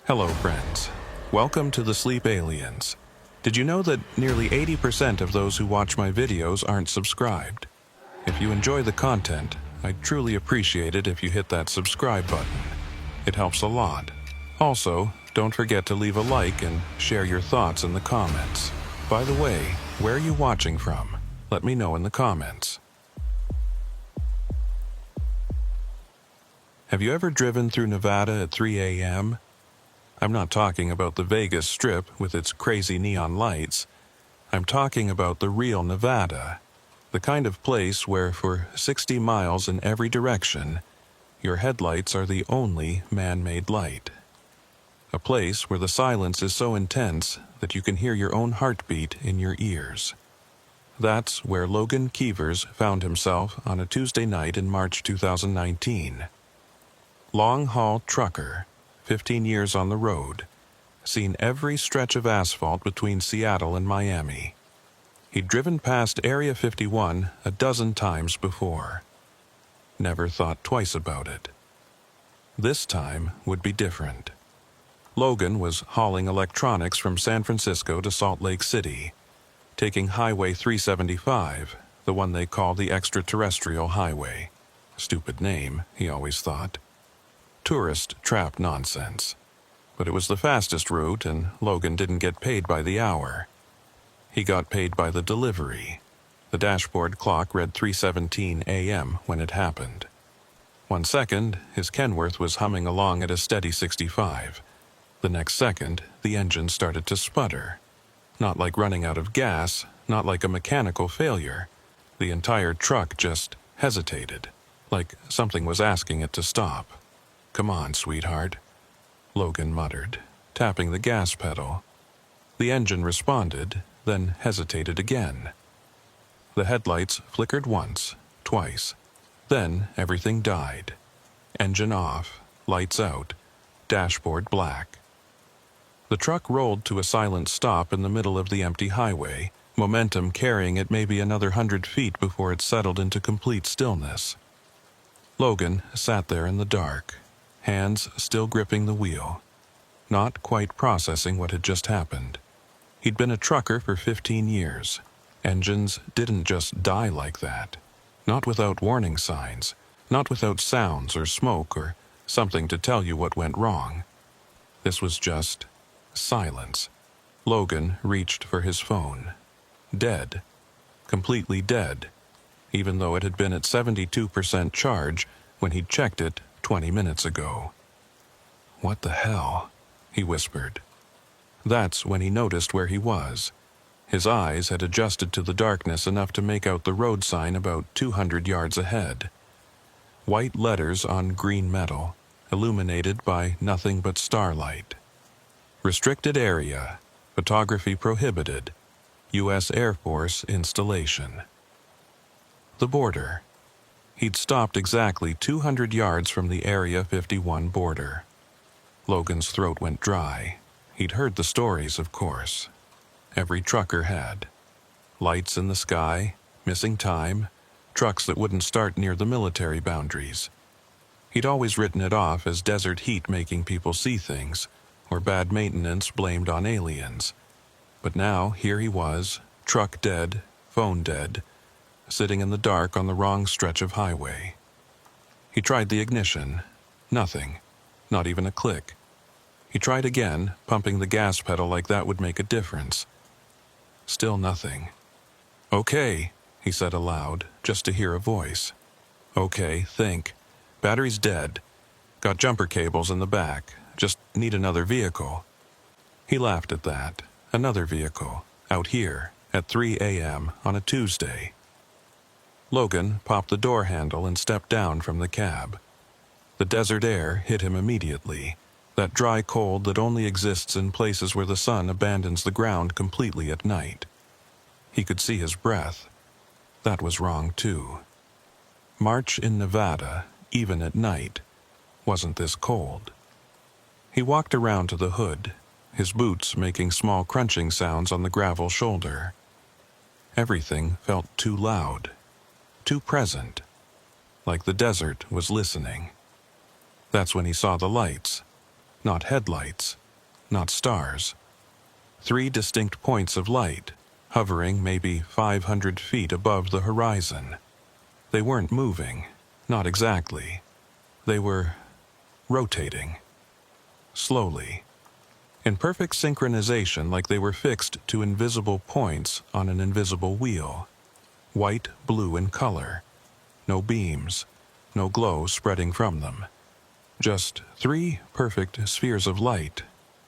Hello, friends. Welcome to the Sleep Aliens. Did you know that nearly 80% of those who watch my videos aren't subscribed? If you enjoy the content, I'd truly appreciate it if you hit that subscribe button. It helps a lot. Also, don't forget to leave a like and share your thoughts in the comments. By the way, where are you watching from? Let me know in the comments. Have you ever driven through Nevada at 3 a.m.? I'm not talking about the Vegas Strip with its crazy neon lights. I'm talking about the real Nevada, the kind of place where for 60 miles in every direction, your headlights are the only man-made light. A place where the silence is so intense that you can hear your own heartbeat in your ears. That's where Logan Keevers found himself on a Tuesday night in March 2019. Long-haul trucker, 15 years on the road, seen every stretch of asphalt between Seattle and Miami. He'd driven past Area 51 a dozen times before. Never thought twice about it. This time would be different. Logan was hauling electronics from San Francisco to Salt Lake City, taking Highway 375, the one they call the Extraterrestrial Highway. Stupid name, he always thought. Tourist trap nonsense. But it was the fastest route, and Logan didn't get paid by the hour. He got paid by the delivery. The dashboard clock read 3:17 a.m. when it happened. 1 second, his Kenworth was humming along at a steady 65. The next second, the engine started to sputter. Not like running out of gas, not like a mechanical failure. The entire truck just hesitated, like something was asking it to stop. "Come on, sweetheart," Logan muttered, tapping the gas pedal. The engine responded, then hesitated again. The headlights flickered once, twice. Then everything died. Engine off, lights out, dashboard black. The truck rolled to a silent stop in the middle of the empty highway, momentum carrying it maybe another 100 feet before it settled into complete stillness. Logan sat there in the dark, hands still gripping the wheel, not quite processing what had just happened. He'd been a trucker for 15 years. Engines didn't just die like that. Not without warning signs, not without sounds or smoke or something to tell you what went wrong. This was just silence. Logan reached for his phone. Dead. Completely dead, even though it had been at 72% charge when he'd checked it 20 minutes ago. "What the hell?" he whispered. That's when he noticed where he was. His eyes had adjusted to the darkness enough to make out the road sign about 200 yards ahead. White letters on green metal, illuminated by nothing but starlight. Restricted area. Photography prohibited. U.S. Air Force installation. The border. He'd stopped exactly 200 yards from the Area 51 border. Logan's throat went dry. He'd heard the stories, of course. Every trucker had. Lights in the sky, missing time, trucks that wouldn't start near the military boundaries. He'd always written it off as desert heat making people see things, or bad maintenance blamed on aliens. But now, here he was, truck dead, phone dead, sitting in the dark on the wrong stretch of highway. He tried the ignition. Nothing. Not even a click. He tried again, pumping the gas pedal like that would make a difference. Still nothing. "Okay," he said aloud, just to hear a voice. "Okay, think. Battery's dead. Got jumper cables in the back. Just need another vehicle." He laughed at that. Another vehicle. Out here, at 3 a.m. on a Tuesday. Logan popped the door handle and stepped down from the cab. The desert air hit him immediately. That dry cold that only exists in places where the sun abandons the ground completely at night. He could see his breath. That was wrong, too. March in Nevada, even at night, wasn't this cold. He walked around to the hood, his boots making small crunching sounds on the gravel shoulder. Everything felt too loud, too present, like the desert was listening. That's when he saw the lights. Not headlights, not stars. 3 distinct points of light, hovering maybe 500 feet above the horizon. They weren't moving, not exactly. They were rotating. Slowly. In perfect synchronization, like they were fixed to invisible points on an invisible wheel. White, blue in color. No beams, no glow spreading from them. Just 3 perfect spheres of light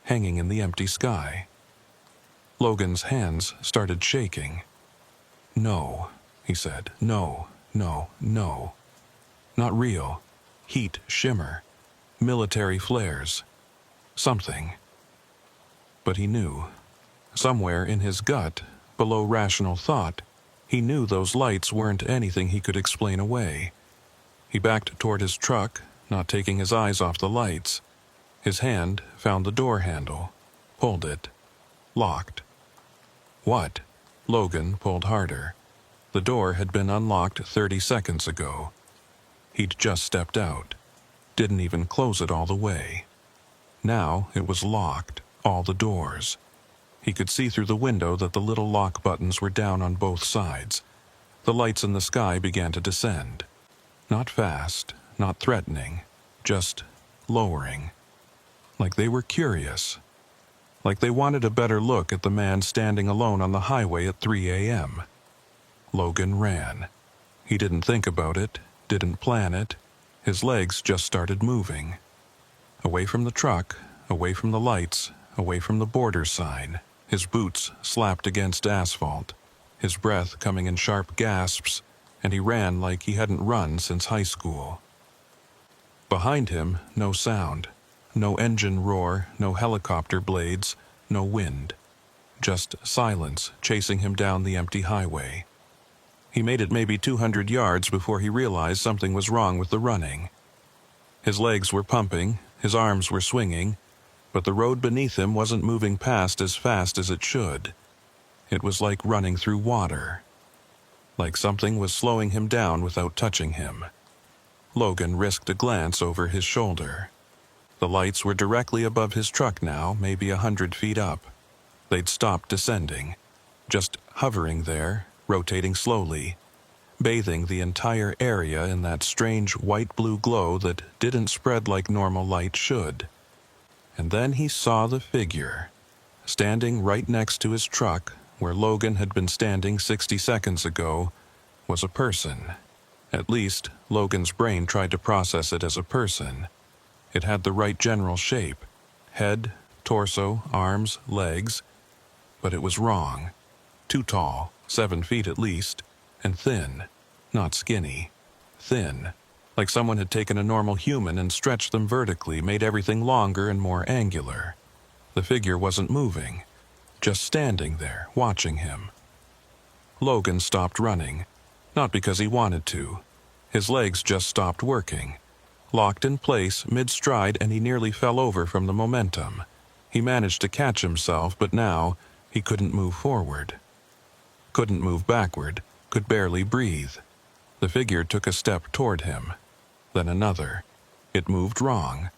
hanging in the empty sky. Logan's hands started shaking. "No," he said. "No, no, no. Not real. Heat shimmer. Military flares. Something." But he knew. Somewhere in his gut, below rational thought, he knew those lights weren't anything he could explain away. He backed toward his truck, not taking his eyes off the lights. His hand found the door handle, pulled it. Locked. What? Logan pulled harder. The door had been unlocked 30 seconds ago. He'd just stepped out. Didn't even close it all the way. Now it was locked, all the doors. He could see through the window that the little lock buttons were down on both sides. The lights in the sky began to descend. Not fast, not threatening, just lowering. Like they were curious. Like they wanted a better look at the man standing alone on the highway at 3 a.m. Logan ran. He didn't think about it, didn't plan it. His legs just started moving. Away from the truck, away from the lights, away from the border sign. His boots slapped against asphalt, his breath coming in sharp gasps, and he ran like he hadn't run since high school. Behind him, no sound. No engine roar, no helicopter blades, no wind. Just silence chasing him down the empty highway. He made it maybe 200 yards before he realized something was wrong with the running. His legs were pumping, his arms were swinging, but the road beneath him wasn't moving past as fast as it should. It was like running through water. Like something was slowing him down without touching him. Logan risked a glance over his shoulder. The lights were directly above his truck now, maybe 100 feet up. They'd stopped descending, just hovering there, rotating slowly, bathing the entire area in that strange white-blue glow that didn't spread like normal light should. And then he saw the figure, standing right next to his truck, where Logan had been standing 60 seconds ago, was a person. At least, Logan's brain tried to process it as a person. It had the right general shape, head, torso, arms, legs, but it was wrong. Too tall, 7 feet at least, and thin, not skinny, thin, like someone had taken a normal human and stretched them vertically, made everything longer and more angular. The figure wasn't moving, just standing there, watching him. Logan stopped running, not because he wanted to. His legs just stopped working. Locked in place mid-stride, and he nearly fell over from the momentum. He managed to catch himself, but now he couldn't move forward. Couldn't move backward, could barely breathe. The figure took a step toward him, then another. It moved wrong,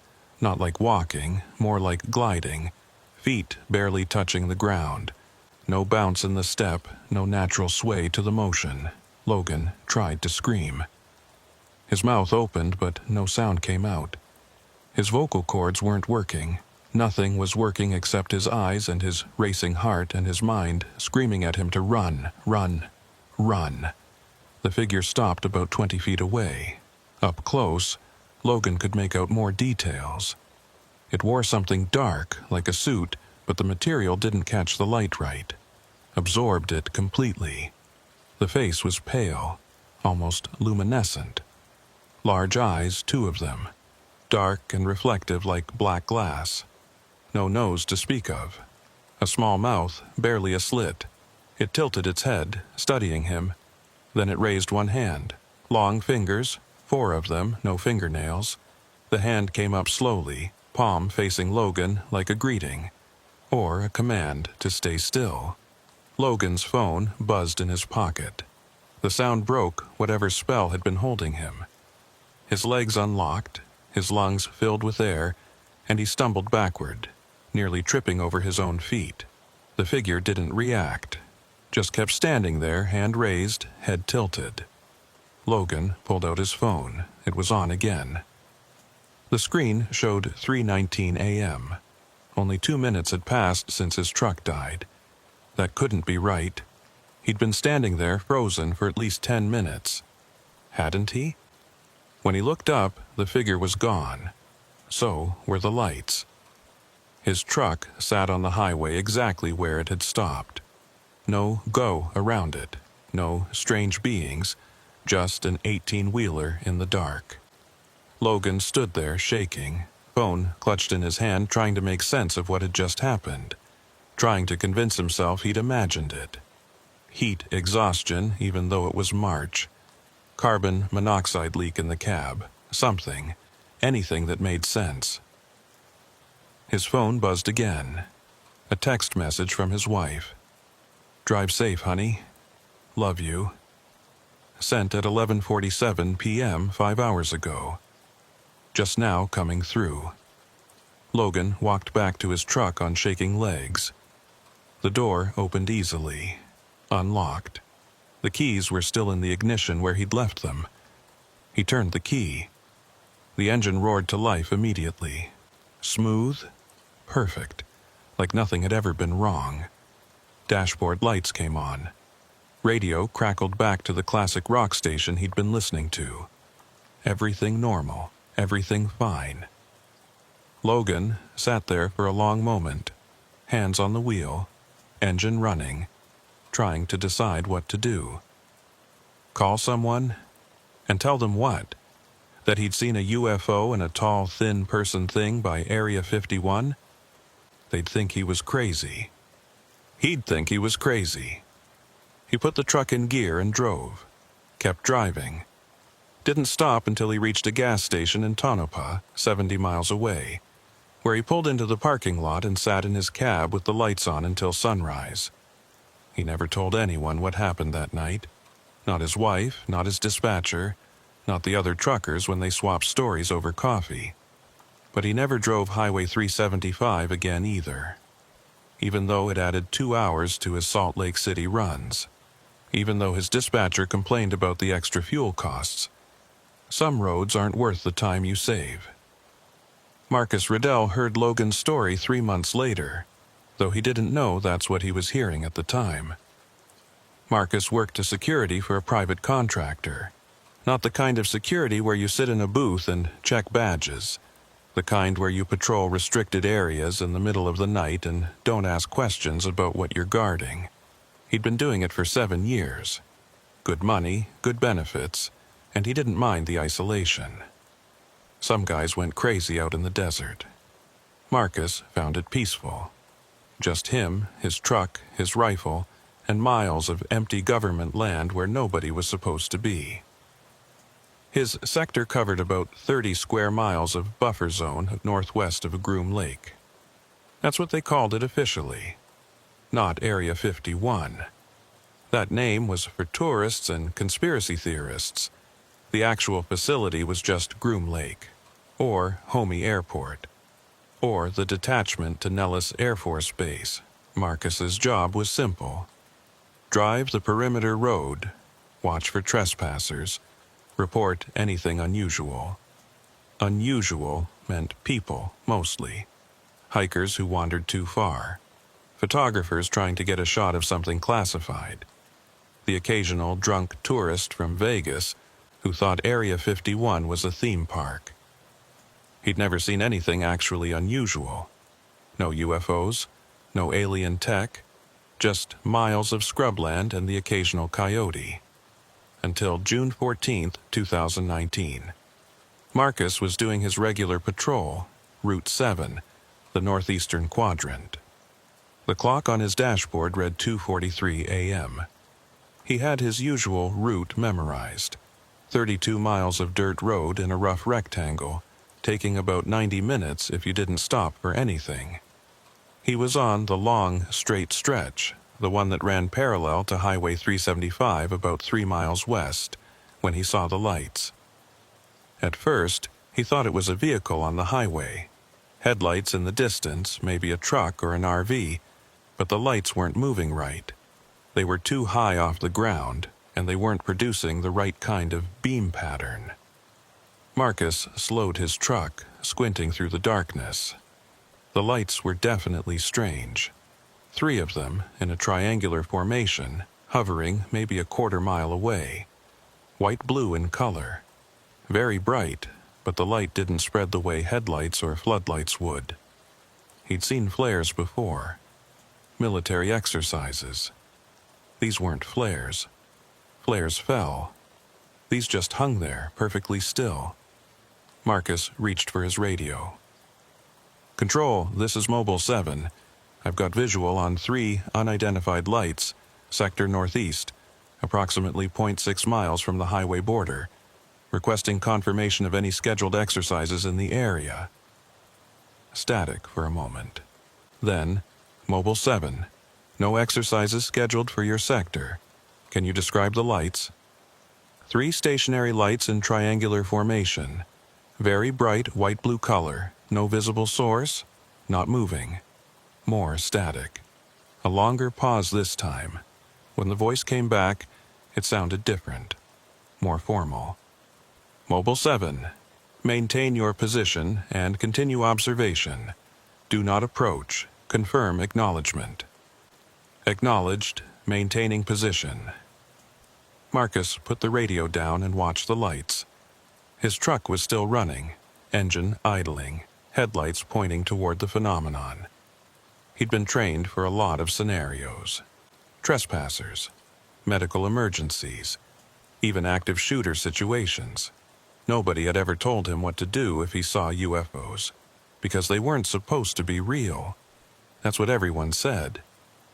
not like walking, more like gliding, feet barely touching the ground. No bounce in the step, no natural sway to the motion. Logan tried to scream. His mouth opened, but no sound came out. His vocal cords weren't working. Nothing was working except his eyes and his racing heart and his mind screaming at him to run, run, run. The figure stopped about 20 feet away. Up close, Logan could make out more details. It wore something dark, like a suit, but the material didn't catch the light right. Absorbed it completely. The face was pale, almost luminescent. Large eyes, 2 of them. Dark and reflective like black glass. No nose to speak of. A small mouth, barely a slit. It tilted its head, studying him. Then it raised one hand. Long fingers, 4 of them, no fingernails. The hand came up slowly, palm facing Logan like a greeting. Or a command to stay still. Logan's phone buzzed in his pocket. The sound broke whatever spell had been holding him. His legs unlocked, his lungs filled with air, and he stumbled backward, nearly tripping over his own feet. The figure didn't react, just kept standing there, hand raised, head tilted. Logan pulled out his phone. It was on again. The screen showed 3:19 a.m. Only 2 minutes had passed since his truck died. That couldn't be right. He'd been standing there, frozen, for at least 10 minutes. Hadn't he? When he looked up, the figure was gone. So were the lights. His truck sat on the highway exactly where it had stopped. No go around it. No strange beings. Just an 18-wheeler in the dark. Logan stood there, shaking, phone clutched in his hand, trying to make sense of what had just happened, trying to convince himself he'd imagined it. Heat exhaustion, even though it was March. Carbon monoxide leak in the cab. Something. Anything that made sense. His phone buzzed again. A text message from his wife. "Drive safe, honey. Love you." Sent at 11:47 p.m. 5 hours ago. Just now coming through. Logan walked back to his truck on shaking legs. The door opened easily. Unlocked. The keys were still in the ignition where he'd left them. He turned the key. The engine roared to life immediately. Smooth. Perfect. Like nothing had ever been wrong. Dashboard lights came on. Radio crackled back to the classic rock station he'd been listening to. Everything normal. Everything fine. Logan sat there for a long moment, hands on the wheel, engine running, trying to decide what to do. Call someone? And tell them what? That he'd seen a UFO and a tall, thin person thing by Area 51? They'd think he was crazy. He'd think he was crazy. He put the truck in gear and drove. Kept driving. Didn't stop until he reached a gas station in Tonopah, 70 miles away, where he pulled into the parking lot and sat in his cab with the lights on until sunrise. He never told anyone what happened that night. Not his wife, not his dispatcher, not the other truckers when they swapped stories over coffee. But he never drove Highway 375 again either. Even though it added 2 hours to his Salt Lake City runs. Even though his dispatcher complained about the extra fuel costs. Some roads aren't worth the time you save. Marcus Riddell heard Logan's story 3 months later, though he didn't know that's what he was hearing at the time. Marcus worked as security for a private contractor. Not the kind of security where you sit in a booth and check badges. The kind where you patrol restricted areas in the middle of the night and don't ask questions about what you're guarding. He'd been doing it for 7 years. Good money, good benefits, and he didn't mind the isolation. Some guys went crazy out in the desert. Marcus found it peaceful. Just him, his truck, his rifle, and miles of empty government land where nobody was supposed to be. His sector covered about 30 square miles of buffer zone northwest of Groom Lake. That's what they called it officially. Not Area 51. That name was for tourists and conspiracy theorists. The actual facility was just Groom Lake, or Homey Airport, or the detachment to Nellis Air Force Base. Marcus's job was simple. Drive the perimeter road, watch for trespassers, report anything unusual. Unusual meant people, mostly. Hikers who wandered too far. Photographers trying to get a shot of something classified. The occasional drunk tourist from Vegas who thought Area 51 was a theme park. He'd never seen anything actually unusual. No UFOs, no alien tech, just miles of scrubland and the occasional coyote. Until June 14, 2019. Marcus was doing his regular patrol, Route 7, the northeastern quadrant. The clock on his dashboard read 2:43 a.m. He had his usual route memorized. 32 miles of dirt road in a rough rectangle, taking about 90 minutes if you didn't stop for anything. He was on the long, straight stretch, the one that ran parallel to Highway 375 about 3 miles west, when he saw the lights. At first, he thought it was a vehicle on the highway, Headlights in the distance, maybe a truck or an RV, but the lights weren't moving right. They were too high off the ground, and they weren't producing the right kind of beam pattern. Marcus slowed his truck, squinting through the darkness. The lights were definitely strange. 3 of them in a triangular formation, hovering maybe a quarter-mile away. White-blue in color. Very bright, but the light didn't spread the way headlights or floodlights would. He'd seen flares before. Military exercises. These weren't flares. Flares fell. These just hung there, perfectly still. Marcus reached for his radio. "Control, this is Mobile 7. I've got visual on 3 unidentified lights, sector northeast, approximately 0.6 miles from the highway border. Requesting confirmation of any scheduled exercises in the area." Static for a moment. Then, "Mobile 7. No exercises scheduled for your sector. Can you describe the lights?" 3 stationary lights in triangular formation. Very bright white-blue color. No visible source. Not moving. More static. A longer pause this time. When the voice came back, it sounded different. More formal. "Mobile 7. Maintain your position and continue observation. Do not approach. Confirm acknowledgement." Acknowledged, maintaining position. Marcus put the radio down and watched the lights. His truck was still running, engine idling, headlights pointing toward the phenomenon. He'd been trained for a lot of scenarios. Trespassers, medical emergencies, even active shooter situations. Nobody had ever told him what to do if he saw UFOs, because they weren't supposed to be real. That's what everyone said.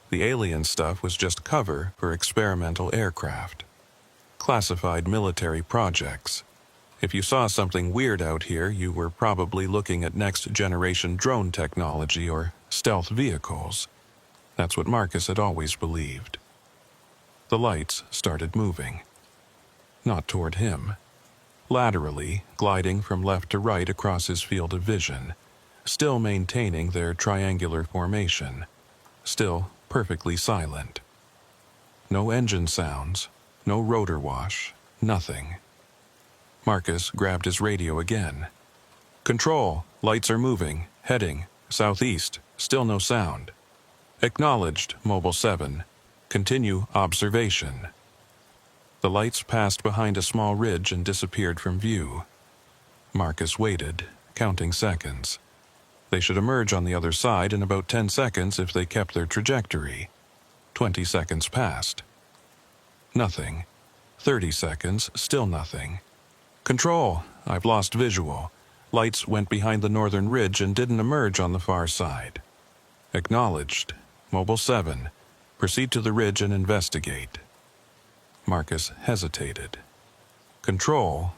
The alien stuff was just cover for experimental aircraft. Classified military projects. If you saw something weird out here, you were probably looking at next-generation drone technology or stealth vehicles. That's what Marcus had always believed. The lights started moving. Not toward him. Laterally, gliding from left to right across his field of vision, still maintaining their triangular formation, still perfectly silent. No engine sounds, no rotor wash, nothing. Marcus grabbed his radio again. "Control, lights are moving, heading, southeast, still no sound." "Acknowledged, Mobile 7. Continue observation." The lights passed behind a small ridge and disappeared from view. Marcus waited, counting seconds. They should emerge on the other side in about 10 seconds if they kept their trajectory. 20 seconds passed. Nothing. 30 seconds, still nothing. "Control, I've lost visual. Lights went behind the northern ridge and didn't emerge on the far side." "Acknowledged. Mobile 7. Proceed to the ridge and investigate." Marcus hesitated. "Control,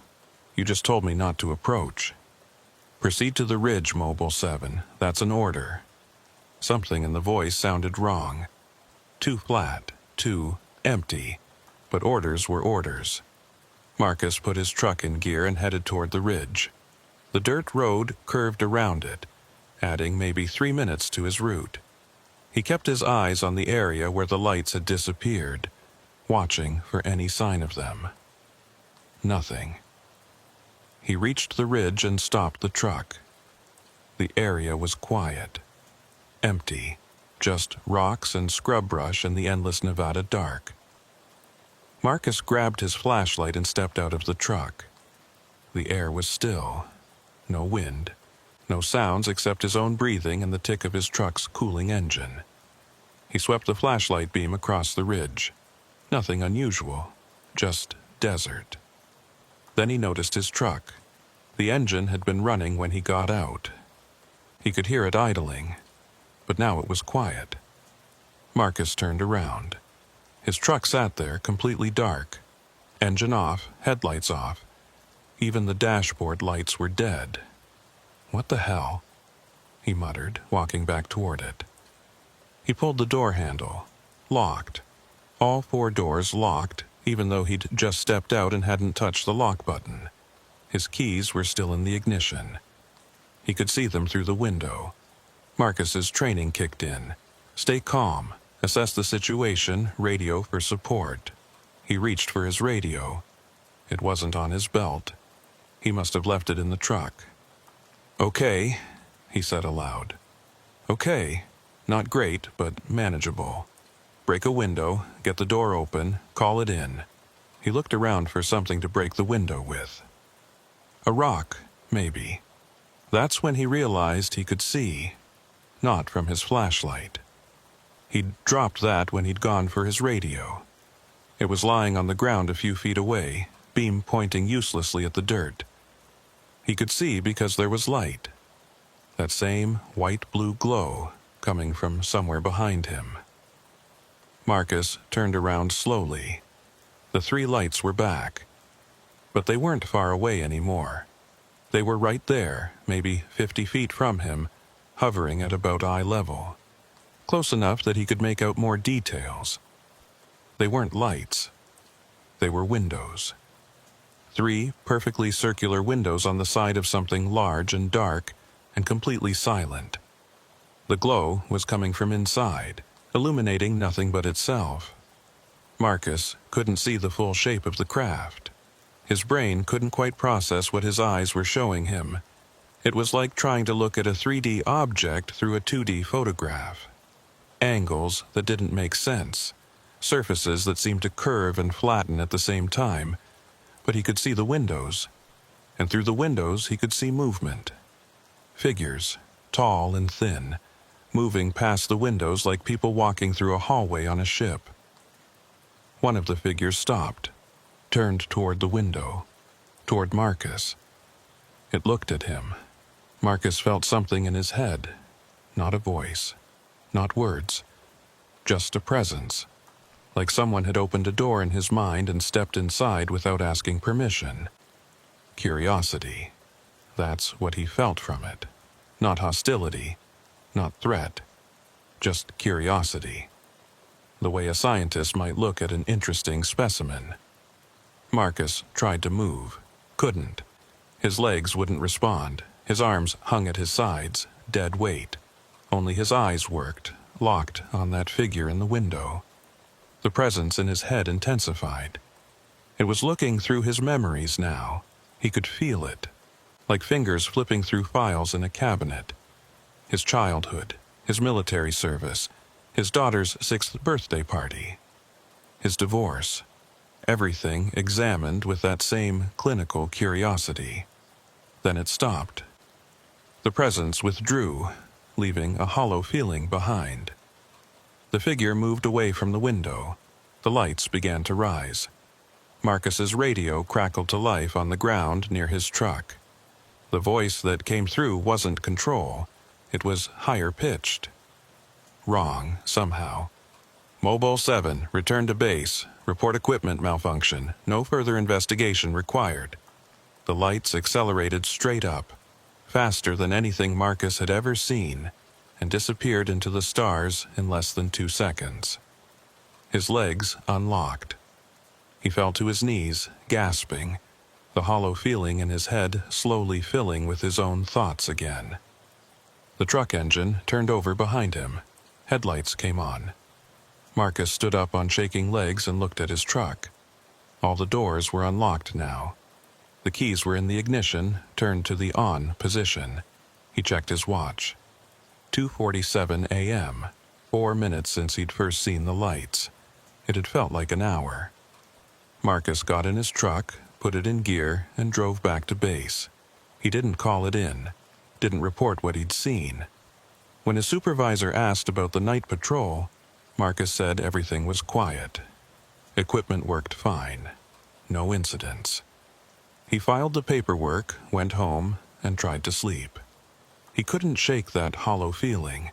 you just told me not to approach." "Proceed to the ridge, Mobile 7. That's an order." Something in the voice sounded wrong. Too flat, too empty. But orders were orders. Marcus put his truck in gear and headed toward the ridge. The dirt road curved around it, adding maybe 3 minutes to his route. He kept his eyes on the area where the lights had disappeared, watching for any sign of them. Nothing. He reached the ridge and stopped the truck. The area was quiet. Empty. Just rocks and scrub brush in the endless Nevada dark. Marcus grabbed his flashlight and stepped out of the truck. The air was still. No wind. No sounds except his own breathing and the tick of his truck's cooling engine. He swept the flashlight beam across the ridge. Nothing unusual. Just desert. Then he noticed his truck. The engine had been running when he got out. He could hear it idling, but now it was quiet. Marcus turned around. His truck sat there, completely dark. Engine off, headlights off. Even the dashboard lights were dead. "What the hell?" he muttered, walking back toward it. He pulled the door handle. Locked. All 4 doors locked, even though he'd just stepped out and hadn't touched the lock button. His keys were still in the ignition. He could see them through the window. Marcus's training kicked in. Stay calm, assess the situation, radio for support. He reached for his radio. It wasn't on his belt. He must have left it in the truck. "Okay," he said aloud. "Okay, not great, but manageable. Break a window, get the door open, call it in." He looked around for something to break the window with. A rock, maybe. That's when he realized he could see, not from his flashlight. He'd dropped that when he'd gone for his radio. It was lying on the ground a few feet away, beam pointing uselessly at the dirt. He could see because there was light. That same white-blue glow coming from somewhere behind him. Marcus turned around slowly. The three lights were back. But they weren't far away anymore. They were right there, maybe 50 feet from him, hovering at about eye level. Close enough that he could make out more details. They weren't lights. They were windows. 3 perfectly circular windows on the side of something large and dark and completely silent. The glow was coming from inside, illuminating nothing but itself. Marcus couldn't see the full shape of the craft. His brain couldn't quite process what his eyes were showing him. It was like trying to look at a 3D object through a 2D photograph. Angles that didn't make sense. Surfaces that seemed to curve and flatten at the same time. But he could see the windows. And through the windows he could see movement. Figures, tall and thin, moving past the windows like people walking through a hallway on a ship. One of the figures stopped, turned toward the window, toward Marcus. It looked at him. Marcus felt something in his head. Not a voice, not words, just a presence. Like someone had opened a door in his mind and stepped inside without asking permission. Curiosity. That's what he felt from it. Not hostility, not threat, just curiosity. The way a scientist might look at an interesting specimen. Marcus tried to move, couldn't. His legs wouldn't respond. His arms hung at his sides, dead weight. Only his eyes worked, locked on that figure in the window. The presence in his head intensified. It was looking through his memories now. He could feel it, like fingers flipping through files in a cabinet. His childhood, his military service, his daughter's 6th birthday party, his divorce. Everything examined with that same clinical curiosity. Then it stopped. The presence withdrew, leaving a hollow feeling behind. The figure moved away from the window. The lights began to rise. Marcus's radio crackled to life on the ground near his truck. The voice that came through wasn't control. It was higher pitched. Wrong, somehow. Mobile 7, return to base. Report equipment malfunction. No further investigation required. The lights accelerated straight up, faster than anything Marcus had ever seen, and disappeared into the stars in less than 2 seconds. His legs unlocked. He fell to his knees, gasping, the hollow feeling in his head slowly filling with his own thoughts again. The truck engine turned over behind him. Headlights came on. Marcus stood up on shaking legs and looked at his truck. All the doors were unlocked now. The keys were in the ignition, turned to the on position. He checked his watch. 2:47 a.m., 4 minutes since he'd first seen the lights. It had felt like an hour. Marcus got in his truck, put it in gear, and drove back to base. He didn't call it in, didn't report what he'd seen. When his supervisor asked about the night patrol, Marcus said everything was quiet. Equipment worked fine. No incidents. He filed the paperwork, went home, and tried to sleep. He couldn't shake that hollow feeling,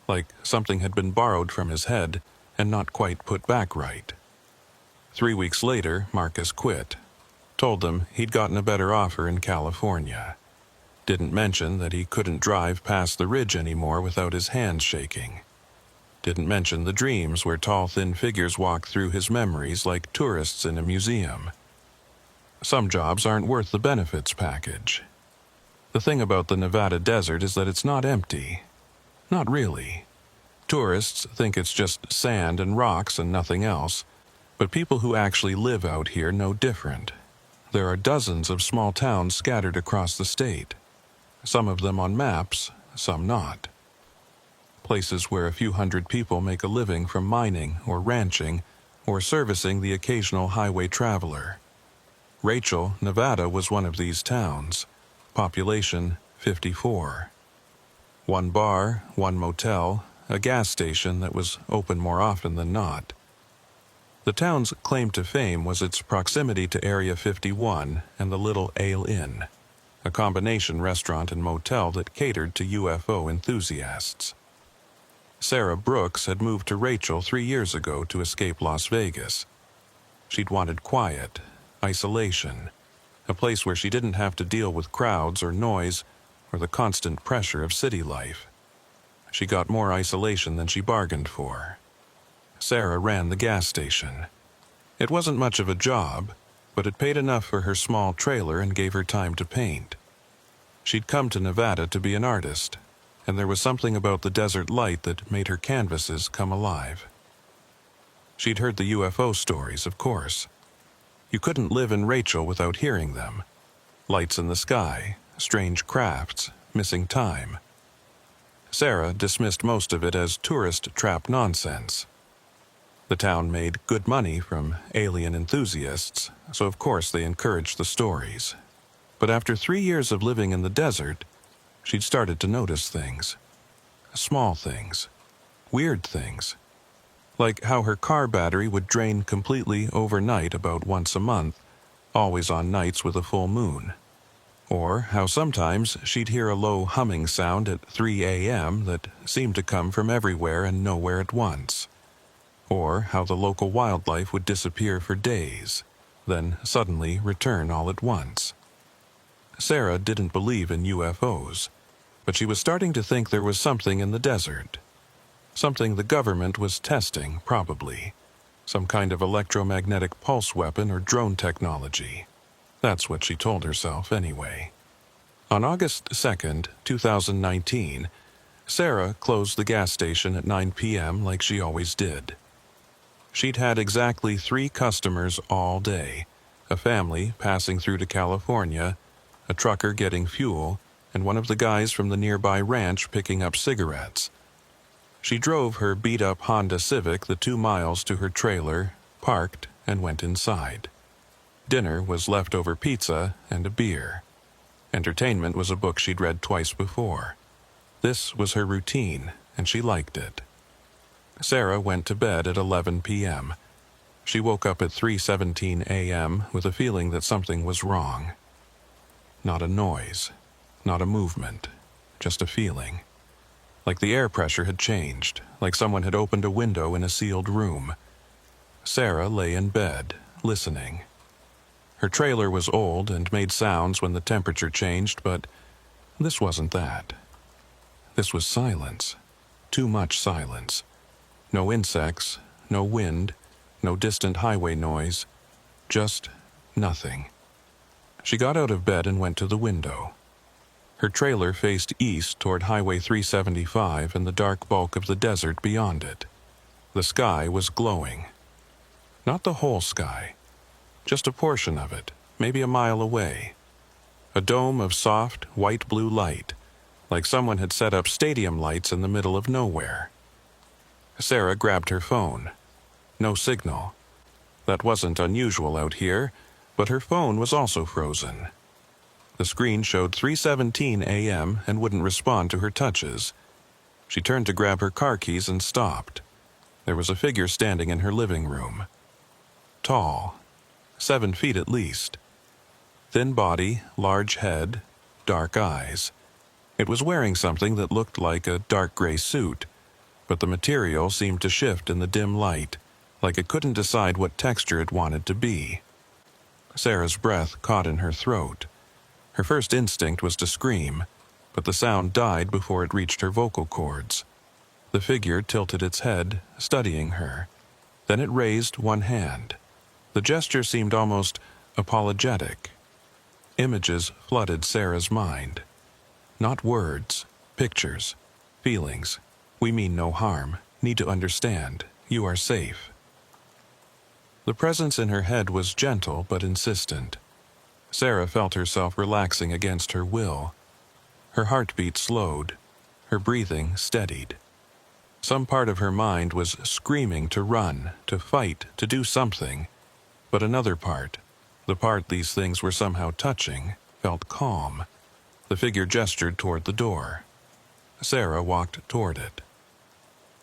like something had been borrowed from his head and not quite put back right. 3 weeks later, Marcus quit. Told them he'd gotten a better offer in California. Didn't mention that he couldn't drive past the ridge anymore without his hands shaking. Didn't mention the dreams where tall, thin figures walked through his memories like tourists in a museum. Some jobs aren't worth the benefits package. The thing about the Nevada desert is that it's not empty. Not really. Tourists think it's just sand and rocks and nothing else, but people who actually live out here know different. There are dozens of small towns scattered across the state. Some of them on maps, some not. Places where a few hundred people make a living from mining or ranching or servicing the occasional highway traveler. Rachel, Nevada was one of these towns. Population 54. One bar, one motel, a gas station that was open more often than not. The town's claim to fame was its proximity to Area 51 and the Little Ale Inn, a combination restaurant and motel that catered to UFO enthusiasts. Sarah Brooks had moved to Rachel 3 years ago to escape Las Vegas. She'd wanted quiet, isolation, a place where she didn't have to deal with crowds or noise or the constant pressure of city life. She got more isolation than she bargained for. Sarah ran the gas station. It wasn't much of a job, but it paid enough for her small trailer and gave her time to paint. She'd come to Nevada to be an artist, and there was something about the desert light that made her canvases come alive. She'd heard the UFO stories, of course. You couldn't live in Rachel without hearing them. Lights in the sky, strange crafts, missing time. Sarah dismissed most of it as tourist trap nonsense. The town made good money from alien enthusiasts, so of course they encouraged the stories. But after 3 years of living in the desert, she'd started to notice things. Small things. Weird things. Like how her car battery would drain completely overnight about once a month, always on nights with a full moon. Or how sometimes she'd hear a low humming sound at 3 a.m. that seemed to come from everywhere and nowhere at once. Or how the local wildlife would disappear for days, then suddenly return all at once. Sarah didn't believe in UFOs, but she was starting to think there was something in the desert. Something the government was testing, probably. Some kind of electromagnetic pulse weapon or drone technology. That's what she told herself, anyway. On August 2nd, 2019, Sarah closed the gas station at 9 p.m. like she always did. She'd had exactly 3 customers all day, a family passing through to California, a trucker getting fuel, and one of the guys from the nearby ranch picking up cigarettes. She drove her beat-up Honda Civic the 2 miles to her trailer, parked, and went inside. Dinner was leftover pizza and a beer. Entertainment was a book she'd read twice before. This was her routine, and she liked it. Sarah went to bed at 11 p.m. She woke up at 3:17 a.m. with a feeling that something was wrong. Not a noise, not a movement, just a feeling. Like the air pressure had changed, like someone had opened a window in a sealed room. Sarah lay in bed, listening. Her trailer was old and made sounds when the temperature changed, but this wasn't that. This was silence. Too much silence. No insects, no wind, no distant highway noise. Just nothing. She got out of bed and went to the window. Her trailer faced east toward Highway 375 and the dark bulk of the desert beyond it. The sky was glowing. Not the whole sky. Just a portion of it, maybe a mile away. A dome of soft, white-blue light, like someone had set up stadium lights in the middle of nowhere. Sarah grabbed her phone. No signal. That wasn't unusual out here, but her phone was also frozen. The screen showed 3:17 a.m. and wouldn't respond to her touches. She turned to grab her car keys and stopped. There was a figure standing in her living room. Tall. 7 feet at least. Thin body, large head, dark eyes. It was wearing something that looked like a dark gray suit, but the material seemed to shift in the dim light, like it couldn't decide what texture it wanted to be. Sarah's breath caught in her throat. Her first instinct was to scream, but the sound died before it reached her vocal cords. The figure tilted its head, studying her. Then it raised one hand. The gesture seemed almost apologetic. Images flooded Sarah's mind. Not words, pictures, feelings. We mean no harm. Need to understand. You are safe. The presence in her head was gentle but insistent. Sarah felt herself relaxing against her will. Her heartbeat slowed. Her breathing steadied. Some part of her mind was screaming to run, to fight, to do something. But another part, the part these things were somehow touching, felt calm. The figure gestured toward the door. Sarah walked toward it.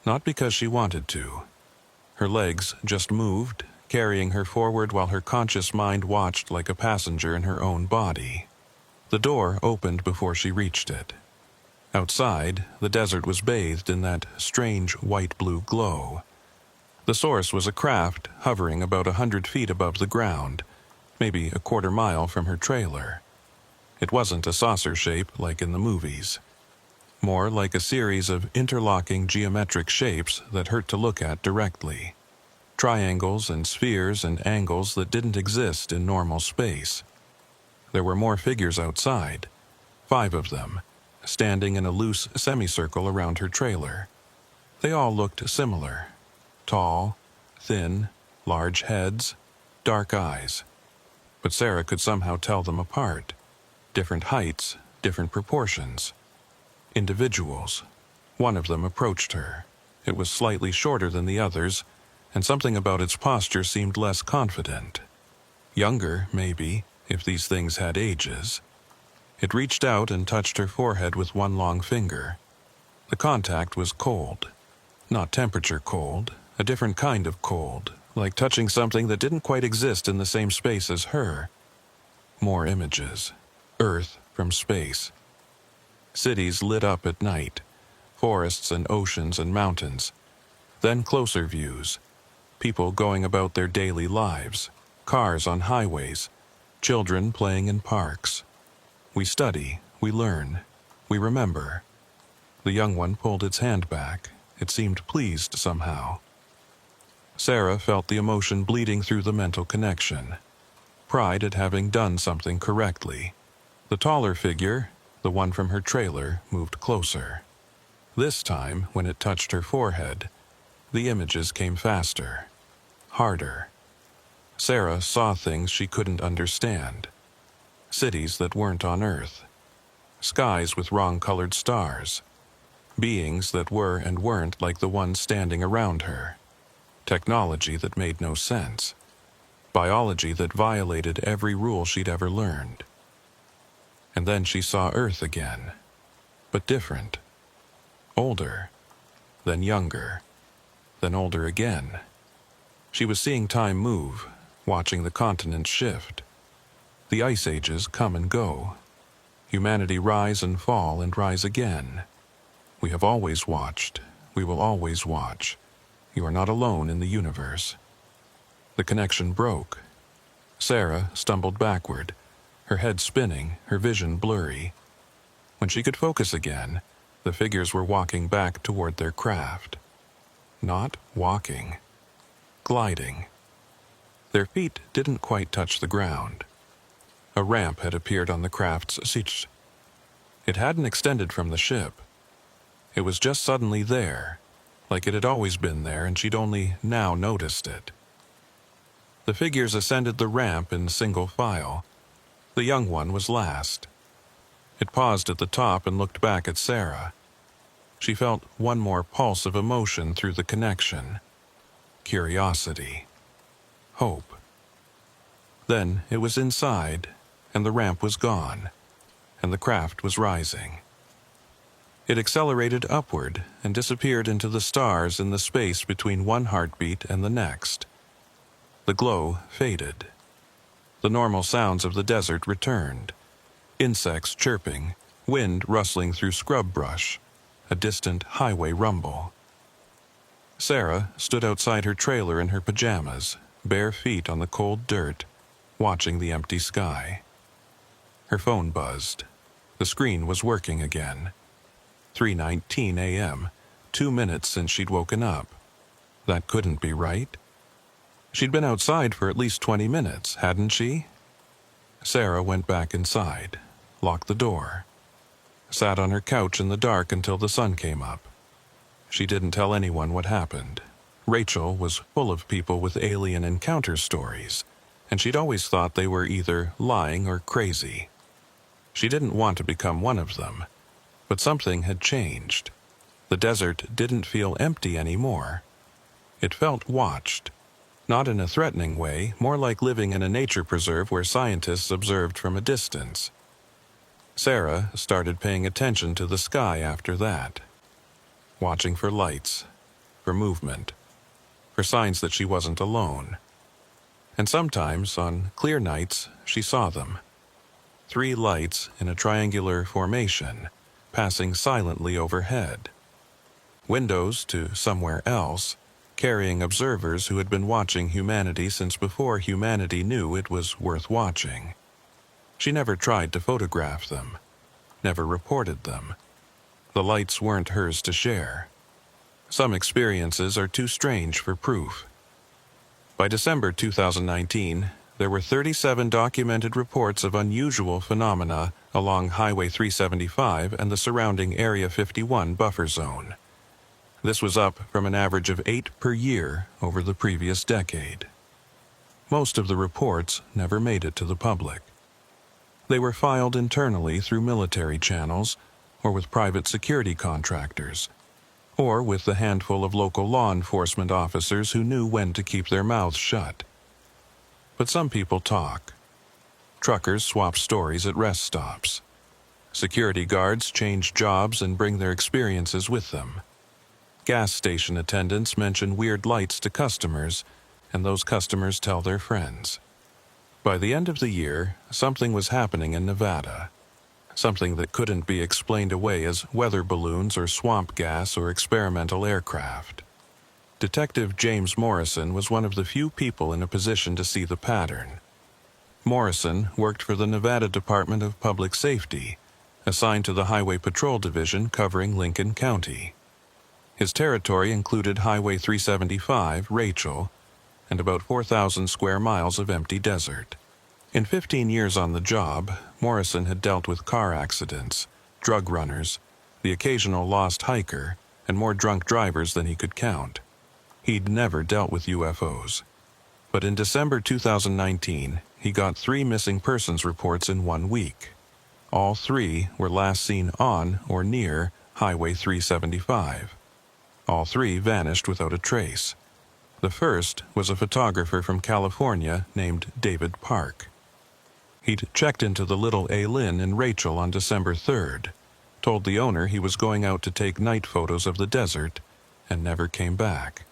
Not because she wanted to. Her legs just moved, carrying her forward while her conscious mind watched like a passenger in her own body. The door opened before she reached it. Outside, the desert was bathed in that strange white-blue glow. The source was a craft hovering about 100 feet above the ground, maybe a quarter mile from her trailer. It wasn't a saucer shape like in the movies. More like a series of interlocking geometric shapes that hurt to look at directly. Triangles and spheres and angles that didn't exist in normal space. There were more figures outside, 5 of them, standing in a loose semicircle around her trailer. They all looked similar. Tall, thin, large heads, dark eyes. But Sarah could somehow tell them apart. Different heights, different proportions. Individuals. One of them approached her. It was slightly shorter than the others, and something about its posture seemed less confident. Younger, maybe, if these things had ages. It reached out and touched her forehead with one long finger. The contact was cold. Not temperature cold, a different kind of cold, like touching something that didn't quite exist in the same space as her. More images. Earth from space. Cities lit up at night. Forests and oceans and mountains. Then closer views. People going about their daily lives. Cars on highways. Children playing in parks. We study, we learn, we remember. The young one pulled its hand back. It seemed pleased somehow. Sarah felt the emotion bleeding through the mental connection. Pride at having done something correctly. The taller figure, the one from her trailer, moved closer. This time, when it touched her forehead, the images came faster, harder. Sarah saw things she couldn't understand. Cities that weren't on Earth. Skies with wrong-colored stars. Beings that were and weren't like the ones standing around her. Technology that made no sense. Biology that violated every rule she'd ever learned. And then she saw Earth again. But different. Older. Then younger. Then older again. She was seeing time move, watching the continents shift. The ice ages come and go. Humanity rise and fall and rise again. We have always watched. We will always watch. You are not alone in the universe. The connection broke. Sarah stumbled backward, her head spinning, her vision blurry. When she could focus again, the figures were walking back toward their craft. Not walking. Gliding. Their feet didn't quite touch the ground. A ramp had appeared on the craft's seat. It hadn't extended from the ship. It was just suddenly there, like it had always been there and she'd only now noticed it. The figures ascended the ramp in single file. The young one was last. It paused at the top and looked back at Sarah. She felt one more pulse of emotion through the connection. Curiosity. Hope. Then it was inside, and the ramp was gone, and the craft was rising. It accelerated upward and disappeared into the stars in the space between one heartbeat and the next. The glow faded. The normal sounds of the desert returned. Insects chirping, wind rustling through scrub brush, a distant highway rumble. Sarah stood outside her trailer in her pajamas, bare feet on the cold dirt, watching the empty sky. Her phone buzzed. The screen was working again. 3:19 a.m., 2 minutes since she'd woken up. That couldn't be right. She'd been outside for at least 20 minutes, hadn't she? Sarah went back inside, locked the door. sat on her couch in the dark until the sun came up. She didn't tell anyone what happened. Rachel was full of people with alien encounter stories, and she'd always thought they were either lying or crazy. She didn't want to become one of them, but something had changed. The desert didn't feel empty anymore. It felt watched, not in a threatening way, more like living in a nature preserve where scientists observed from a distance. Sarah started paying attention to the sky after that, watching for lights, for movement, for signs that she wasn't alone. And sometimes, on clear nights, she saw them. 3 lights in a triangular formation, passing silently overhead. Windows to somewhere else, carrying observers who had been watching humanity since before humanity knew it was worth watching. She never tried to photograph them, never reported them. The lights weren't hers to share. Some experiences are too strange for proof. By December 2019, there were 37 documented reports of unusual phenomena along Highway 375 and the surrounding Area 51 buffer zone. This was up from an average of 8 per year over the previous decade. Most of the reports never made it to the public. They were filed internally through military channels, or with private security contractors, or with the handful of local law enforcement officers who knew when to keep their mouths shut. But some people talk. Truckers swap stories at rest stops. Security guards change jobs and bring their experiences with them. Gas station attendants mention weird lights to customers, and those customers tell their friends. By the end of the year, something was happening in Nevada. Something that couldn't be explained away as weather balloons or swamp gas or experimental aircraft. Detective James Morrison was one of the few people in a position to see the pattern. Morrison worked for the Nevada Department of Public Safety, assigned to the Highway Patrol Division covering Lincoln County. His territory included Highway 375, Rachel, and about 4,000 square miles of empty desert. In 15 years on the job, Morrison had dealt with car accidents, drug runners, the occasional lost hiker, and more drunk drivers than he could count. He'd never dealt with UFOs. But in December 2019, he got 3 missing persons reports in 1 week. All 3 were last seen on or near Highway 375. All 3 vanished without a trace. The first was a photographer from California named David Park. He'd checked into the Little A-Lynn in Rachel on December 3rd, told the owner he was going out to take night photos of the desert, and never came back.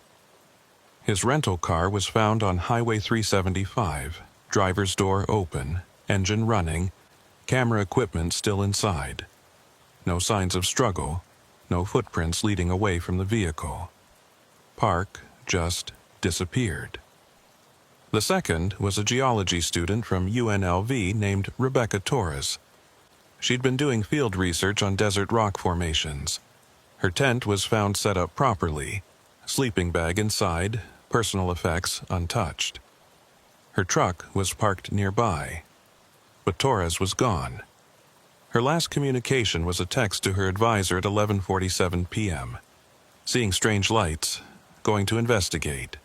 His rental car was found on Highway 375, driver's door open, engine running, camera equipment still inside. No signs of struggle, no footprints leading away from the vehicle. Park just disappeared. The second was a geology student from UNLV named Rebecca Torres. She'd been doing field research on desert rock formations. Her tent was found set up properly, sleeping bag inside, personal effects untouched. Her truck was parked nearby, but Torres was gone. Her last communication was a text to her advisor at 11:47 p.m. Seeing strange lights, going to investigate.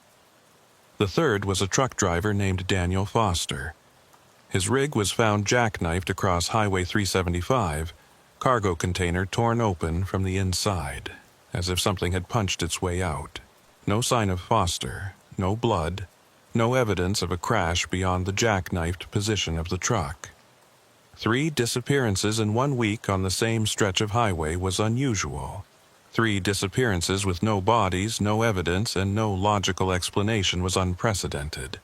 The third was a truck driver named Daniel Foster. His rig was found jackknifed across Highway 375, cargo container torn open from the inside, as if something had punched its way out. No sign of Foster, no blood, no evidence of a crash beyond the jackknifed position of the truck. 3 disappearances in 1 week on the same stretch of highway was unusual. 3 disappearances with no bodies, no evidence, and no logical explanation was unprecedented.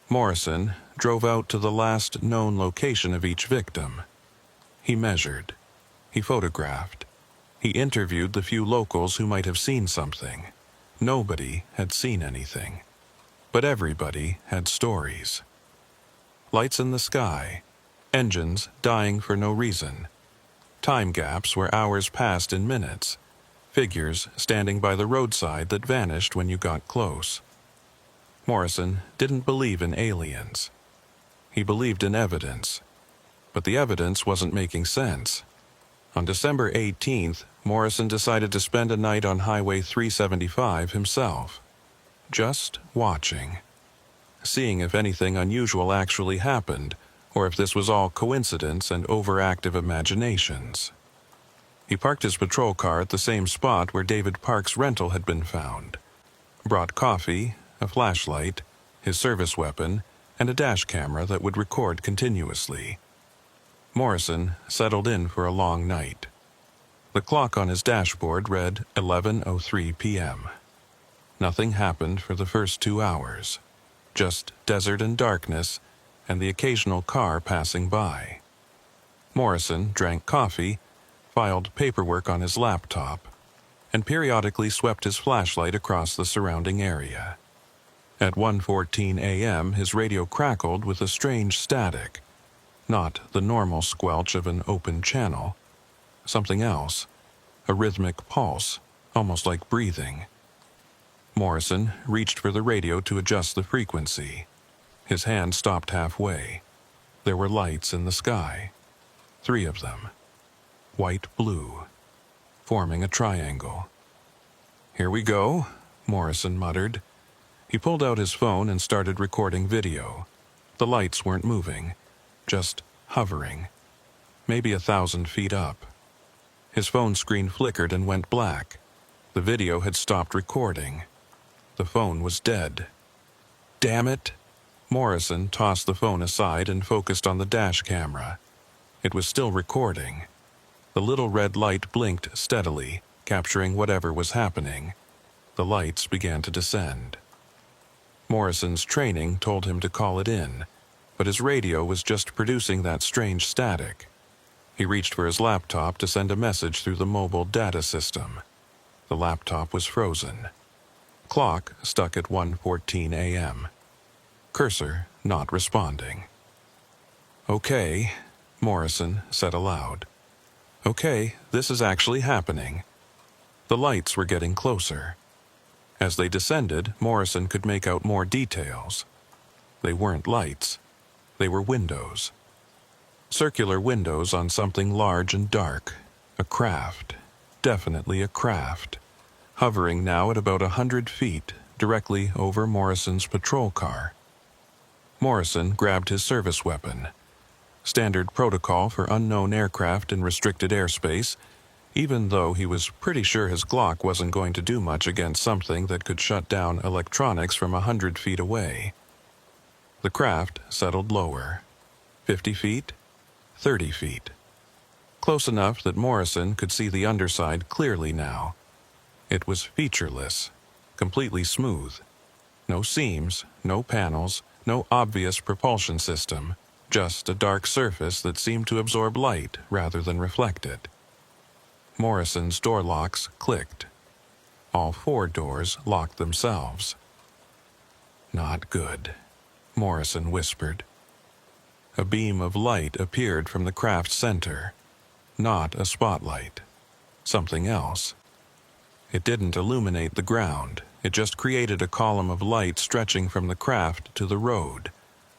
Morrison drove out to the last known location of each victim. He measured. He photographed. He interviewed the few locals who might have seen something. Nobody had seen anything. But everybody had stories. Lights in the sky. Engines dying for no reason. Time gaps where hours passed in minutes. Figures standing by the roadside that vanished when you got close. Morrison didn't believe in aliens. He believed in evidence. But the evidence wasn't making sense. On December 18th, Morrison decided to spend a night on Highway 375 himself, just watching, seeing if anything unusual actually happened, or if this was all coincidence and overactive imaginations. He parked his patrol car at the same spot where David Park's rental had been found, brought coffee, a flashlight, his service weapon, and a dash camera that would record continuously. Morrison settled in for a long night. The clock on his dashboard read 11:03 p.m. Nothing happened for the first 2 hours, just desert and darkness and the occasional car passing by. Morrison drank coffee, filed paperwork on his laptop, and periodically swept his flashlight across the surrounding area. At 1:14 a.m., his radio crackled with a strange static, not the normal squelch of an open channel, something else, a rhythmic pulse, almost like breathing. Morrison reached for the radio to adjust the frequency. His hand stopped halfway. There were lights in the sky, 3 of them, white-blue, forming a triangle. "Here we go," Morrison muttered. He pulled out his phone and started recording video. The lights weren't moving, just hovering, maybe 1,000 feet up. His phone screen flickered and went black. The video had stopped recording. The phone was dead. Damn it! Morrison tossed the phone aside and focused on the dash camera. It was still recording. The little red light blinked steadily, capturing whatever was happening. The lights began to descend. Morrison's training told him to call it in, but his radio was just producing that strange static. He reached for his laptop to send a message through the mobile data system. The laptop was frozen. Clock stuck at 1:14 a.m. Cursor not responding. "Okay," Morrison said aloud. "Okay, this is actually happening." The lights were getting closer. As they descended, Morrison could make out more details. They weren't lights. They were windows. Circular windows on something large and dark. A craft. Definitely a craft. Hovering now at about 100 feet, directly over Morrison's patrol car. Morrison grabbed his service weapon. Standard protocol for unknown aircraft in restricted airspace, even though he was pretty sure his Glock wasn't going to do much against something that could shut down electronics from 100 feet away. The craft settled lower. 50 feet? 30 feet. Close enough that Morrison could see the underside clearly now. It was featureless, completely smooth. No seams, no panels, no obvious propulsion system, just a dark surface that seemed to absorb light rather than reflect it. Morrison's door locks clicked. All 4 doors locked themselves. "Not good," Morrison whispered. A beam of light appeared from the craft's center. Not a spotlight. Something else. It didn't illuminate the ground. It just created a column of light stretching from the craft to the road,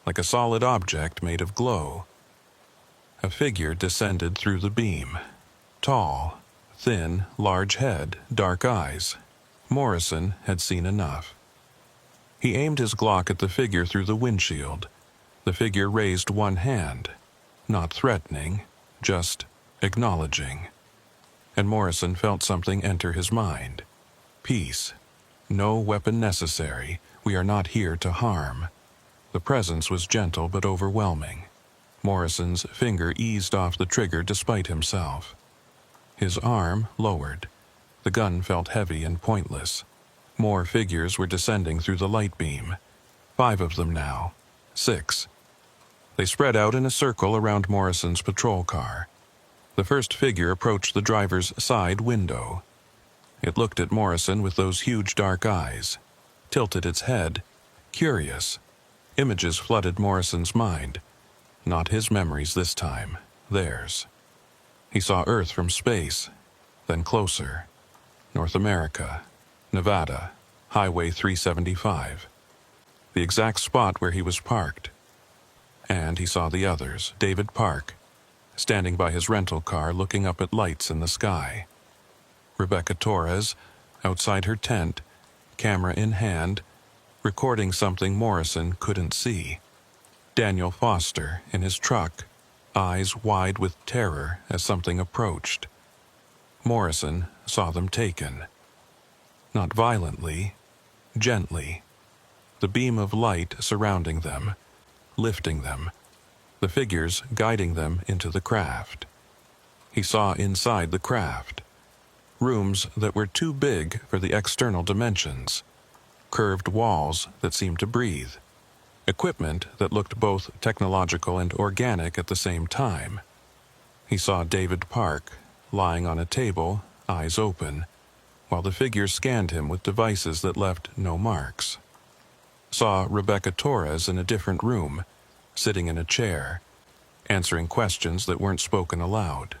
like a solid object made of glow. A figure descended through the beam. Tall, thin, large head, dark eyes. Morrison had seen enough. He aimed his Glock at the figure through the windshield. The figure raised one hand, not threatening, just acknowledging. And Morrison felt something enter his mind. Peace. No weapon necessary. We are not here to harm. The presence was gentle but overwhelming. Morrison's finger eased off the trigger despite himself. His arm lowered. The gun felt heavy and pointless. More figures were descending through the light beam. 5 of them now. 6. They spread out in a circle around Morrison's patrol car. The first figure approached the driver's side window. It looked at Morrison with those huge dark eyes, tilted its head, curious. Images flooded Morrison's mind. Not his memories this time, theirs. He saw Earth from space, then closer. North America, Nevada, Highway 375. The exact spot where he was parked. And he saw the others, David Park, standing by his rental car looking up at lights in the sky. Rebecca Torres, outside her tent, camera in hand, recording something Morrison couldn't see. Daniel Foster in his truck, eyes wide with terror as something approached. Morrison saw them taken. Not violently, gently. The beam of light surrounding them, lifting them, the figures guiding them into the craft. He saw inside the craft. Rooms that were too big for the external dimensions. Curved walls that seemed to breathe. Equipment that looked both technological and organic at the same time. He saw David Park, lying on a table, eyes open, while the figures scanned him with devices that left no marks. Saw Rebecca Torres in a different room, sitting in a chair, answering questions that weren't spoken aloud.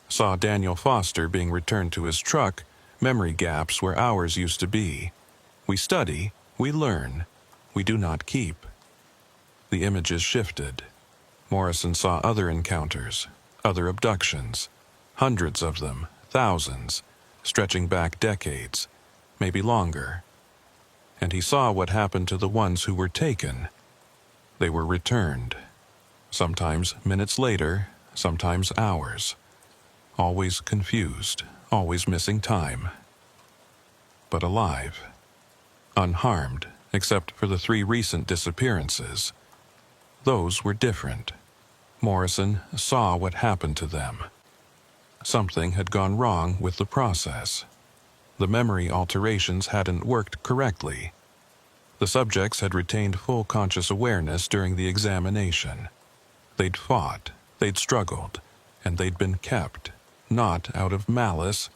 Saw Daniel Foster being returned to his truck, memory gaps where ours used to be. We study, we learn, we do not keep. The images shifted. Morrison saw other encounters, other abductions, hundreds of them, thousands, stretching back decades, maybe longer. And he saw what happened to the ones who were taken. They were returned, sometimes minutes later, sometimes hours. Always confused, always missing time. But alive. Unharmed, except for the 3 recent disappearances. Those were different. Morrison saw what happened to them. Something had gone wrong with the process. The memory alterations hadn't worked correctly. The subjects had retained full conscious awareness during the examination. They'd fought, they'd struggled, and they'd been kept, not out of malice,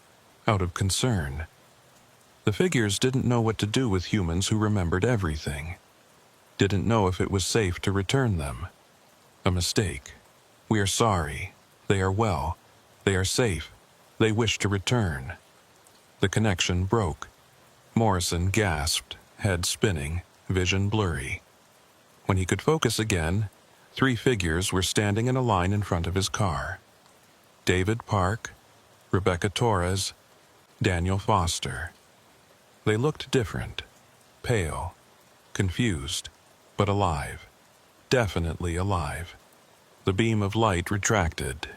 out of concern. The figures didn't know what to do with humans who remembered everything. Didn't know if it was safe to return them. A mistake. We are sorry. They are well. They are safe. They wish to return. The connection broke. Morrison gasped, head spinning, vision blurry. When he could focus again, 3 figures were standing in a line in front of his car. David Park, Rebecca Torres, Daniel Foster. They looked different, pale, confused, but alive. Definitely alive. The beam of light retracted.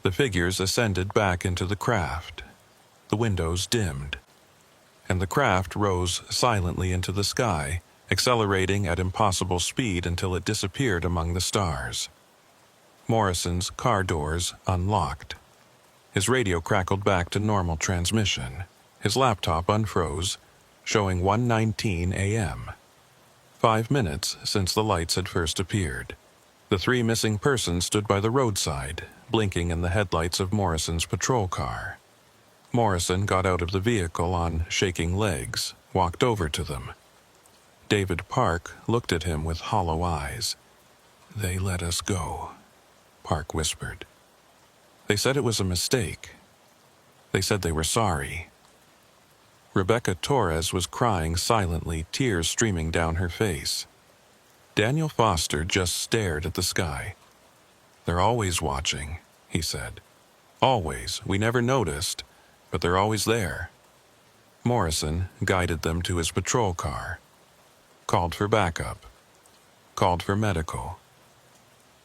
The figures ascended back into the craft. The windows dimmed. And the craft rose silently into the sky, accelerating at impossible speed until it disappeared among the stars. Morrison's car doors unlocked. His radio crackled back to normal transmission. His laptop unfroze, showing 1:19 a.m. 5 minutes since the lights had first appeared. The 3 missing persons stood by the roadside, blinking in the headlights of Morrison's patrol car. Morrison got out of the vehicle on shaking legs, walked over to them. David Park looked at him with hollow eyes. "They let us go," Park whispered. "They said it was a mistake. They said they were sorry." Rebecca Torres was crying silently, tears streaming down her face. Daniel Foster just stared at the sky. "They're always watching," he said. "Always. We never noticed, but they're always there." Morrison guided them to his patrol car. Called for backup. Called for medical.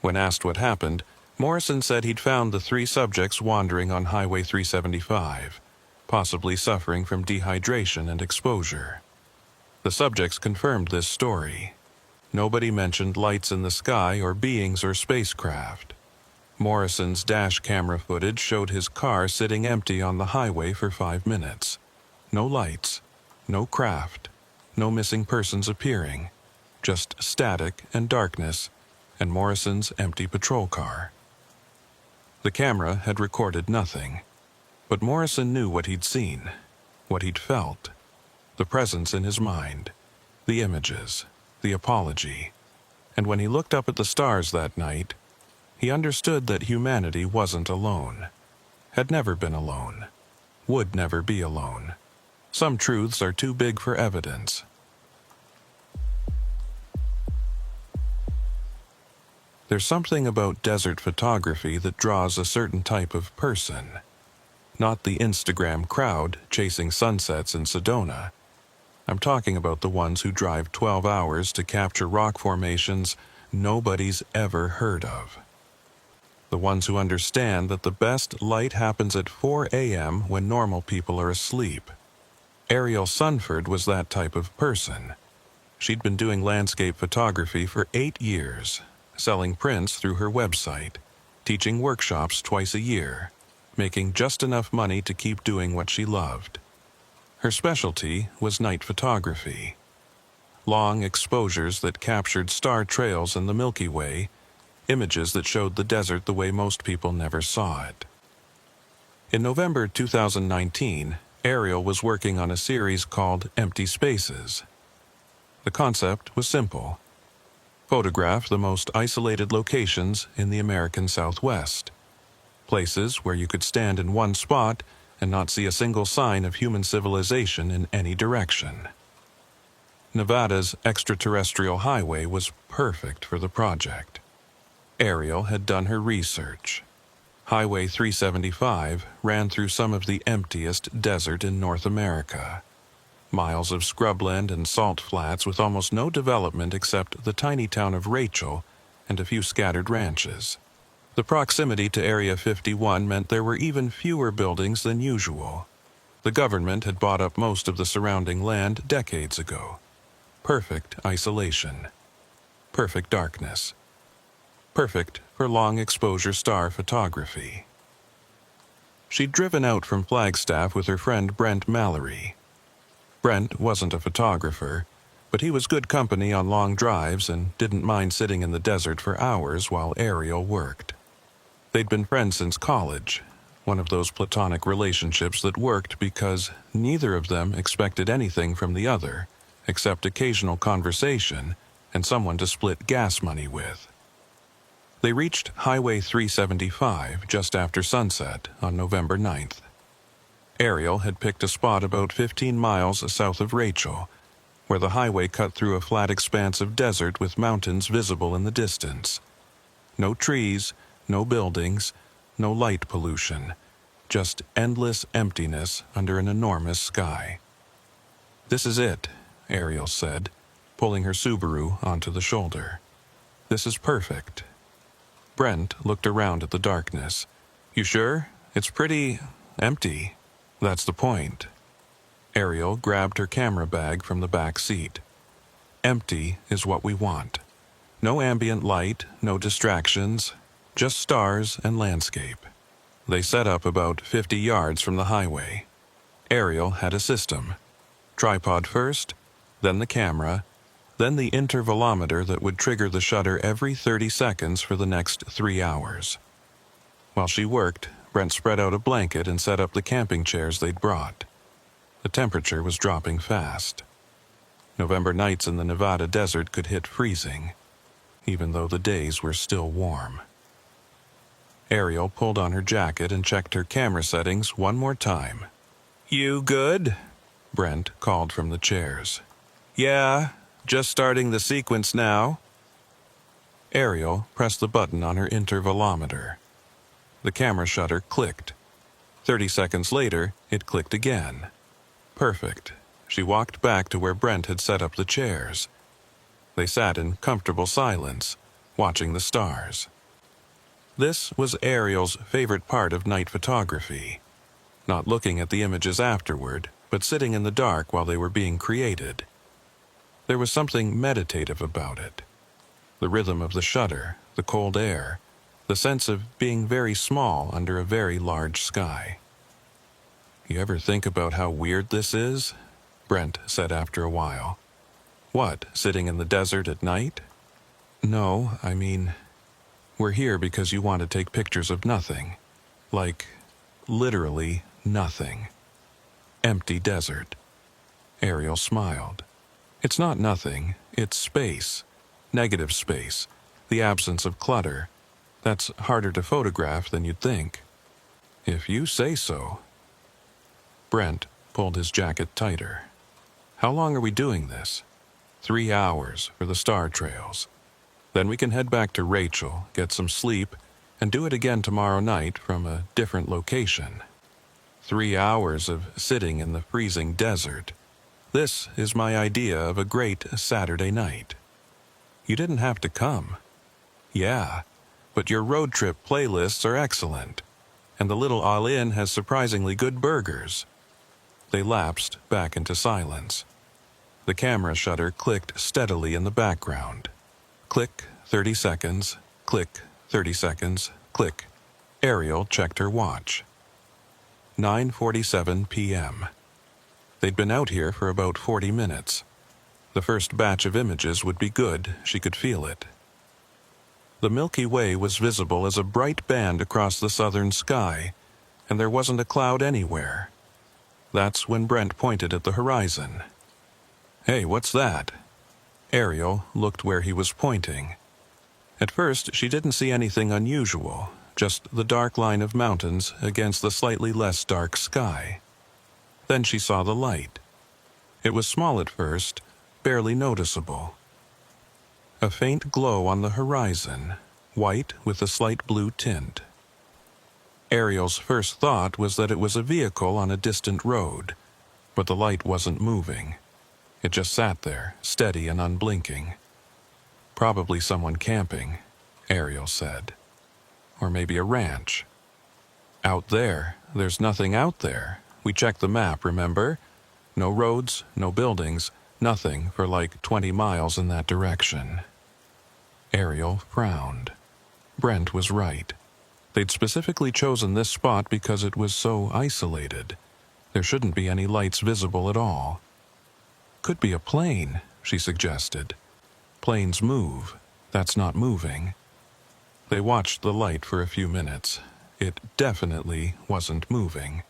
When asked what happened, Morrison said he'd found the 3 subjects wandering on Highway 375, possibly suffering from dehydration and exposure. The subjects confirmed this story. Nobody mentioned lights in the sky or beings or spacecraft. Morrison's dash camera footage showed his car sitting empty on the highway for 5 minutes. No lights, no craft, no missing persons appearing, just static and darkness, and Morrison's empty patrol car. The camera had recorded nothing, but Morrison knew what he'd seen, what he'd felt, the presence in his mind, the images, the apology. And when he looked up at the stars that night, he understood that humanity wasn't alone, had never been alone, would never be alone. Some truths are too big for evidence. There's something about desert photography that draws a certain type of person. Not the Instagram crowd chasing sunsets in Sedona. I'm talking about the ones who drive 12 hours to capture rock formations nobody's ever heard of. The ones who understand that the best light happens at 4 a.m. when normal people are asleep. Ariel Sunford was that type of person. She'd been doing landscape photography for 8 years, selling prints through her website, teaching workshops twice a year, making just enough money to keep doing what she loved. Her specialty was night photography. Long exposures that captured star trails in the Milky Way, images that showed the desert the way most people never saw it. In November 2019, Ariel was working on a series called Empty Spaces. The concept was simple. Photograph the most isolated locations in the American Southwest. Places where you could stand in one spot and not see a single sign of human civilization in any direction. Nevada's Extraterrestrial Highway was perfect for the project. Ariel had done her research. Highway 375 ran through some of the emptiest desert in North America. Miles of scrubland and salt flats with almost no development except the tiny town of Rachel and a few scattered ranches. The proximity to Area 51 meant there were even fewer buildings than usual. The government had bought up most of the surrounding land decades ago. Perfect isolation. Perfect darkness. Perfect for long-exposure star photography. She'd driven out from Flagstaff with her friend Brent Mallory. Brent wasn't a photographer, but he was good company on long drives and didn't mind sitting in the desert for hours while Ariel worked. They'd been friends since college, one of those platonic relationships that worked because neither of them expected anything from the other, except occasional conversation and someone to split gas money with. They reached Highway 375 just after sunset on November 9th. Ariel had picked a spot about 15 miles south of Rachel, where the highway cut through a flat expanse of desert with mountains visible in the distance. No trees, no buildings, no light pollution, just endless emptiness under an enormous sky. "This is it," Ariel said, pulling her Subaru onto the shoulder. "This is perfect." Brent looked around at the darkness. "You sure? It's pretty empty." "That's the point." Ariel grabbed her camera bag from the back seat. "Empty is what we want. No ambient light, no distractions, just stars and landscape." They set up about 50 yards from the highway. Ariel had a system. Tripod first, then the camera, then the intervalometer that would trigger the shutter every 30 seconds for the next 3 hours. While she worked, Brent spread out a blanket and set up the camping chairs they'd brought. The temperature was dropping fast. November nights in the Nevada desert could hit freezing, even though the days were still warm. Ariel pulled on her jacket and checked her camera settings one more time. "You good?" Brent called from the chairs. "Yeah, just starting the sequence now." Ariel pressed the button on her intervalometer. The camera shutter clicked. 30 seconds later, it clicked again. Perfect. She walked back to where Brent had set up the chairs. They sat in comfortable silence, watching the stars. This was Ariel's favorite part of night photography. Not looking at the images afterward, but sitting in the dark while they were being created. There was something meditative about it. The rhythm of the shutter, the cold air, the sense of being very small under a very large sky. "You ever think about how weird this is?" Brent said after a while. "What, sitting in the desert at night?" "No, I mean, we're here because you want to take pictures of nothing. Like, literally nothing. Empty desert." Ariel smiled. "It's not nothing, it's space. Negative space. The absence of clutter. That's harder to photograph than you'd think." "If you say so." Brent pulled his jacket tighter. "How long are we doing this?" 3 hours for the star trails. Then we can head back to Rachel, get some sleep, and do it again tomorrow night from a different location. 3 hours of sitting in the freezing desert. This is my idea of a great Saturday night. You didn't have to come. Yeah, but your road trip playlists are excellent, and the little All-In has surprisingly good burgers. They lapsed back into silence. The camera shutter clicked steadily in the background. Click, 30 seconds, click, 30 seconds, click. Ariel checked her watch. 9:47 p.m. They'd been out here for about 40 minutes. The first batch of images would be good, she could feel it. The Milky Way was visible as a bright band across the southern sky, and there wasn't a cloud anywhere. That's when Brent pointed at the horizon. "Hey, what's that?" Ariel looked where he was pointing. At first, she didn't see anything unusual, just the dark line of mountains against the slightly less dark sky. Then she saw the light. It was small at first, barely noticeable. A faint glow on the horizon, white with a slight blue tint. Ariel's first thought was that it was a vehicle on a distant road, but the light wasn't moving. It just sat there, steady and unblinking. "Probably someone camping," Ariel said. "Or maybe a ranch." "Out there? There's nothing out there. We checked the map, remember? No roads, no buildings, nothing for like 20 miles in that direction." Ariel frowned. Brent was right. They'd specifically chosen this spot because it was so isolated. There shouldn't be any lights visible at all. "Could be a plane," she suggested. "Planes move. That's not moving." They watched the light for a few minutes. It definitely wasn't moving.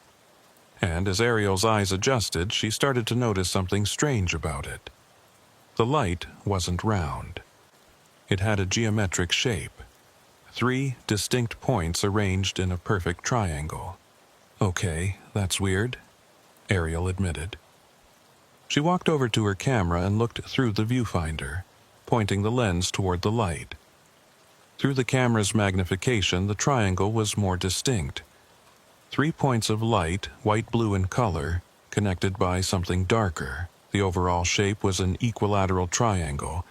And as Ariel's eyes adjusted, she started to notice something strange about it. The light wasn't round. It had a geometric shape. 3 distinct points arranged in a perfect triangle. "Okay, that's weird," Ariel admitted. She walked over to her camera and looked through the viewfinder, pointing the lens toward the light. Through the camera's magnification, the triangle was more distinct. 3 points of light, white-blue in color, connected by something darker. The overall shape was an equilateral triangle,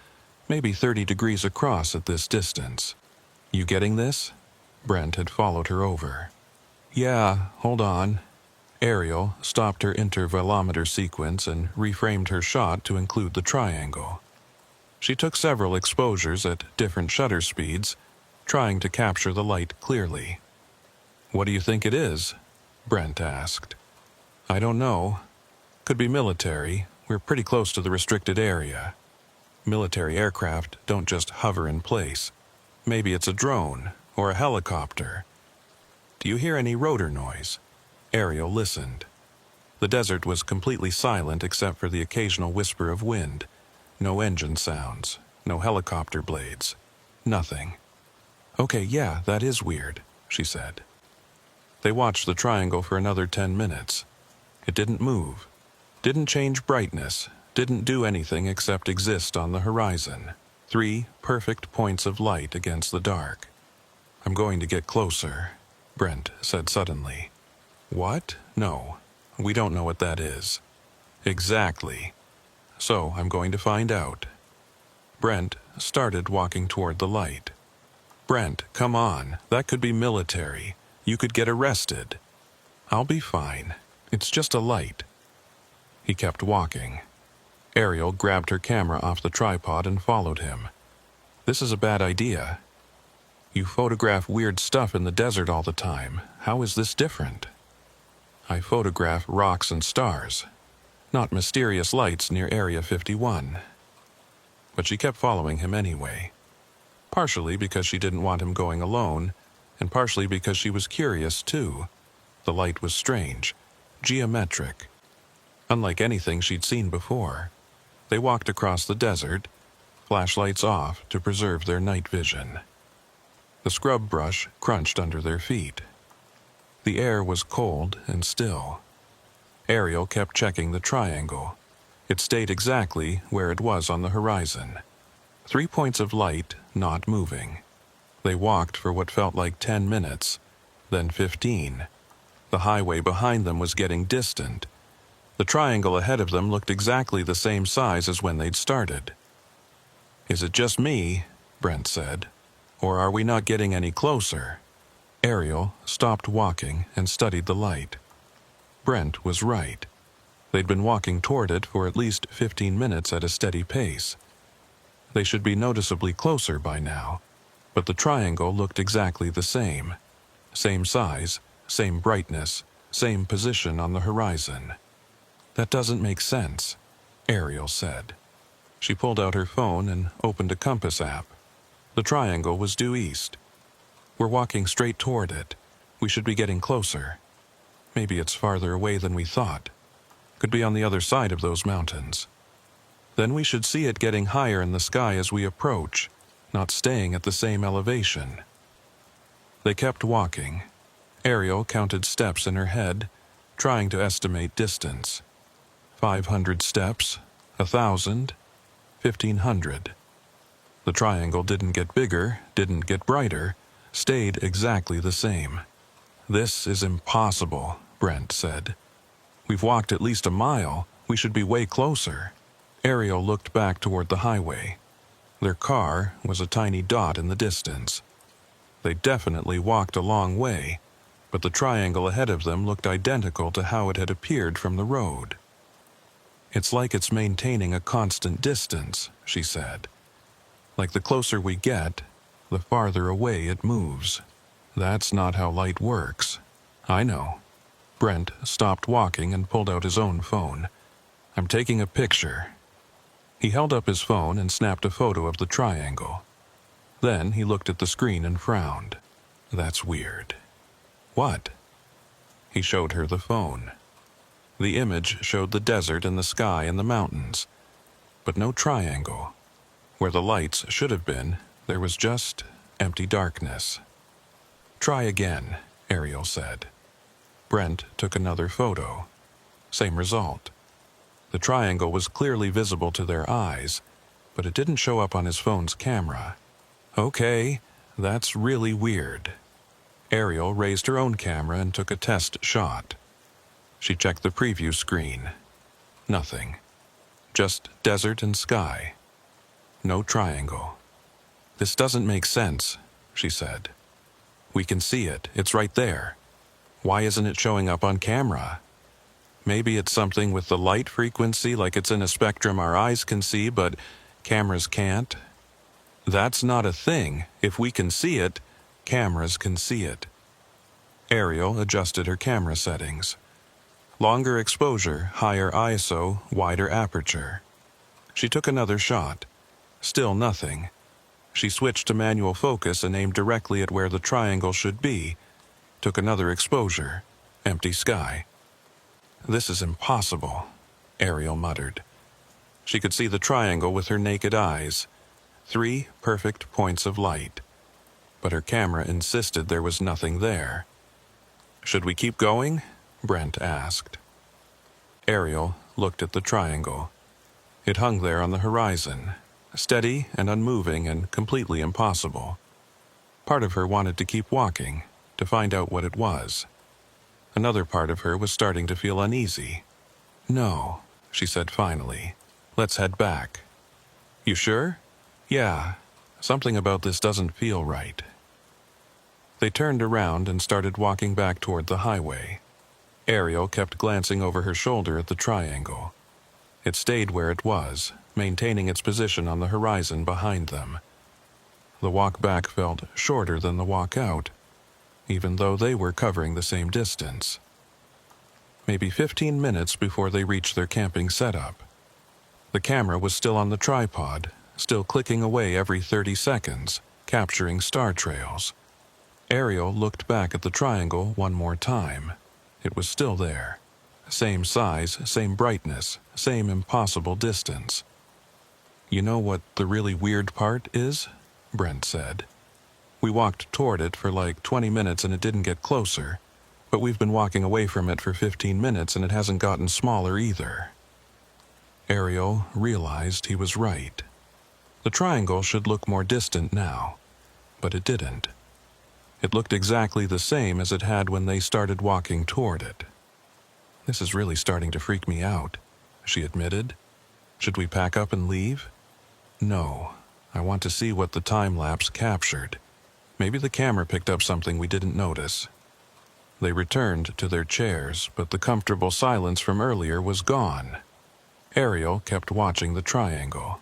maybe 30 degrees across at this distance. "You getting this?" Brent had followed her over. "Yeah, hold on." Ariel stopped her intervalometer sequence and reframed her shot to include the triangle. She took several exposures at different shutter speeds, trying to capture the light clearly. "What do you think it is?" Brent asked. "I don't know. Could be military. We're pretty close to the restricted area. Military aircraft don't just hover in place. Maybe it's a drone or a helicopter." "Do you hear any rotor noise?" Ariel listened. The desert was completely silent except for the occasional whisper of wind. No engine sounds, no helicopter blades, nothing. "Okay, yeah, that is weird," she said. They watched the triangle for another 10 minutes. It didn't move, didn't change brightness, didn't do anything except exist on the horizon. 3 perfect points of light against the dark. "I'm going to get closer," Brent said suddenly. "What? No, we don't know what that is." "Exactly. So I'm going to find out." Brent started walking toward the light. "Brent, come on. That could be military. You could get arrested." "I'll be fine. It's just a light." He kept walking. Ariel grabbed her camera off the tripod and followed him. "This is a bad idea. You photograph weird stuff in the desert all the time. How is this different?" "I photograph rocks and stars, not mysterious lights near Area 51. But she kept following him anyway. Partially because she didn't want him going alone, and partially because she was curious too. The light was strange, geometric, unlike anything she'd seen before. They walked across the desert, flashlights off to preserve their night vision. The scrub brush crunched under their feet. The air was cold and still. Ariel kept checking the triangle. It stayed exactly where it was on the horizon. 3 points of light not moving. They walked for what felt like 10 minutes, then 15. The highway behind them was getting distant. The triangle ahead of them looked exactly the same size as when they'd started. "Is it just me?" Brent said. "Or are we not getting any closer?" Ariel stopped walking and studied the light. Brent was right. They'd been walking toward it for at least 15 minutes at a steady pace. They should be noticeably closer by now, but the triangle looked exactly the same. Same size, same brightness, same position on the horizon. "That doesn't make sense," Ariel said. She pulled out her phone and opened a compass app. The triangle was due east. "We're walking straight toward it. We should be getting closer. Maybe it's farther away than we thought. Could be on the other side of those mountains. Then we should see it getting higher in the sky as we approach, not staying at the same elevation." They kept walking. Ariel counted steps in her head, trying to estimate distance. 500 steps, 1,000, 1,500. The triangle didn't get bigger, didn't get brighter, stayed exactly the same. "This is impossible," Brent said. "We've walked at least a mile. We should be way closer." Ariel looked back toward the highway. Their car was a tiny dot in the distance. They definitely walked a long way, but the triangle ahead of them looked identical to how it had appeared from the road. "It's like it's maintaining a constant distance," she said. "Like the closer we get, the farther away it moves. That's not how light works." "I know." Brent stopped walking and pulled out his own phone. "I'm taking a picture." He held up his phone and snapped a photo of the triangle. Then he looked at the screen and frowned. "That's weird." "What?" He showed her the phone. The image showed the desert and the sky and the mountains, but no triangle. Where the lights should have been, there was just empty darkness. "Try again," Ariel said. Brent took another photo. Same result. The triangle was clearly visible to their eyes, but it didn't show up on his phone's camera. "Okay, that's really weird." Ariel raised her own camera and took a test shot. She checked the preview screen. Nothing. Just desert and sky. No triangle. "This doesn't make sense," she said. "We can see it. It's right there. Why isn't it showing up on camera? Maybe it's something with the light frequency, like it's in a spectrum our eyes can see, but cameras can't." "That's not a thing. If we can see it, cameras can see it." Ariel adjusted her camera settings. Longer exposure, higher ISO, wider aperture. She took another shot. Still nothing. She switched to manual focus and aimed directly at where the triangle should be. Took another exposure. Empty sky. "This is impossible," Ariel muttered. She could see the triangle with her naked eyes. 3 perfect points of light. But her camera insisted there was nothing there. "Should we keep going?" Brent asked. Ariel looked at the triangle. It hung there on the horizon, steady and unmoving and completely impossible. Part of her wanted to keep walking, to find out what it was. Another part of her was starting to feel uneasy. "No," she said finally. "Let's head back." "You sure?" "Yeah. Something about this doesn't feel right." They turned around and started walking back toward the highway. Ariel kept glancing over her shoulder at the triangle. It stayed where it was, maintaining its position on the horizon behind them. The walk back felt shorter than the walk out, even though they were covering the same distance. Maybe 15 minutes before they reached their camping setup. The camera was still on the tripod, still clicking away every 30 seconds, capturing star trails. Ariel looked back at the triangle one more time. It was still there. Same size, same brightness, same impossible distance. "You know what the really weird part is?" Brent said. "We walked toward it for like 20 minutes and it didn't get closer, but we've been walking away from it for 15 minutes and it hasn't gotten smaller either." Ariel realized he was right. The triangle should look more distant now, but it didn't. It looked exactly the same as it had when they started walking toward it. "This is really starting to freak me out," she admitted. "Should we pack up and leave?" "No, I want to see what the time-lapse captured. Maybe the camera picked up something we didn't notice." They returned to their chairs, but the comfortable silence from earlier was gone. Ariel kept watching the triangle.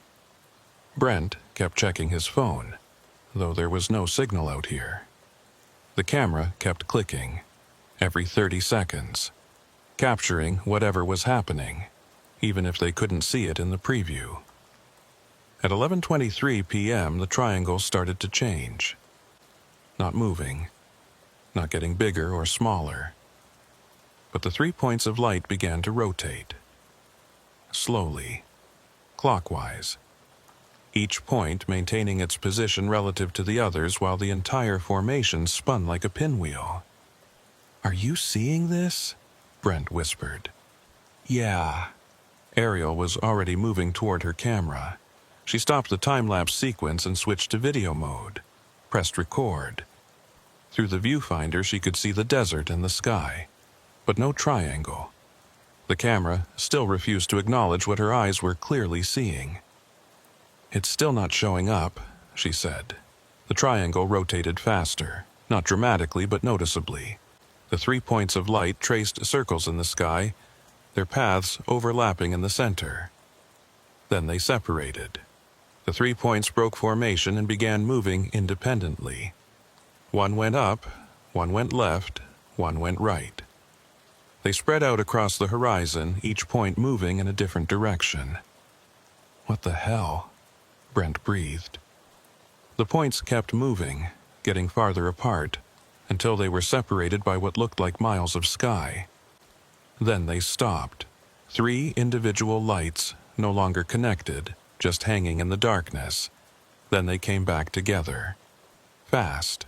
Brent kept checking his phone, though there was no signal out here. The camera kept clicking, every 30 seconds, capturing whatever was happening, even if they couldn't see it in the preview. At 11:23 p.m., the triangle started to change. Not moving, not getting bigger or smaller. But the 3 points of light began to rotate. Slowly, clockwise. Each point maintaining its position relative to the others while the entire formation spun like a pinwheel. "Are you seeing this?" Brent whispered. "Yeah." Ariel was already moving toward her camera. She stopped the time-lapse sequence and switched to video mode, pressed record. Through the viewfinder she could see the desert and the sky, but no triangle. The camera still refused to acknowledge what her eyes were clearly seeing. "It's still not showing up," she said. The triangle rotated faster, not dramatically but noticeably. The 3 points of light traced circles in the sky, their paths overlapping in the center. Then they separated. The 3 points broke formation and began moving independently. One went up, one went left, one went right. They spread out across the horizon, each point moving in a different direction. "What the hell?" Brent breathed. The points kept moving, getting farther apart, until they were separated by what looked like miles of sky. Then they stopped. 3 individual lights, no longer connected, just hanging in the darkness. Then they came back together. Fast.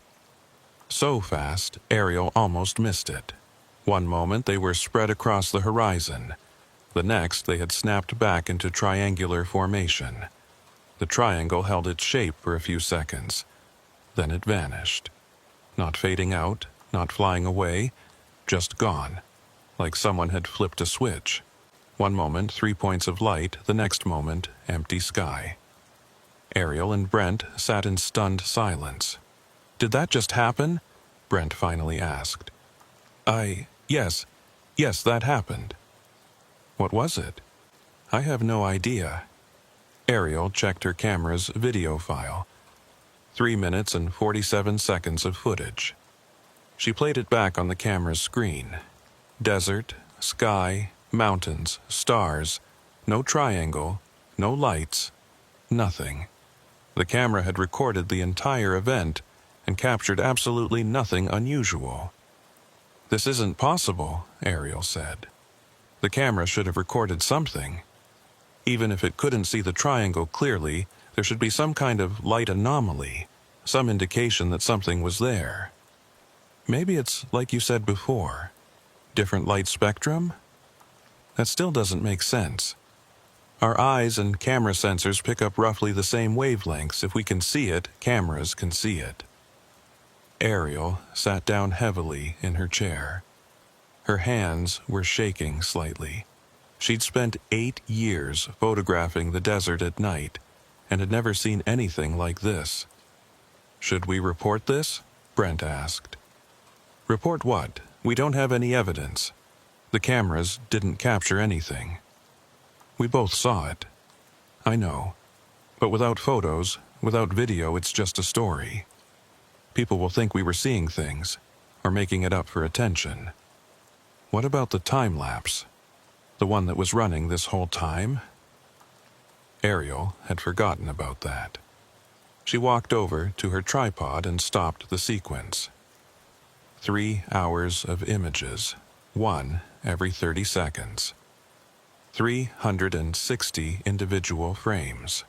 So fast, Ariel almost missed it. One moment they were spread across the horizon. The next they had snapped back into triangular formation. The triangle held its shape for a few seconds. Then it vanished. Not fading out, not flying away, just gone, like someone had flipped a switch. One moment 3 points of light, the next moment empty sky. Ariel and Brent sat in stunned silence. "Did that just happen?" Brent finally asked. Yes, that happened." "What was it?" "I have no idea." Ariel checked her camera's video file. 3 minutes and 47 seconds of footage. She played it back on the camera's screen. Desert, sky, mountains, stars, no triangle, no lights, nothing. The camera had recorded the entire event and captured absolutely nothing unusual. "This isn't possible," Ariel said. "The camera should have recorded something. Even if it couldn't see the triangle clearly, there should be some kind of light anomaly, some indication that something was there. Maybe it's like you said before, different light spectrum? That still doesn't make sense. Our eyes and camera sensors pick up roughly the same wavelengths. If we can see it, cameras can see it." Ariel sat down heavily in her chair. Her hands were shaking slightly. She'd spent 8 years photographing the desert at night and had never seen anything like this. "Should we report this?" Brent asked. "Report what? We don't have any evidence. The cameras didn't capture anything." "We both saw it." "I know. But without photos, without video, it's just a story. People will think we were seeing things, or making it up for attention." "What about the time lapse? The one that was running this whole time?" Ariel had forgotten about that. She walked over to her tripod and stopped the sequence. 3 hours of images, one every 30 seconds. 360 individual frames.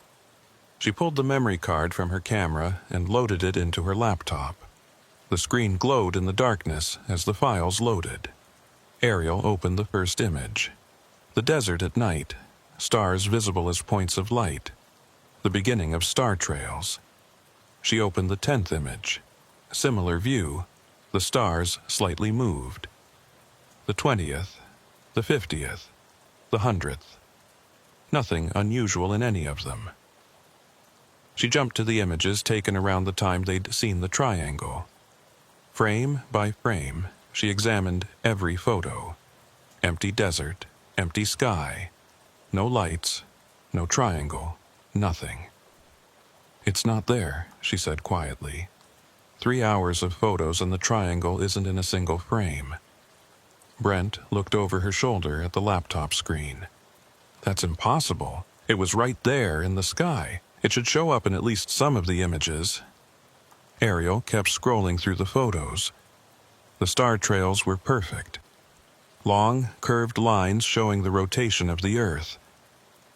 She pulled the memory card from her camera and loaded it into her laptop. The screen glowed in the darkness as the files loaded. Ariel opened the first image. The desert at night, stars visible as points of light. the beginning of star trails. She opened the 10th image. Similar view, the stars slightly moved. The 20th, the 50th, the 100th. Nothing unusual in any of them. She jumped to the images taken around the time they'd seen the triangle. Frame by frame, she examined every photo. Empty desert, empty sky. No lights, no triangle, nothing. "It's not there," she said quietly. 3 hours of photos and the triangle isn't in a single frame. Brent looked over her shoulder at the laptop screen. "That's impossible. It was right there in the sky. It should show up in at least some of the images." Ariel kept scrolling through the photos. The star trails were perfect. Long, curved lines showing the rotation of the Earth.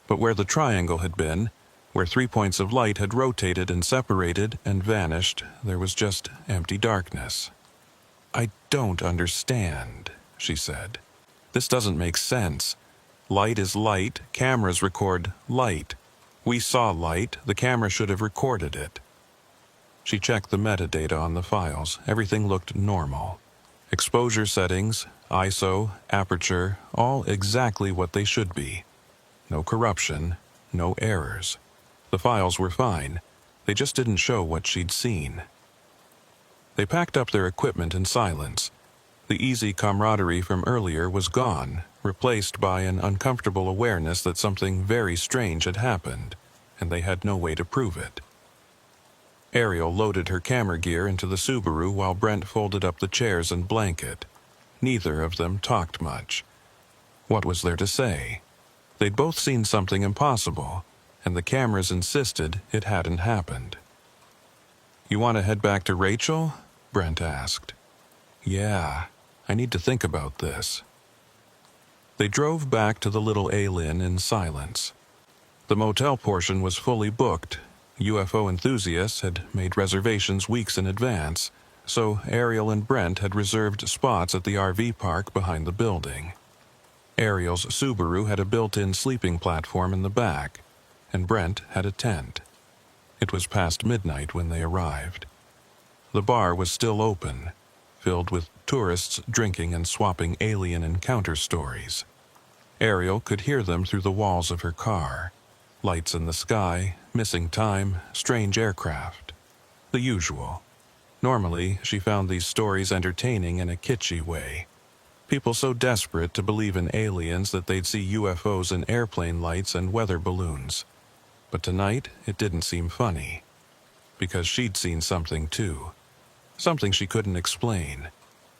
But where the triangle had been, where 3 points of light had rotated and separated and vanished, there was just empty darkness. "I don't understand," she said. "This doesn't make sense. Light is light, cameras record light. We saw light, the camera should have recorded it." She checked the metadata on the files. Everything looked normal. Exposure settings, ISO, aperture, all exactly what they should be. No corruption, no errors. The files were fine. They just didn't show what she'd seen. They packed up their equipment in silence. The easy camaraderie from earlier was gone, replaced by an uncomfortable awareness that something very strange had happened, and they had no way to prove it. Ariel loaded her camera gear into the Subaru while Brent folded up the chairs and blanket. Neither of them talked much. What was there to say? They'd both seen something impossible, and the cameras insisted it hadn't happened. "You want to head back to Rachel?" Brent asked. "Yeah, I need to think about this." They drove back to the little A-Linn in silence. The motel portion was fully booked. UFO enthusiasts had made reservations weeks in advance, so Ariel and Brent had reserved spots at the RV park behind the building. Ariel's Subaru had a built-in sleeping platform in the back, and Brent had a tent. It was past midnight when they arrived. The bar was still open, filled with tourists drinking and swapping alien encounter stories. Ariel could hear them through the walls of her car. Lights in the sky, missing time, strange aircraft. The usual. Normally, she found these stories entertaining in a kitschy way. People so desperate to believe in aliens that they'd see UFOs in airplane lights and weather balloons. But tonight, it didn't seem funny. Because she'd seen something too. Something she couldn't explain.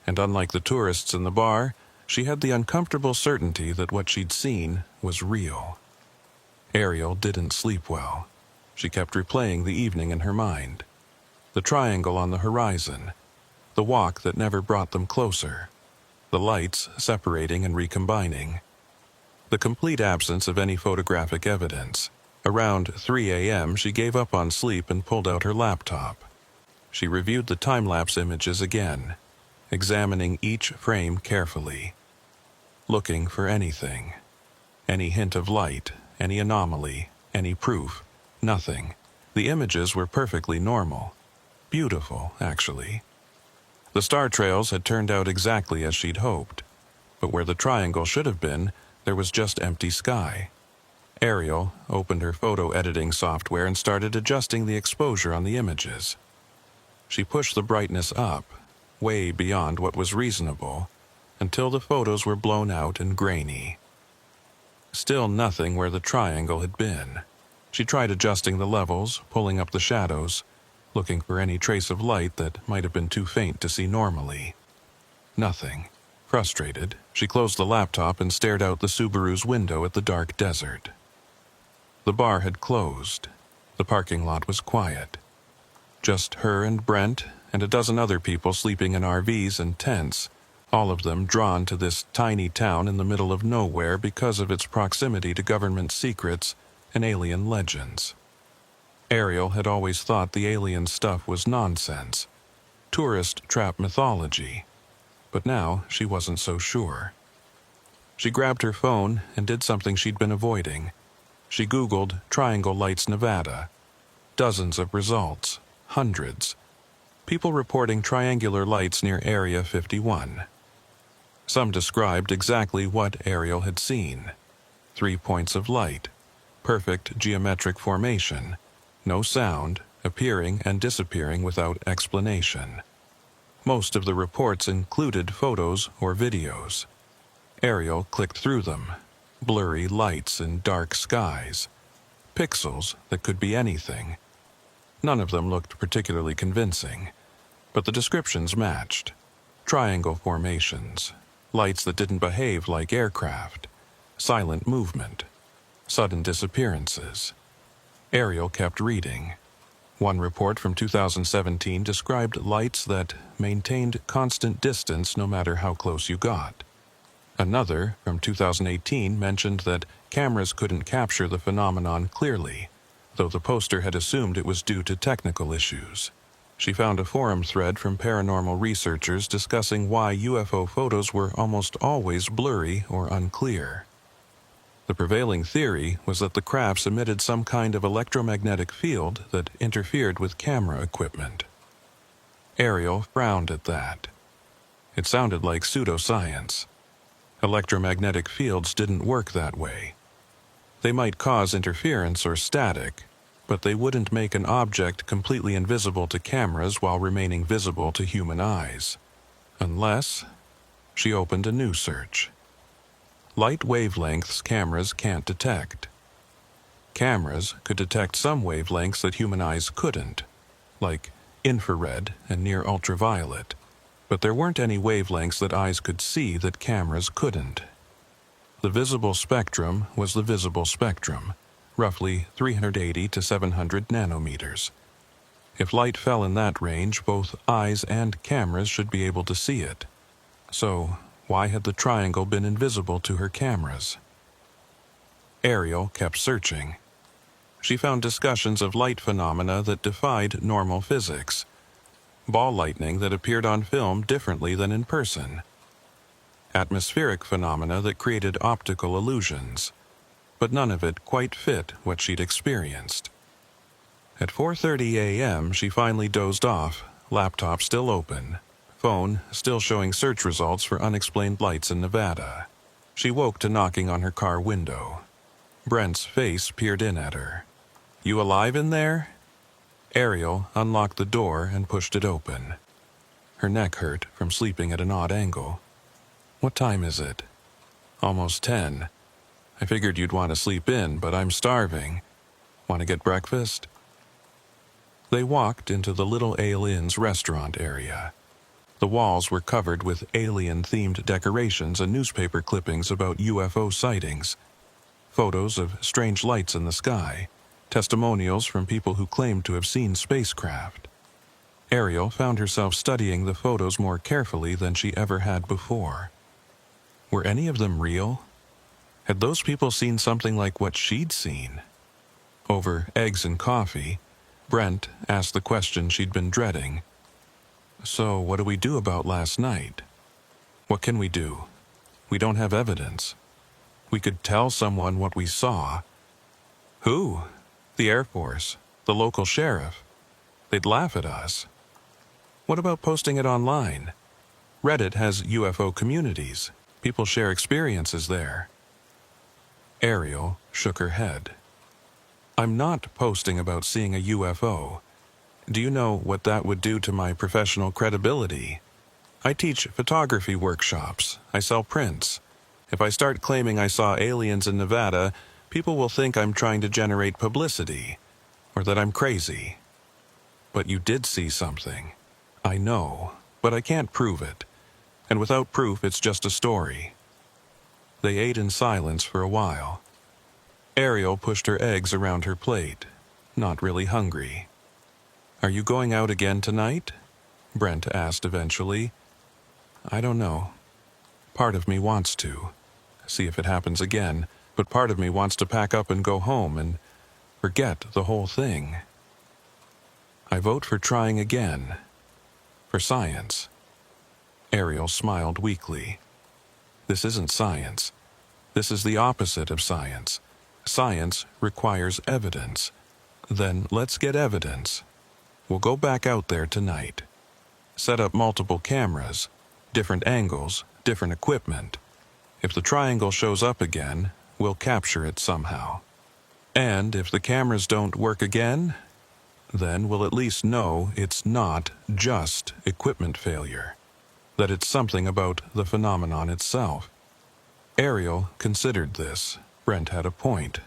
And unlike the tourists in the bar, she had the uncomfortable certainty that what she'd seen was real. Ariel didn't sleep well. She kept replaying the evening in her mind. The triangle on the horizon. The walk that never brought them closer. The lights separating and recombining. The complete absence of any photographic evidence. Around 3 a.m., she gave up on sleep and pulled out her laptop. She reviewed the time-lapse images again, examining each frame carefully. Looking for anything. Any hint of light, any anomaly, any proof. Nothing. The images were perfectly normal. Beautiful, actually. The star trails had turned out exactly as she'd hoped, but where the triangle should have been, there was just empty sky. Ariel opened her photo editing software and started adjusting the exposure on the images. She pushed the brightness up, way beyond what was reasonable, until the photos were blown out and grainy. Still nothing where the triangle had been. She tried adjusting the levels, pulling up the shadows, looking for any trace of light that might have been too faint to see normally. Nothing. Frustrated, she closed the laptop and stared out the Subaru's window at the dark desert. The bar had closed. The parking lot was quiet. Just her and Brent and a dozen other people sleeping in RVs and tents, all of them drawn to this tiny town in the middle of nowhere because of its proximity to government secrets and alien legends. Ariel had always thought the alien stuff was nonsense, tourist trap mythology, but now she wasn't so sure. She grabbed her phone and did something she'd been avoiding. She Googled Triangle Lights, Nevada. Dozens of results, hundreds. People reporting triangular lights near Area 51. Some described exactly what Ariel had seen. 3 points of light, perfect geometric formation, no sound, appearing and disappearing without explanation. Most of the reports included photos or videos. Ariel clicked through them. Blurry lights in dark skies. Pixels that could be anything. None of them looked particularly convincing, but the descriptions matched. Triangle formations, lights that didn't behave like aircraft, silent movement, sudden disappearances. Ariel kept reading. One report from 2017 described lights that maintained constant distance no matter how close you got. Another, from 2018, mentioned that cameras couldn't capture the phenomenon clearly, though the poster had assumed it was due to technical issues. She found a forum thread from paranormal researchers discussing why UFO photos were almost always blurry or unclear. The prevailing theory was that the crafts emitted some kind of electromagnetic field that interfered with camera equipment. Ariel frowned at that. It sounded like pseudoscience. Electromagnetic fields didn't work that way. They might cause interference or static, but they wouldn't make an object completely invisible to cameras while remaining visible to human eyes. Unless... She opened a new search. Light wavelengths cameras can't detect. Cameras could detect some wavelengths that human eyes couldn't, like infrared and near ultraviolet, but there weren't any wavelengths that eyes could see that cameras couldn't. The visible spectrum was the visible spectrum, roughly 380 to 700 nanometers. If light fell in that range, both eyes and cameras should be able to see it. So, why had the triangle been invisible to her cameras? Ariel kept searching. She found discussions of light phenomena that defied normal physics. Ball lightning that appeared on film differently than in person. Atmospheric phenomena that created optical illusions, but none of it quite fit what she'd experienced. At 4:30 a.m., she finally dozed off, laptop still open, phone still showing search results for unexplained lights in Nevada. She woke to knocking on her car window. Brent's face peered in at her. "You alive in there?" Ariel unlocked the door and pushed it open. Her neck hurt from sleeping at an odd angle. "What time is it?" "Almost 10. I figured you'd want to sleep in, but I'm starving. Want to get breakfast?" They walked into the Little Aliens restaurant area. The walls were covered with alien-themed decorations and newspaper clippings about UFO sightings. Photos of strange lights in the sky. Testimonials from people who claimed to have seen spacecraft. Ariel found herself studying the photos more carefully than she ever had before. Were any of them real? Had those people seen something like what she'd seen? Over eggs and coffee, Brent asked the question she'd been dreading. "So, what do we do about last night?" "What can we do? We don't have evidence. We could tell someone what we saw." "Who?" "The Air Force, the local sheriff. They'd laugh at us." "What about posting it online? Reddit has UFO communities. People share experiences there." Ariel shook her head. "I'm not posting about seeing a UFO. Do you know what that would do to my professional credibility? I teach photography workshops. I sell prints. If I start claiming I saw aliens in Nevada, people will think I'm trying to generate publicity, or that I'm crazy." "But you did see something." "I know, but I can't prove it. And without proof, it's just a story." They ate in silence for a while. Ariel pushed her eggs around her plate, not really hungry. "Are you going out again tonight?" Brent asked eventually. "I don't know. Part of me wants to. See if it happens again. But part of me wants to pack up and go home and forget the whole thing. I vote for trying again. For science." Ariel smiled weakly. "This isn't science. This is the opposite of science. Science requires evidence. Then let's get evidence. We'll go back out there tonight. Set up multiple cameras, different angles, different equipment. If the triangle shows up again, we'll capture it somehow. And if the cameras don't work again, then we'll at least know it's not just equipment failure, that it's something about the phenomenon itself. Ariel considered this. Brent had a point.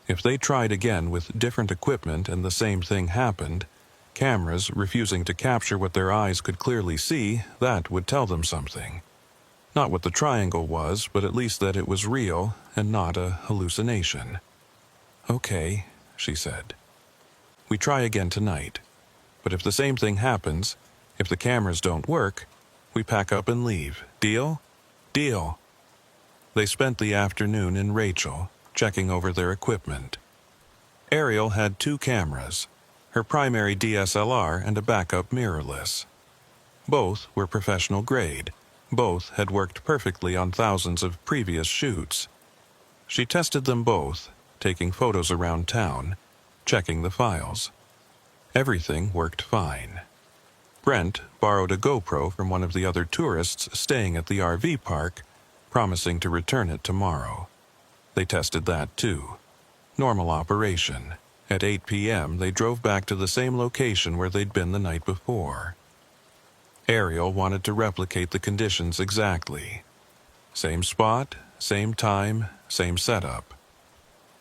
If they tried again with different equipment and the same thing happened, cameras refusing to capture what their eyes could clearly see, that would tell them something. Not what the triangle was, but at least that it was real and not a hallucination. "Okay," she said. "We try again tonight. But if the same thing happens, if the cameras don't work, we pack up and leave. Deal?" "Deal." They spent the afternoon in Rachel, checking over their equipment. Ariel had 2 cameras, her primary DSLR and a backup mirrorless. Both were professional grade. Both had worked perfectly on thousands of previous shoots. She tested them both, taking photos around town, checking the files. Everything worked fine. Brent borrowed a GoPro from one of the other tourists staying at the RV park, promising to return it tomorrow. They tested that too. Normal operation. At 8 p.m., they drove back to the same location where they'd been the night before. Ariel wanted to replicate the conditions exactly. Same spot, same time, same setup.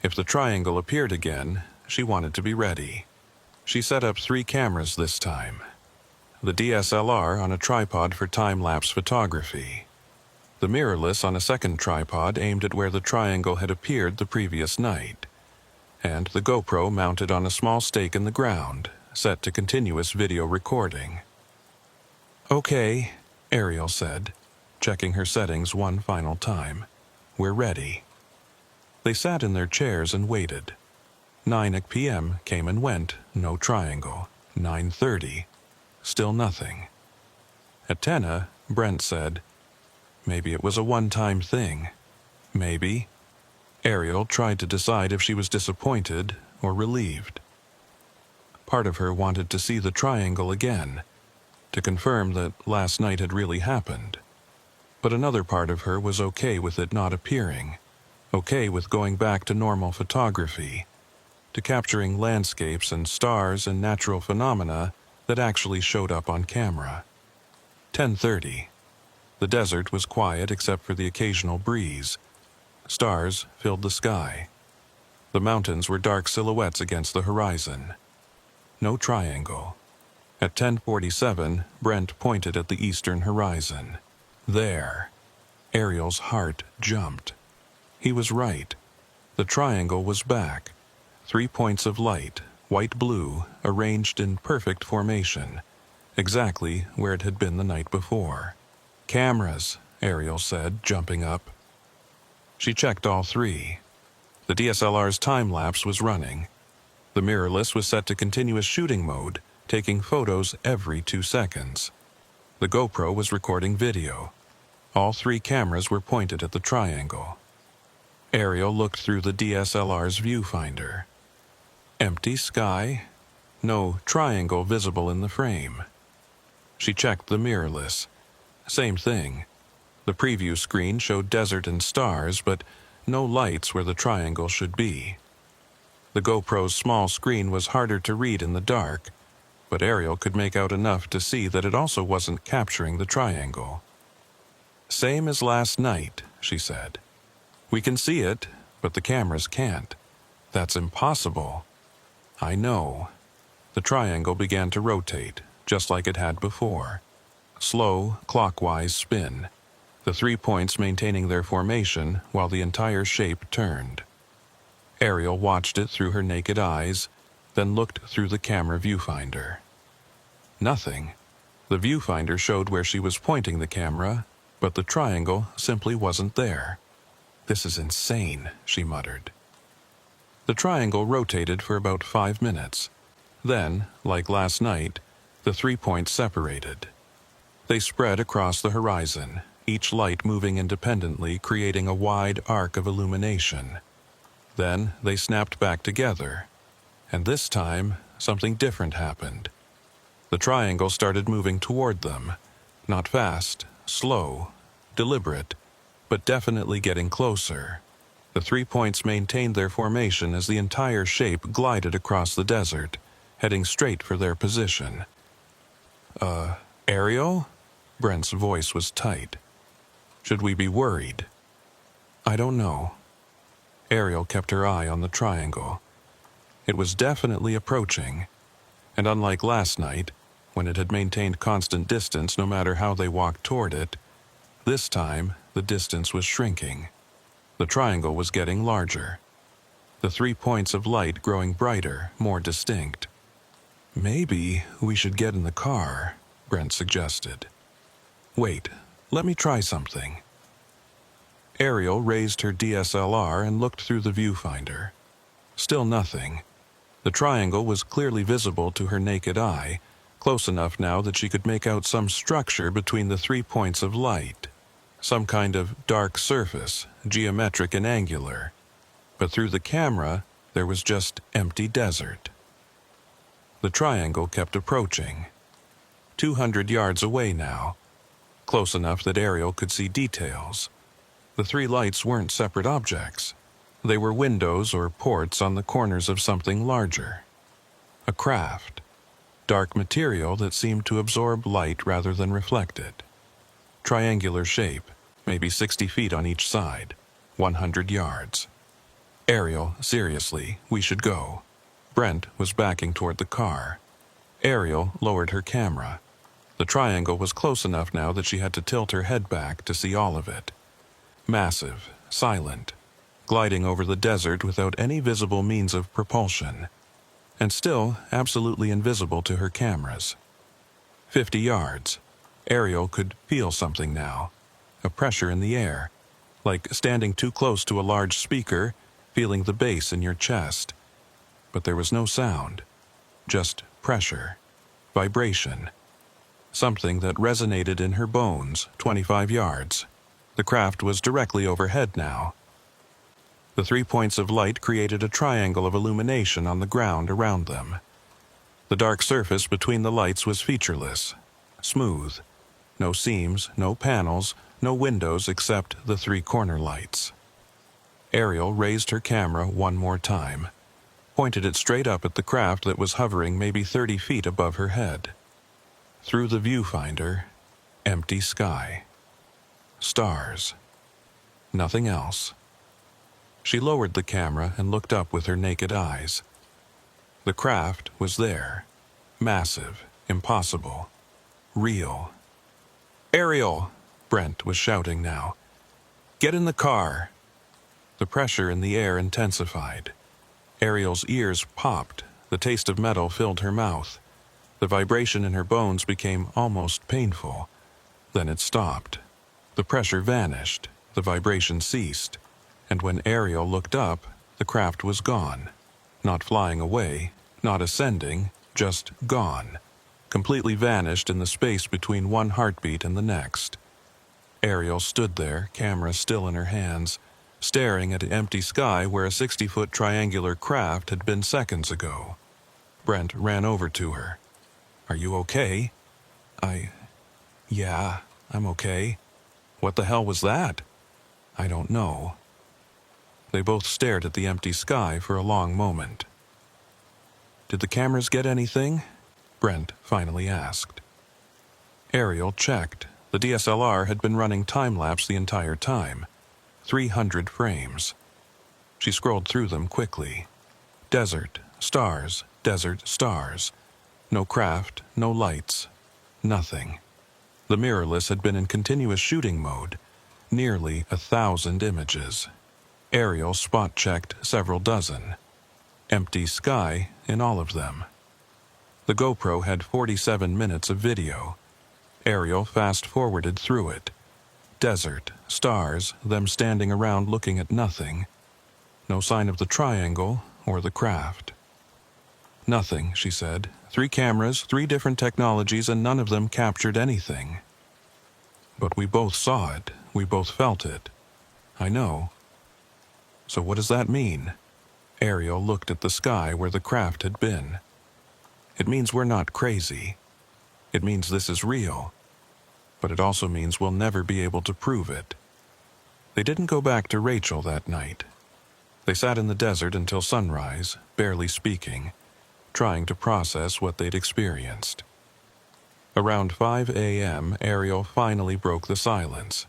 If the triangle appeared again, she wanted to be ready. She set up 3 cameras this time. The DSLR on a tripod for time-lapse photography. The mirrorless on a second tripod aimed at where the triangle had appeared the previous night. And the GoPro mounted on a small stake in the ground, set to continuous video recording. "Okay," Ariel said, checking her settings one final time. "We're ready." They sat in their chairs and waited. 9 p.m. came and went, no triangle. 9:30, still nothing. At 10, Brent said, "Maybe it was a one-time thing. Maybe." Ariel tried to decide if she was disappointed or relieved. Part of her wanted to see the triangle again, to confirm that last night had really happened. But another part of her was okay with it not appearing, okay with going back to normal photography, to capturing landscapes and stars and natural phenomena that actually showed up on camera. 10:30. The desert was quiet except for the occasional breeze. Stars filled the sky. The mountains were dark silhouettes against the horizon. No triangle. At 10:47, Brent pointed at the eastern horizon. There. Ariel's heart jumped. He was right. The triangle was back. 3 points of light, white-blue, arranged in perfect formation, exactly where it had been the night before. "Cameras," Ariel said, jumping up. She checked all 3. The DSLR's time-lapse was running. The mirrorless was set to continuous shooting mode, taking photos every 2 seconds. The GoPro was recording video. All 3 cameras were pointed at the triangle. Ariel looked through the DSLR's viewfinder. Empty sky. No triangle visible in the frame. She checked the mirrorless. Same thing. The preview screen showed desert and stars, but no lights where the triangle should be. The GoPro's small screen was harder to read in the dark, but Ariel could make out enough to see that it also wasn't capturing the triangle. "Same as last night," she said. "We can see it, but the cameras can't. That's impossible." "I know." The triangle began to rotate, just like it had before. Slow, clockwise spin. The 3 points maintaining their formation while the entire shape turned. Ariel watched it through her naked eyes, then looked through the camera viewfinder. Nothing. The viewfinder showed where she was pointing the camera, but the triangle simply wasn't there. "This is insane," she muttered. The triangle rotated for about 5 minutes. Then, like last night, the 3 points separated. They spread across the horizon, each light moving independently, creating a wide arc of illumination. Then they snapped back together, and this time something different happened. The triangle started moving toward them, not fast, slow, deliberate, but definitely getting closer. The 3 points maintained their formation as the entire shape glided across the desert, heading straight for their position. Ariel? Brent's voice was tight. Should we be worried? I don't know. Ariel kept her eye on the triangle. It was definitely approaching, and unlike last night, when it had maintained constant distance no matter how they walked toward it, this time the distance was shrinking. The triangle was getting larger. The 3 points of light growing brighter, more distinct. Maybe we should get in the car, Brent suggested. Wait, let me try something. Ariel raised her DSLR and looked through the viewfinder. Still nothing. The triangle was clearly visible to her naked eye, close enough now that she could make out some structure between the 3 points of light. Some kind of dark surface, geometric and angular. But through the camera, there was just empty desert. The triangle kept approaching. 200 yards away now, close enough that Ariel could see details. The 3 lights weren't separate objects. They were windows or ports on the corners of something larger. A craft. Dark material that seemed to absorb light rather than reflect it. Triangular shape, maybe 60 feet on each side, 100 yards. Ariel, seriously, we should go. Brent was backing toward the car. Ariel lowered her camera. The triangle was close enough now that she had to tilt her head back to see all of it. Massive, silent, gliding over the desert without any visible means of propulsion, and still absolutely invisible to her cameras. 50 yards. Ariel could feel something now, a pressure in the air, like standing too close to a large speaker, feeling the bass in your chest. But there was no sound, just pressure, vibration, something that resonated in her bones 25 yards. The craft was directly overhead now. The 3 points of light created a triangle of illumination on the ground around them. The dark surface between the lights was featureless, smooth. No seams, no panels, no windows except the 3 corner lights. Ariel raised her camera one more time, pointed it straight up at the craft that was hovering maybe 30 feet above her head. Through the viewfinder, empty sky. Stars. Nothing else. She lowered the camera and looked up with her naked eyes. The craft was there. Massive, impossible, real. Ariel! Brent was shouting now. Get in the car! The pressure in the air intensified. Ariel's ears popped. The taste of metal filled her mouth. The vibration in her bones became almost painful. Then it stopped. The pressure vanished. The vibration ceased. And when Ariel looked up, the craft was gone. Not flying away, not ascending, just gone. Completely vanished in the space between one heartbeat and the next. Ariel stood there, camera still in her hands, staring at an empty sky where a 60-foot triangular craft had been seconds ago. Brent ran over to her. Are you okay? Yeah, I'm okay. What the hell was that? I don't know. They both stared at the empty sky for a long moment. Did the cameras get anything? Brent finally asked. Ariel checked. The DSLR had been running time-lapse the entire time. 300 frames. She scrolled through them quickly. Desert, stars, desert, stars. No craft, no lights. Nothing. The mirrorless had been in continuous shooting mode. Nearly 1,000 images. Ariel spot-checked several dozen. Empty sky in all of them. The GoPro had 47 minutes of video. Ariel fast-forwarded through it. Desert, stars, them standing around looking at nothing. No sign of the triangle or the craft. Nothing, she said. 3 cameras, 3 different technologies, and none of them captured anything. But we both saw it. We both felt it. I know. So what does that mean? Ariel looked at the sky where the craft had been. It means we're not crazy. It means this is real. But it also means we'll never be able to prove it. They didn't go back to Rachel that night. They sat in the desert until sunrise, barely speaking, trying to process what they'd experienced. Around 5 a.m., Ariel finally broke the silence.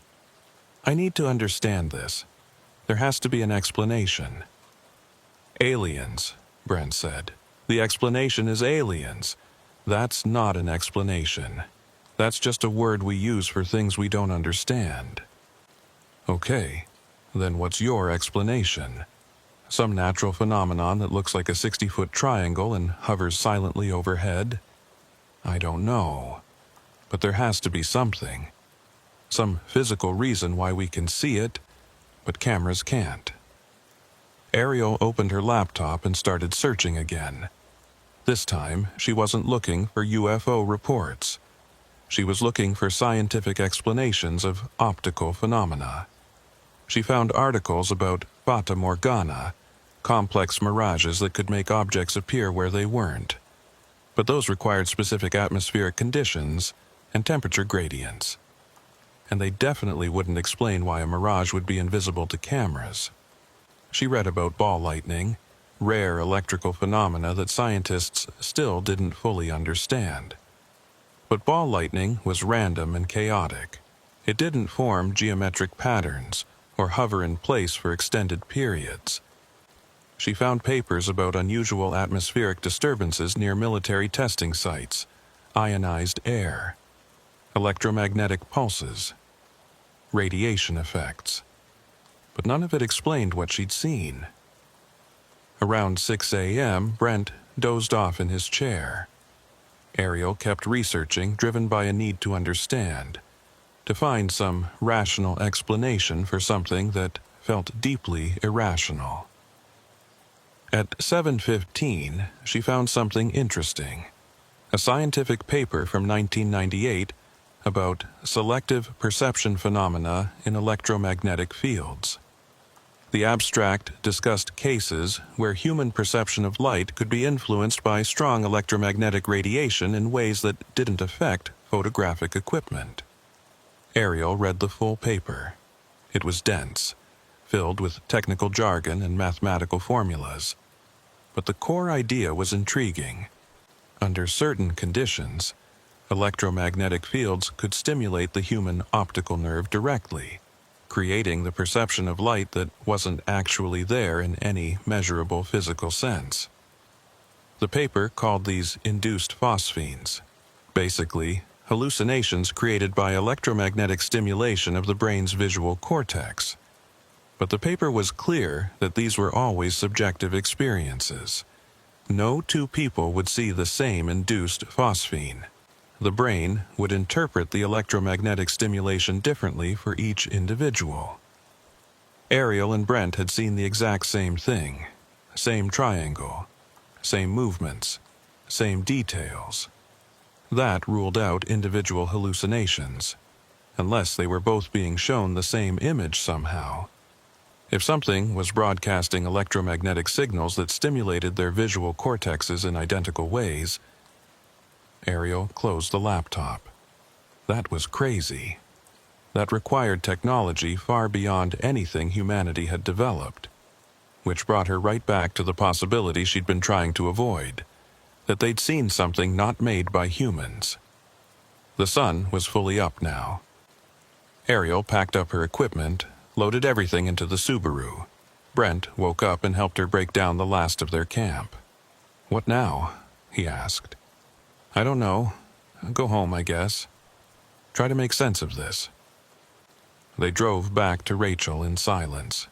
I need to understand this. There has to be an explanation. Aliens, Brent said. The explanation is aliens. That's not an explanation. That's just a word we use for things we don't understand. Okay, then what's your explanation? Some natural phenomenon that looks like a 60-foot triangle and hovers silently overhead? I don't know. But there has to be something. Some physical reason why we can see it, but cameras can't. Ariel opened her laptop and started searching again. This time, she wasn't looking for UFO reports. She was looking for scientific explanations of optical phenomena. She found articles about fata morgana, complex mirages that could make objects appear where they weren't. But those required specific atmospheric conditions and temperature gradients. And they definitely wouldn't explain why a mirage would be invisible to cameras. She read about ball lightning, rare electrical phenomena that scientists still didn't fully understand. But ball lightning was random and chaotic. It didn't form geometric patterns or hover in place for extended periods. She found papers about unusual atmospheric disturbances near military testing sites, ionized air, electromagnetic pulses, radiation effects. But none of it explained what she'd seen. Around 6 a.m., Brent dozed off in his chair. Ariel kept researching, driven by a need to understand, to find some rational explanation for something that felt deeply irrational. At 7:15, she found something interesting. A scientific paper from 1998 about selective perception phenomena in electromagnetic fields. The abstract discussed cases where human perception of light could be influenced by strong electromagnetic radiation in ways that didn't affect photographic equipment. Ariel read the full paper. It was dense, filled with technical jargon and mathematical formulas. But the core idea was intriguing. Under certain conditions, electromagnetic fields could stimulate the human optical nerve directly, creating the perception of light that wasn't actually there in any measurable physical sense. The paper called these induced phosphenes, basically hallucinations created by electromagnetic stimulation of the brain's visual cortex. But the paper was clear that these were always subjective experiences. No two people would see the same induced phosphene. The brain would interpret the electromagnetic stimulation differently for each individual. Ariel and Brent had seen the exact same thing, same triangle, same movements, same details. That ruled out individual hallucinations, unless they were both being shown the same image somehow. If something was broadcasting electromagnetic signals that stimulated their visual cortexes in identical ways, Ariel closed the laptop. That was crazy. That required technology far beyond anything humanity had developed, which brought her right back to the possibility she'd been trying to avoid, that they'd seen something not made by humans. The sun was fully up now. Ariel packed up her equipment, loaded everything into the Subaru. Brent woke up and helped her break down the last of their camp. "What now?" he asked. "I don't know. Go home, I guess. Try to make sense of this." They drove back to Rachel in silence.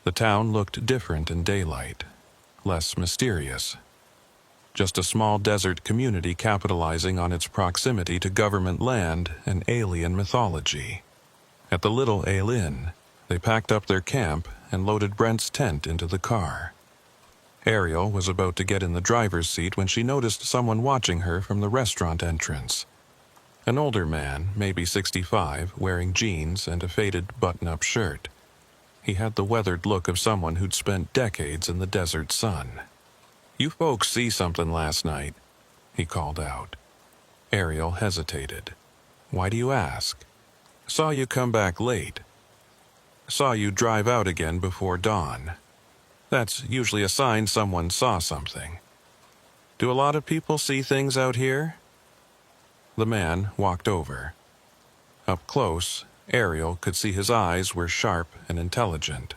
The town looked different in daylight, less mysterious. Just a small desert community capitalizing on its proximity to government land and alien mythology. At the Little Ale Inn, they packed up their camp and loaded Brent's tent into the car. Ariel was about to get in the driver's seat when she noticed someone watching her from the restaurant entrance. An older man, maybe 65, wearing jeans and a faded button-up shirt. He had the weathered look of someone who'd spent decades in the desert sun. "You folks see something last night?" he called out. Ariel hesitated. "Why do you ask?" "Saw you come back late. Saw you drive out again before dawn. That's usually a sign someone saw something." "Do a lot of people see things out here?" The man walked over. Up close, Ariel could see his eyes were sharp and intelligent.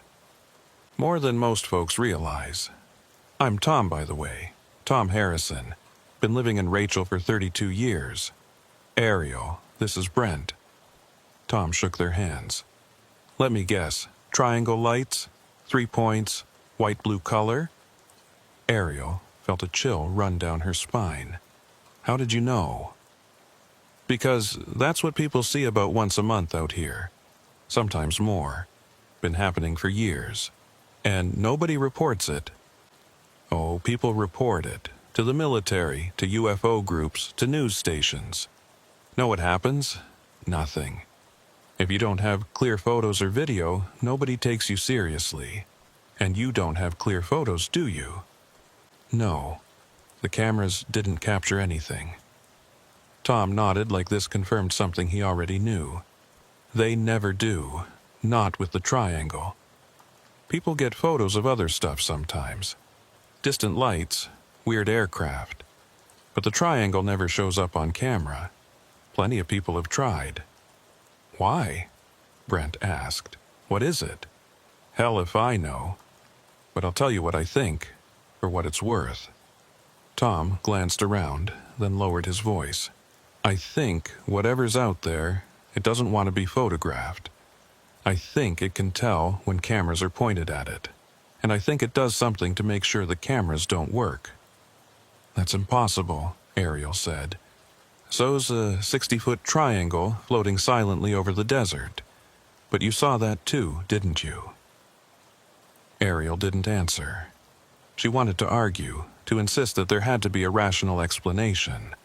"More than most folks realize. I'm Tom, by the way. Tom Harrison. Been living in Rachel for 32 years. Ariel, this is Brent." Tom shook their hands. "Let me guess. Triangle lights? 3 points? White-blue color?" Ariel felt a chill run down her spine. "How did you know?" "Because that's what people see about once a month out here. Sometimes more. Been happening for years. And nobody reports it." "Oh, people report it. To the military, to UFO groups, to news stations. Know what happens? Nothing. If you don't have clear photos or video, nobody takes you seriously. And you don't have clear photos, do you?" "No. The cameras didn't capture anything." Tom nodded like this confirmed something he already knew. They never do. Not with the triangle. People get photos of other stuff sometimes. Distant lights, weird aircraft. But the triangle never shows up on camera. Plenty of people have tried. "Why?" Brent asked. "What is it?" "Hell if I know. But I'll tell you what I think, for what it's worth." Tom glanced around, then lowered his voice. "I think whatever's out there, it doesn't want to be photographed. I think it can tell when cameras are pointed at it. And I think it does something to make sure the cameras don't work." "That's impossible," Ariel said. "So's a 60-foot triangle floating silently over the desert. But you saw that too, didn't you?" Ariel didn't answer. She wanted to argue, to insist that there had to be a rational explanation.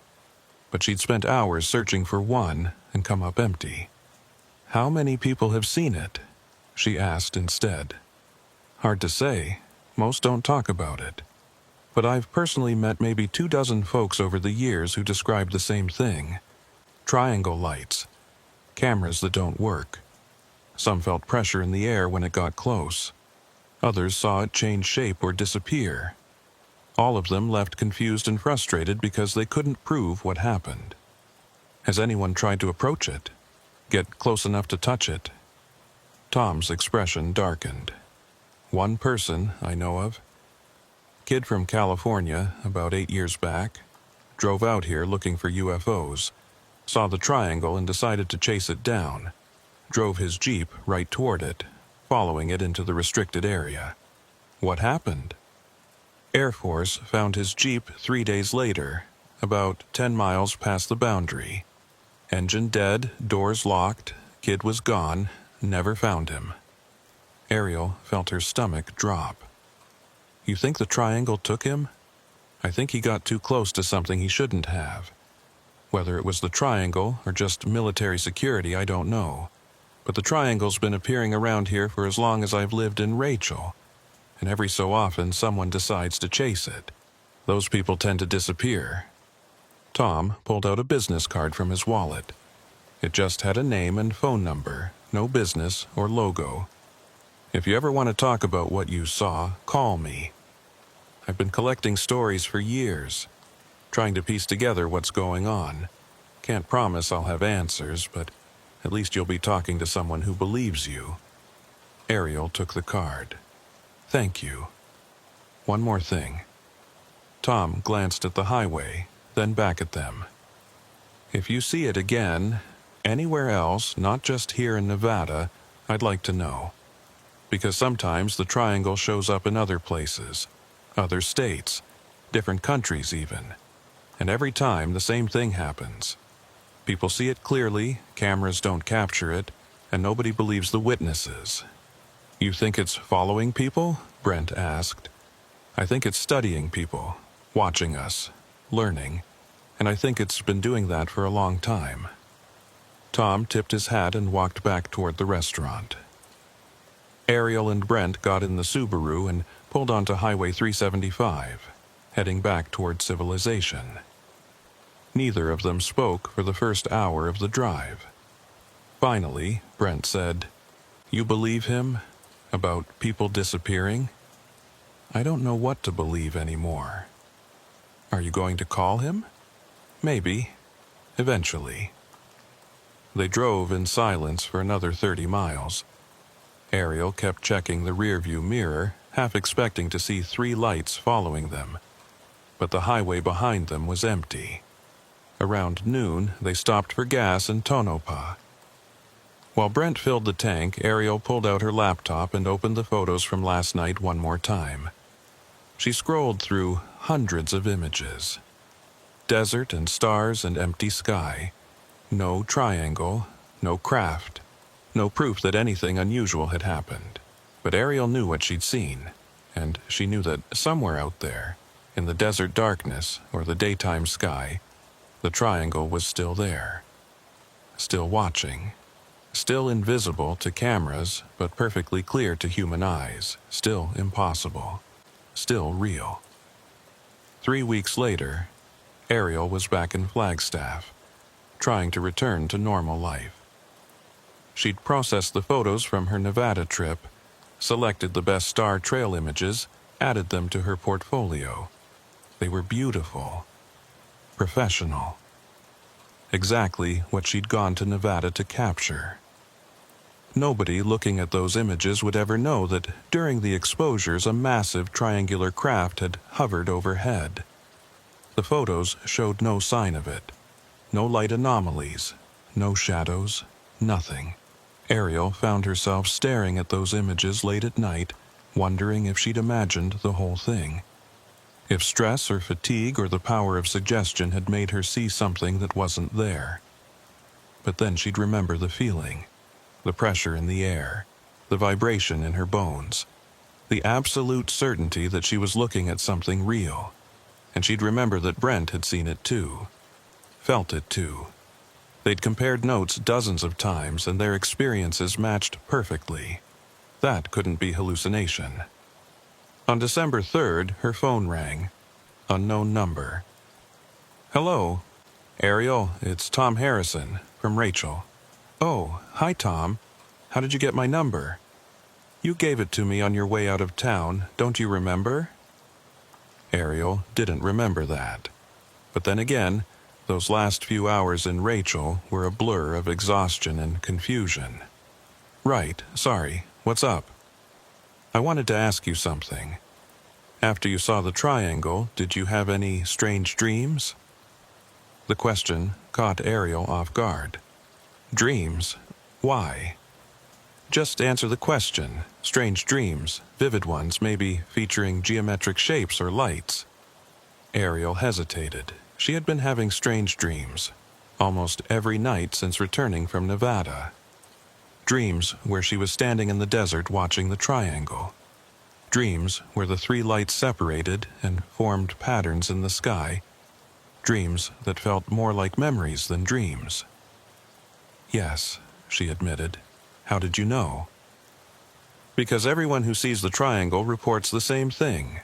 But she'd spent hours searching for one and come up empty. "How many people have seen it?" she asked instead. "Hard to say. Most don't talk about it. But I've personally met maybe 24 folks over the years who describe the same thing. Triangle lights. Cameras that don't work. Some felt pressure in the air when it got close. Others saw it change shape or disappear. All of them left confused and frustrated because they couldn't prove what happened. Has anyone tried to approach it? Get close enough to touch it?" Tom's expression darkened. "One person I know of. Kid from California, about 8 years back. Drove out here looking for UFOs. Saw the triangle and decided to chase it down. Drove his Jeep right toward it, following it into the restricted area." "What happened?" "Air Force found his Jeep 3 days later, about 10 miles past the boundary. Engine dead, doors locked, kid was gone, never found him." Ariel felt her stomach drop. "You think the triangle took him?" "I think he got too close to something he shouldn't have. Whether it was the triangle or just military security, I don't know. But the triangle's been appearing around here for as long as I've lived in Rachel. And every so often someone decides to chase it. Those people tend to disappear." Tom pulled out a business card from his wallet. It just had a name and phone number, no business or logo. "If you ever want to talk about what you saw, call me. I've been collecting stories for years, trying to piece together what's going on. Can't promise I'll have answers, but at least you'll be talking to someone who believes you." Ariel took the card. "Thank you. One more thing." Tom glanced at the highway, then back at them. "If you see it again, anywhere else, not just here in Nevada, I'd like to know. Because sometimes the triangle shows up in other places, other states, different countries even. And every time the same thing happens. People see it clearly, cameras don't capture it, and nobody believes the witnesses." "You think it's following people?" Brent asked. "I think it's studying people, watching us, learning, and I think it's been doing that for a long time." Tom tipped his hat and walked back toward the restaurant. Ariel and Brent got in the Subaru and pulled onto Highway 375, heading back toward civilization. Neither of them spoke for the first hour of the drive. Finally, Brent said, "You believe him? About people disappearing? I don't know what to believe anymore." "Are you going to call him?" "Maybe. Eventually." They drove in silence for another 30 miles. Ariel kept checking the rearview mirror, half expecting to see 3 lights following them. But the highway behind them was empty. Around noon, they stopped for gas in Tonopah. While Brent filled the tank, Ariel pulled out her laptop and opened the photos from last night one more time. She scrolled through hundreds of images. Desert and stars and empty sky. No triangle, no craft, no proof that anything unusual had happened. But Ariel knew what she'd seen, and she knew that somewhere out there, in the desert darkness or the daytime sky, the triangle was still there. Still watching. Still invisible to cameras, but perfectly clear to human eyes. Still impossible. Still real. 3 weeks later, Ariel was back in Flagstaff, trying to return to normal life. She'd processed the photos from her Nevada trip, selected the best star trail images, added them to her portfolio. They were beautiful. Professional. Exactly what she'd gone to Nevada to capture. Nobody looking at those images would ever know that during the exposures a massive triangular craft had hovered overhead. The photos showed no sign of it. No light anomalies, no shadows, nothing. Ariel found herself staring at those images late at night, wondering if she'd imagined the whole thing. If stress or fatigue or the power of suggestion had made her see something that wasn't there. But then she'd remember the feeling, the pressure in the air, the vibration in her bones, the absolute certainty that she was looking at something real. And she'd remember that Brent had seen it too, felt it too. They'd compared notes dozens of times and their experiences matched perfectly. That couldn't be hallucination. On December 3rd, her phone rang. Unknown number. "Hello. Ariel, it's Tom Harrison, from Rachel." "Oh, hi Tom. How did you get my number?" "You gave it to me on your way out of town, don't you remember?" Ariel didn't remember that. But then again, those last few hours in Rachel were a blur of exhaustion and confusion. "Right, sorry. What's up?" "I wanted to ask you something. After you saw the triangle, did you have any strange dreams?" The question caught Ariel off guard. "Dreams? Why?" "Just answer the question. Strange dreams, vivid ones, maybe featuring geometric shapes or lights." Ariel hesitated. She had been having strange dreams, almost every night since returning from Nevada. Dreams where she was standing in the desert watching the triangle. Dreams where the 3 lights separated and formed patterns in the sky. Dreams that felt more like memories than dreams. "Yes," she admitted. "How did you know?" "Because everyone who sees the triangle reports the same thing.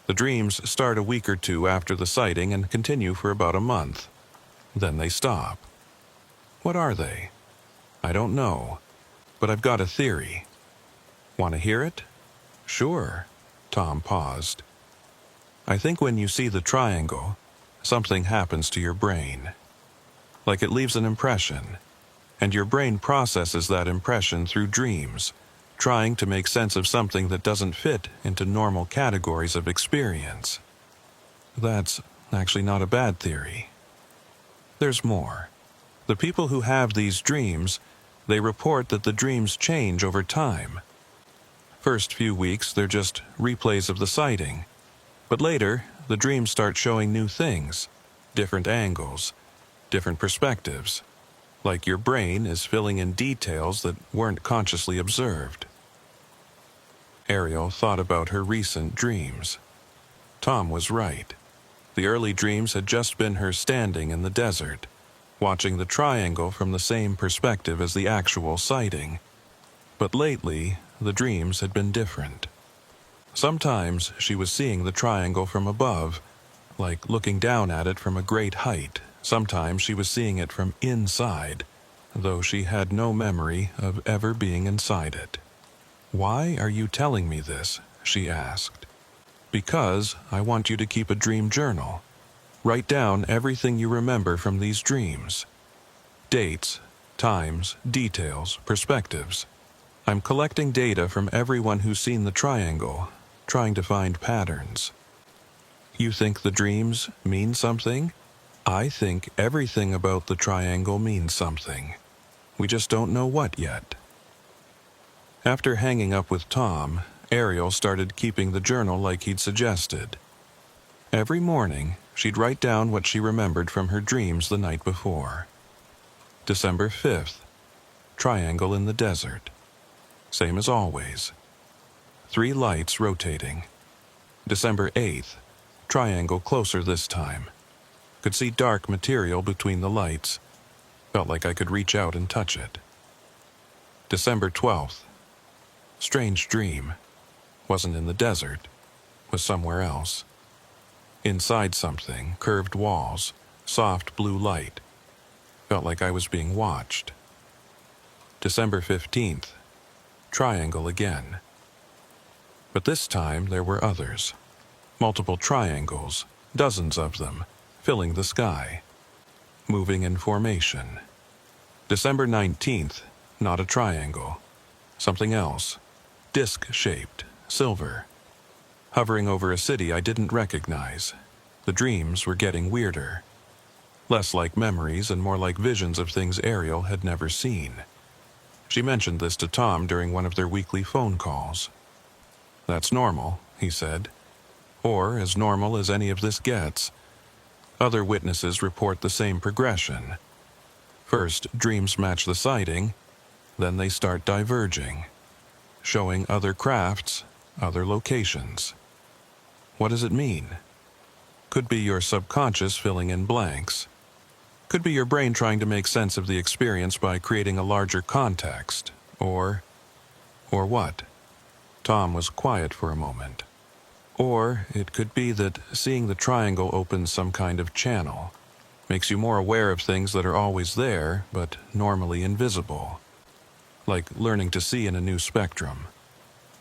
The dreams start a week or 2 after the sighting and continue for about a month. Then they stop." "What are they?" "I don't know, but I've got a theory." "Want to hear it?" "Sure." Tom paused. "I think when you see the triangle, something happens to your brain. Like it leaves an impression, and your brain processes that impression through dreams, trying to make sense of something that doesn't fit into normal categories of experience." "That's actually not a bad theory." "There's more. The people who have these dreams, they report that the dreams change over time. First few weeks, they're just replays of the sighting. But later, the dreams start showing new things, different angles, different perspectives. Like your brain is filling in details that weren't consciously observed." Ariel thought about her recent dreams. Tom was right. The early dreams had just been her standing in the desert, watching the triangle from the same perspective as the actual sighting. But lately, the dreams had been different. Sometimes she was seeing the triangle from above, like looking down at it from a great height. Sometimes she was seeing it from inside, though she had no memory of ever being inside it. "Why are you telling me this?" she asked. "Because I want you to keep a dream journal. Write down everything you remember from these dreams. Dates, times, details, perspectives. I'm collecting data from everyone who's seen the triangle, trying to find patterns. You think the dreams mean something? I think everything about the triangle means something. We just don't know what yet." After hanging up with Tom, Ariel started keeping the journal like he'd suggested. Every morning, she'd write down what she remembered from her dreams the night before. December 5th, triangle in the desert. Same as always. 3 lights rotating. December 8th, triangle closer this time. Could see dark material between the lights. Felt like I could reach out and touch it. December 12th, strange dream. Wasn't in the desert. Was somewhere else. Inside something, curved walls, soft blue light. Felt like I was being watched. December 15th, triangle again. But this time there were others. Multiple triangles, dozens of them, filling the sky. Moving in formation. December 19th, not a triangle. Something else. Disc-shaped, silver. Hovering over a city I didn't recognize. The dreams were getting weirder. Less like memories and more like visions of things Ariel had never seen. She mentioned this to Tom during one of their weekly phone calls. "That's normal," he said. "Or as normal as any of this gets. Other witnesses report the same progression. First, dreams match the sighting, then they start diverging, showing other crafts, other locations. What does it mean? Could be your subconscious filling in blanks. Could be your brain trying to make sense of the experience by creating a larger context. Or what?" Tom was quiet for a moment. "Or it could be that seeing the triangle opens some kind of channel. Makes you more aware of things that are always there, but normally invisible. Like learning to see in a new spectrum.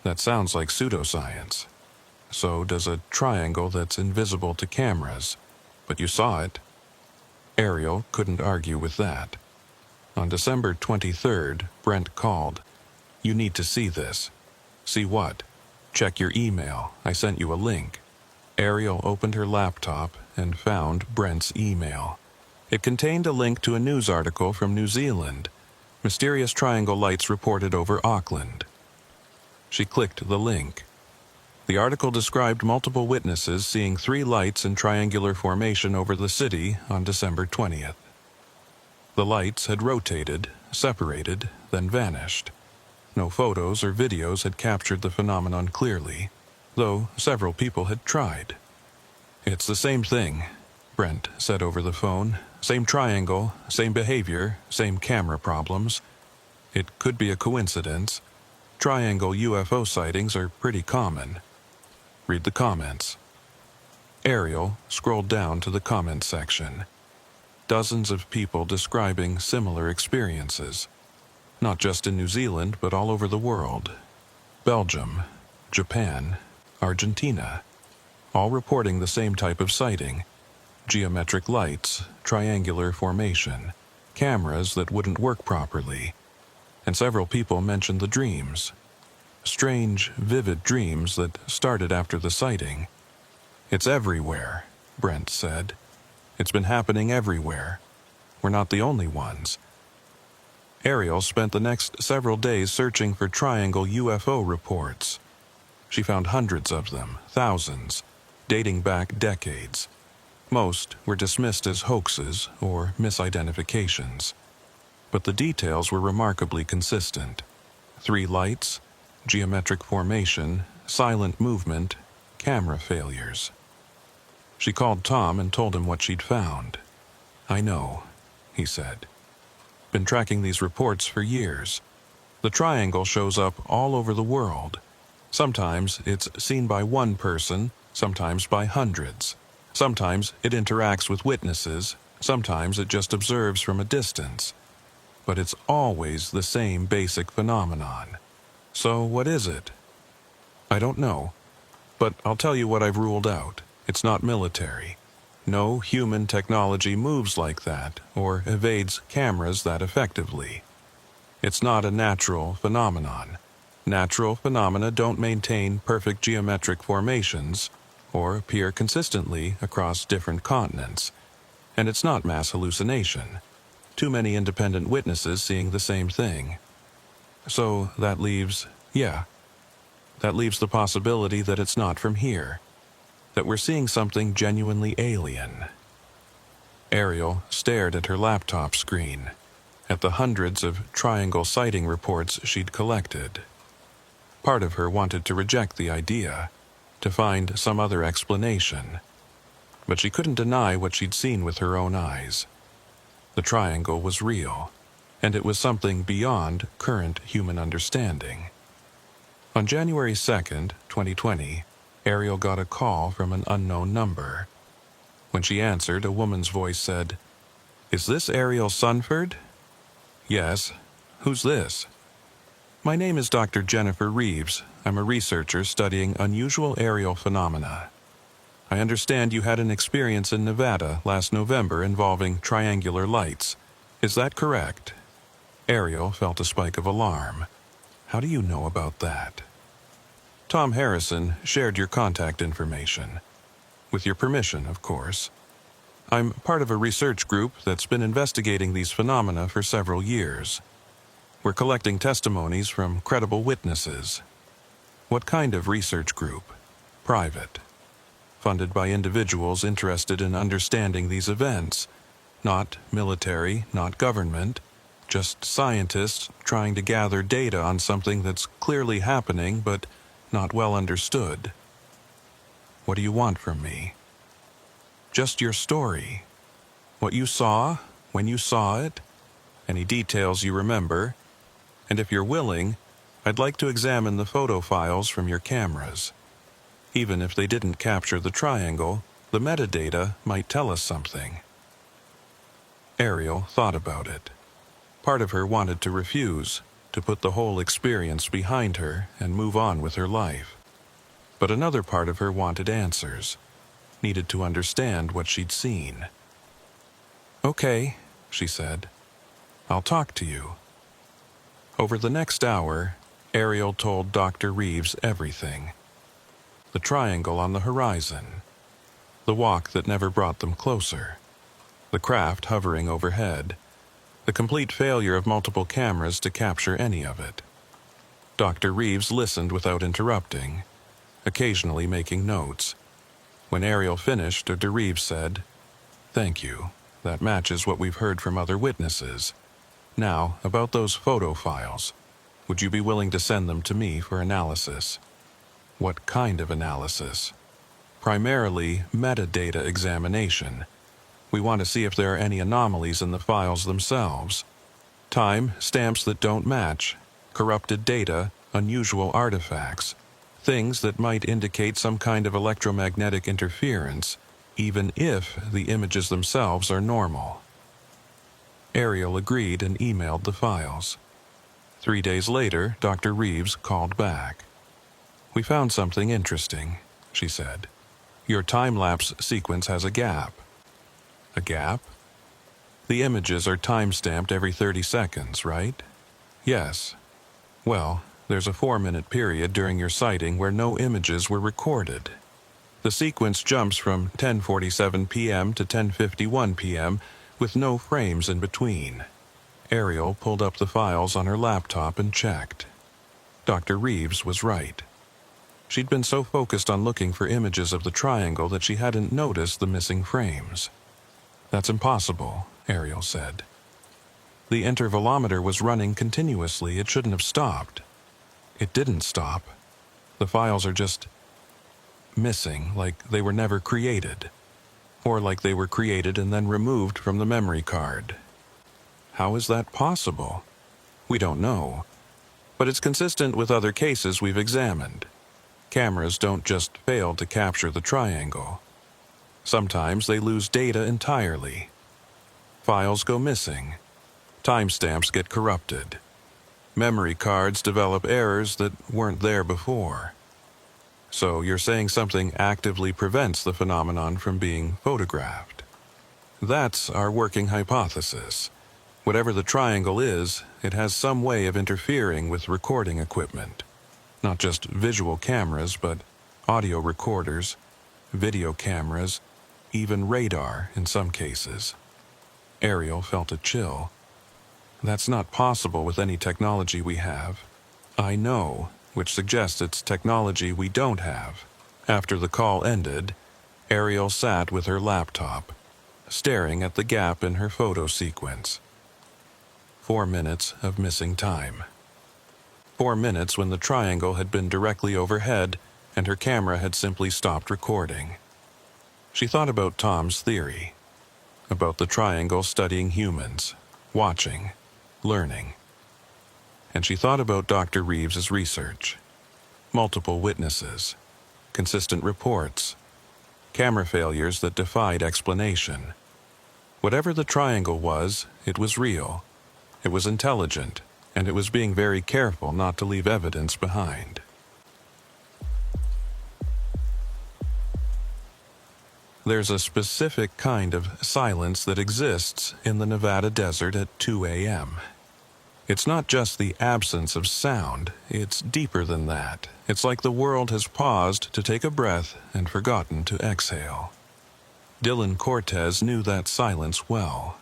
That sounds like pseudoscience. So does a triangle that's invisible to cameras. But you saw it." Ariel couldn't argue with that. On December 23rd, Brent called. "You need to see this." "See what?" "Check your email. I sent you a link." Ariel opened her laptop and found Brent's email. It contained a link to a news article from New Zealand. Mysterious triangle lights reported over Auckland. She clicked the link. The article described multiple witnesses seeing 3 lights in triangular formation over the city on December 20th. The lights had rotated, separated, then vanished. No photos or videos had captured the phenomenon clearly, though several people had tried. "It's the same thing," Brent said over the phone. "Same triangle, same behavior, same camera problems. It could be a coincidence. Triangle UFO sightings are pretty common. Read the comments." Ariel scrolled down to the comment section. Dozens of people describing similar experiences. Not just in New Zealand, but all over the world. Belgium, Japan, Argentina. All reporting the same type of sighting. Geometric lights, triangular formation, cameras that wouldn't work properly. And several people mentioned the dreams. Strange, vivid dreams that started after the sighting. "It's everywhere," Brent said. "It's been happening everywhere. We're not the only ones." Ariel spent the next several days searching for triangle UFO reports. She found hundreds of them, thousands, dating back decades. Most were dismissed as hoaxes or misidentifications. But the details were remarkably consistent. 3 lights, geometric formation, silent movement, camera failures. She called Tom and told him what she'd found. "I know," he said. "Been tracking these reports for years. The triangle shows up all over the world. Sometimes it's seen by one person, sometimes by hundreds. Sometimes it interacts with witnesses, sometimes it just observes from a distance. But it's always the same basic phenomenon. So what is it? I don't know. But I'll tell you what I've ruled out. It's not military. No human technology moves like that or evades cameras that effectively. It's not a natural phenomenon. Natural phenomena don't maintain perfect geometric formations or appear consistently across different continents. And it's not mass hallucination. Too many independent witnesses seeing the same thing. So that leaves the possibility that it's not from here, that we're seeing something genuinely alien. Ariel stared at her laptop screen, at the hundreds of triangle sighting reports she'd collected. Part of her wanted to reject the idea, to find some other explanation, but she couldn't deny what she'd seen with her own eyes. The triangle was real, and it was something beyond current human understanding. On January 2nd, 2020, Ariel got a call from an unknown number. When she answered, a woman's voice said, "Is this Ariel Sunford?" "Yes. Who's this?" "My name is Dr. Jennifer Reeves. I'm a researcher studying unusual aerial phenomena. I understand you had an experience in Nevada last November involving triangular lights. Is that correct?" Ariel felt a spike of alarm. "How do you know about that?" "Tom Harrison shared your contact information. With your permission, of course. I'm part of a research group that's been investigating these phenomena for several years. We're collecting testimonies from credible witnesses." "What kind of research group?" "Private. Funded by individuals interested in understanding these events. Not military, not government. Just scientists trying to gather data on something that's clearly happening but not well understood." "What do you want from me?" "Just your story. What you saw, when you saw it, any details you remember, and if you're willing, I'd like to examine the photo files from your cameras. Even if they didn't capture the triangle, the metadata might tell us something." Ariel thought about it. Part of her wanted to refuse, to put the whole experience behind her and move on with her life. But another part of her wanted answers, needed to understand what she'd seen. "Okay," she said. "I'll talk to you." Over the next hour, Ariel told Dr. Reeves everything. The triangle on the horizon. The walk that never brought them closer. The craft hovering overhead. The complete failure of multiple cameras to capture any of it. Dr. Reeves listened without interrupting, occasionally making notes. When Ariel finished, Dr. Reeves said, "Thank you. That matches what we've heard from other witnesses. Now, about those photo files. Would you be willing to send them to me for analysis?" "What kind of analysis?" "Primarily metadata examination. We want to see if there are any anomalies in the files themselves. Time stamps that don't match, corrupted data, unusual artifacts, things that might indicate some kind of electromagnetic interference, even if the images themselves are normal." Ariel agreed and emailed the files. 3 days later, Dr. Reeves called back. "We found something interesting," she said. "Your time-lapse sequence has a gap." "A gap?" "The images are time-stamped every 30 seconds, right?" "Yes." "Well, there's a 4-minute period during your sighting where no images were recorded. The sequence jumps from 10:47 p.m. to 10:51 p.m. with no frames in between." Ariel pulled up the files on her laptop and checked. Dr. Reeves was right. She'd been so focused on looking for images of the triangle that she hadn't noticed the missing frames. "That's impossible," Ariel said. "The intervalometer was running continuously. It shouldn't have stopped." "It didn't stop. The files are just missing, like they were never created. Or like they were created and then removed from the memory card." "How is that possible?" "We don't know. But it's consistent with other cases we've examined. Cameras don't just fail to capture the triangle. Sometimes they lose data entirely. Files go missing. Timestamps get corrupted. Memory cards develop errors that weren't there before. So you're saying something actively prevents the phenomenon from being photographed. That's our working hypothesis. Whatever the triangle is, it has some way of interfering with recording equipment. Not just visual cameras, but audio recorders, video cameras, even radar in some cases. Ariel felt a chill. That's not possible with any technology we have. I know, which suggests it's technology we don't have. After the call ended, Ariel sat with her laptop, staring at the gap in her photo sequence. 4 minutes of missing time. 4 minutes when the triangle had been directly overhead and her camera had simply stopped recording. She thought about Tom's theory, about the triangle studying humans, watching, learning. And she thought about Dr. Reeves's research. Multiple witnesses, consistent reports, camera failures that defied explanation. Whatever the triangle was, it was real. It was intelligent, and it was being very careful not to leave evidence behind. There's a specific kind of silence that exists in the Nevada desert at 2 a.m. It's not just the absence of sound, it's deeper than that. It's like the world has paused to take a breath and forgotten to exhale. Dylan Cortez knew that silence well.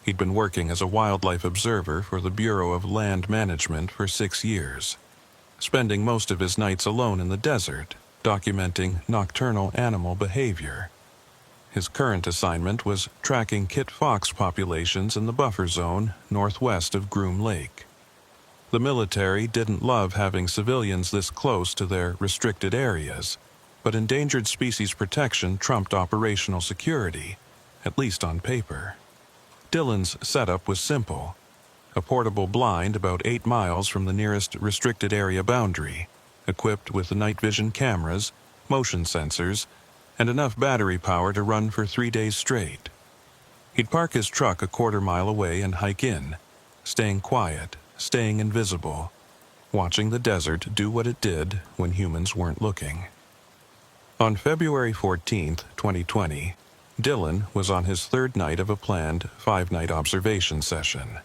He'd been working as a wildlife observer for the Bureau of Land Management for 6 years, spending most of his nights alone in the desert, documenting nocturnal animal behavior. His current assignment was tracking kit fox populations in the buffer zone northwest of Groom Lake. The military didn't love having civilians this close to their restricted areas, but endangered species protection trumped operational security, at least on paper. Dylan's setup was simple: a portable blind about 8 miles from the nearest restricted area boundary, equipped with night vision cameras, motion sensors, and enough battery power to run for 3 days straight. He'd park his truck a quarter-mile away and hike in, staying quiet, staying invisible, watching the desert do what it did when humans weren't looking. On February 14, 2020, Dylan was on his 3rd night of a planned 5-night observation session.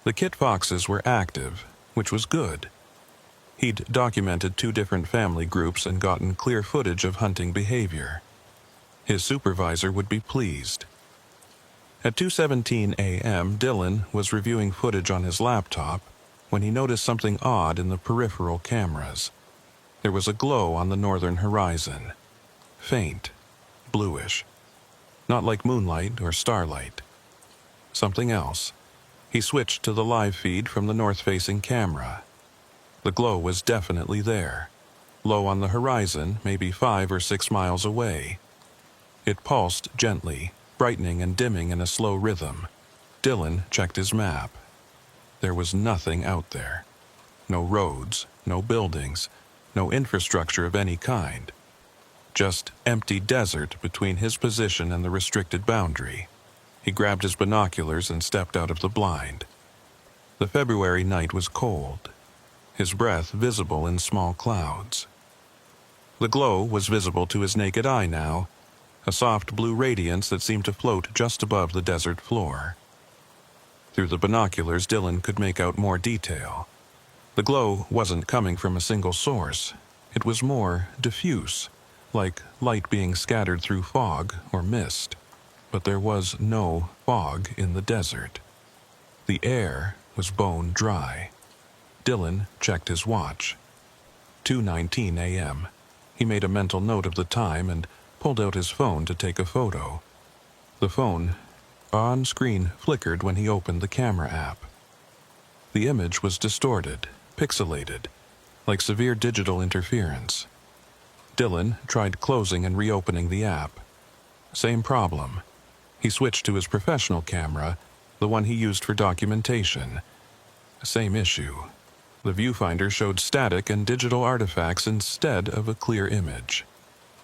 The kit foxes were active, which was good. He'd documented 2 different family groups and gotten clear footage of hunting behavior. His supervisor would be pleased. At 2:17 a.m., Dylan was reviewing footage on his laptop when he noticed something odd in the peripheral cameras. There was a glow on the northern horizon. Faint, bluish. Not like moonlight or starlight. Something else. He switched to the live feed from the north-facing camera. The glow was definitely there, low on the horizon, maybe 5 or 6 miles away. It pulsed gently, brightening and dimming in a slow rhythm. Dylan checked his map. There was nothing out there. No roads, no buildings, no infrastructure of any kind. Just empty desert between his position and the restricted boundary. He grabbed his binoculars and stepped out of the blind. The February night was cold, his breath visible in small clouds. The glow was visible to his naked eye now, a soft blue radiance that seemed to float just above the desert floor. Through the binoculars, Dylan could make out more detail. The glow wasn't coming from a single source. It was more diffuse, like light being scattered through fog or mist. But there was no fog in the desert. The air was bone dry. Dylan checked his watch. 2:19 a.m. He made a mental note of the time and pulled out his phone to take a photo. The phone on screen flickered when he opened the camera app. The image was distorted, pixelated, like severe digital interference. Dylan tried closing and reopening the app. Same problem. He switched to his professional camera, the one he used for documentation. Same issue. The viewfinder showed static and digital artifacts instead of a clear image.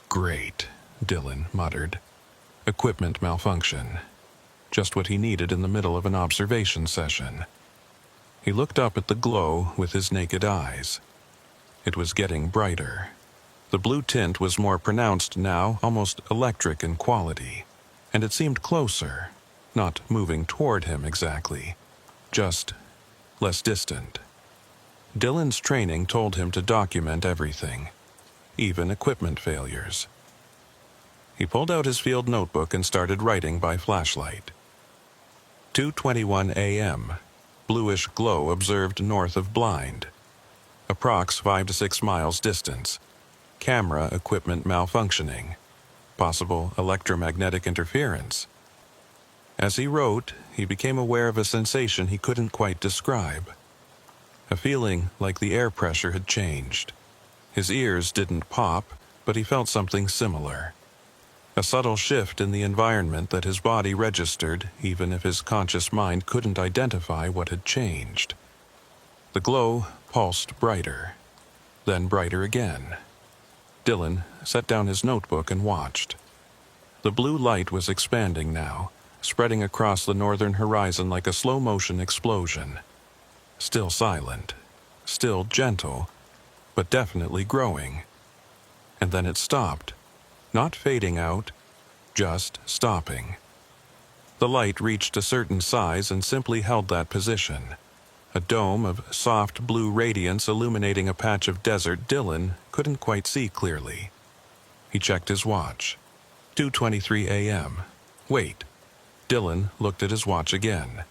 Great, Dylan muttered. Equipment malfunction. Just what he needed in the middle of an observation session. He looked up at the glow with his naked eyes. It was getting brighter. The blue tint was more pronounced now, almost electric in quality, and it seemed closer, not moving toward him exactly, just less distant. Dylan's training told him to document everything, even equipment failures. He pulled out his field notebook and started writing by flashlight. 2:21 a.m. Bluish glow observed north of blind. Approx 5 to 6 miles distance. Camera equipment malfunctioning. Possible electromagnetic interference. As he wrote, he became aware of a sensation he couldn't quite describe. A feeling like the air pressure had changed. His ears didn't pop, but he felt something similar. A subtle shift in the environment that his body registered, even if his conscious mind couldn't identify what had changed. The glow pulsed brighter, then brighter again. Dylan set down his notebook and watched. The blue light was expanding now, spreading across the northern horizon like a slow-motion explosion. Still silent, still gentle, but definitely growing. And then it stopped, not fading out, just stopping. The light reached a certain size and simply held that position. A dome of soft blue radiance illuminating a patch of desert Dylan couldn't quite see clearly. He checked his watch. 2:23 a.m. Wait. Dylan looked at his watch again.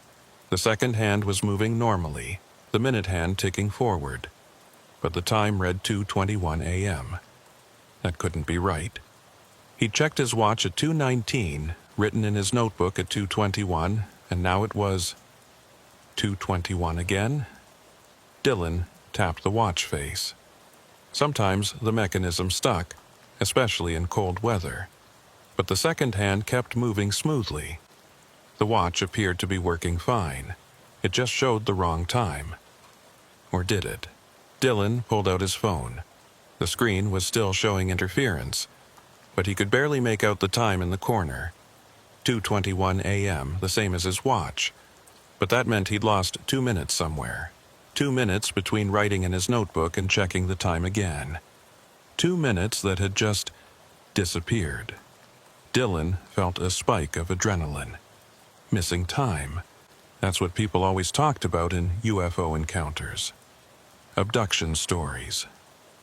The second hand was moving normally, the minute hand ticking forward. But the time read 2:21 a.m. That couldn't be right. He checked his watch at 2:19, written in his notebook at 2:21, and now it was 2:21 again. Dylan tapped the watch face. Sometimes the mechanism stuck, especially in cold weather, but the second hand kept moving smoothly. The watch appeared to be working fine. It just showed the wrong time. Or did it? Dylan pulled out his phone. The screen was still showing interference, but he could barely make out the time in the corner. 2:21 a.m., the same as his watch. But that meant he'd lost 2 minutes somewhere. 2 minutes between writing in his notebook and checking the time again. 2 minutes that had just disappeared. Dylan felt a spike of adrenaline. Missing time. That's what people always talked about in UFO encounters. Abduction stories.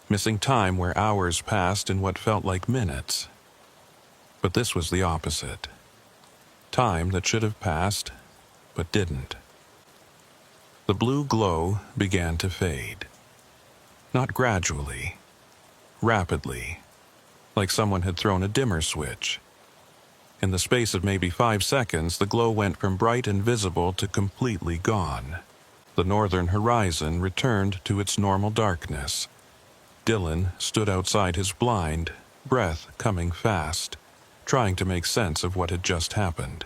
Missing time where hours passed in what felt like minutes. But this was the opposite. Time that should have passed, but didn't. The blue glow began to fade. Not gradually. Rapidly. Like someone had thrown a dimmer switch. In the space of maybe 5 seconds, the glow went from bright and visible to completely gone. The northern horizon returned to its normal darkness. Dylan stood outside his blind, breath coming fast, trying to make sense of what had just happened.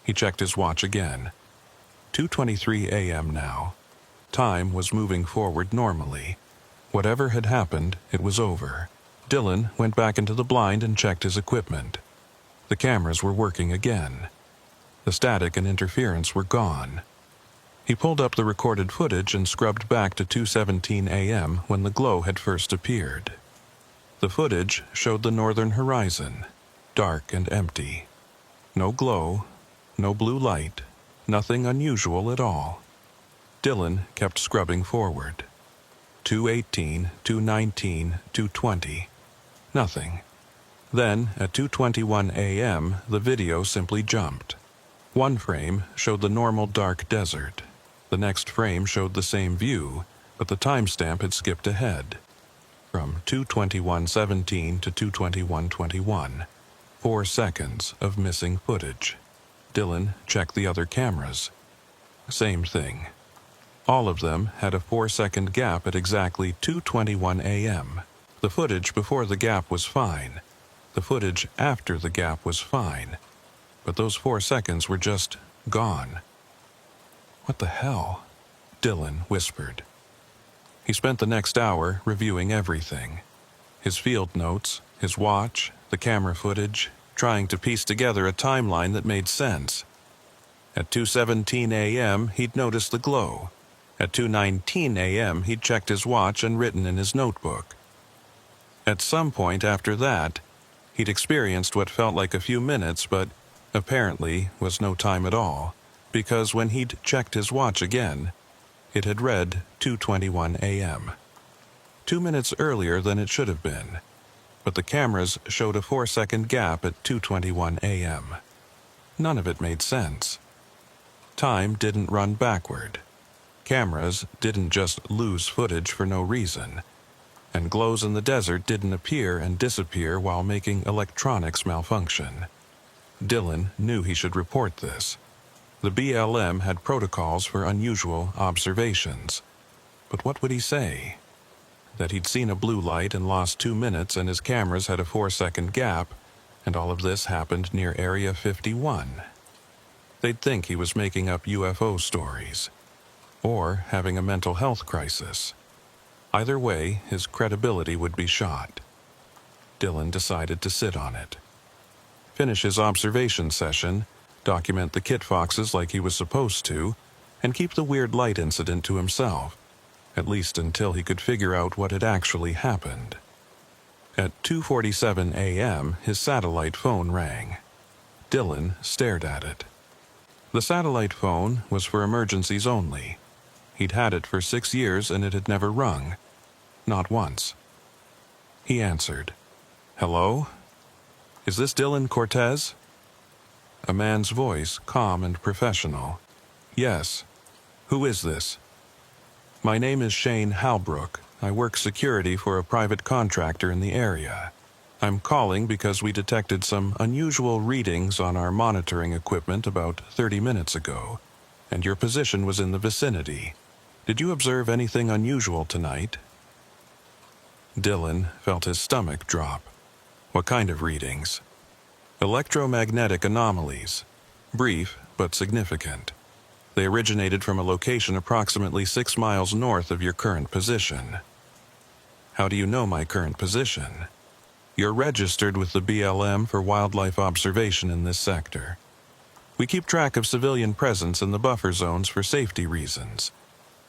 He checked his watch again. 2:23 a.m. now. Time was moving forward normally. Whatever had happened, it was over. Dylan went back into the blind and checked his equipment. The cameras were working again. The static and interference were gone. He pulled up the recorded footage and scrubbed back to 2:17 a.m. when the glow had first appeared. The footage showed the northern horizon, dark and empty. No glow, no blue light, nothing unusual at all. Dylan kept scrubbing forward. 2:18, 2:19, 2:20. Nothing. Then, at 2:21 a.m., the video simply jumped. One frame showed the normal dark desert. The next frame showed the same view, but the timestamp had skipped ahead. From 2:21:17 to 2:21:21. 4 seconds of missing footage. Dylan checked the other cameras. Same thing. All of them had a 4-second gap at exactly 2:21 a.m. The footage before the gap was fine. The footage after the gap was fine. But those 4 seconds were just gone. What the hell? Dylan whispered. He spent the next hour reviewing everything. His field notes, his watch, the camera footage, trying to piece together a timeline that made sense. At 2:17 a.m., he'd noticed the glow. At 2:19 a.m., he'd checked his watch and written in his notebook. At some point after that, he'd experienced what felt like a few minutes, but apparently was no time at all, because when he'd checked his watch again, it had read 2:21 a.m. 2 minutes earlier than it should have been, but the cameras showed a 4-second gap at 2:21 a.m. None of it made sense. Time didn't run backward. Cameras didn't just lose footage for no reason, and glows in the desert didn't appear and disappear while making electronics malfunction. Dylan knew he should report this. The BLM had protocols for unusual observations. But what would he say? That he'd seen a blue light and lost 2 minutes and his cameras had a 4-second gap, and all of this happened near Area 51. They'd think he was making up UFO stories, or having a mental health crisis. Either way, his credibility would be shot. Dylan decided to sit on it. Finish his observation session, document the kit foxes like he was supposed to, and keep the weird light incident to himself, at least until he could figure out what had actually happened. At 2:47 a.m., his satellite phone rang. Dylan stared at it. The satellite phone was for emergencies only. He'd had it for 6 years and it had never rung. Not once. He answered. "Hello? Is this Dylan Cortez?" A man's voice, calm and professional. "Yes. Who is this?" "My name is Shane Halbrook. I work security for a private contractor in the area. I'm calling because we detected some unusual readings on our monitoring equipment about 30 minutes ago, and your position was in the vicinity. Did you observe anything unusual tonight?" Dylan felt his stomach drop. What kind of readings? "Electromagnetic anomalies. Brief, but significant. They originated from a location approximately 6 miles north of your current position." "How do you know my current position?" "You're registered with the BLM for wildlife observation in this sector. We keep track of civilian presence in the buffer zones for safety reasons.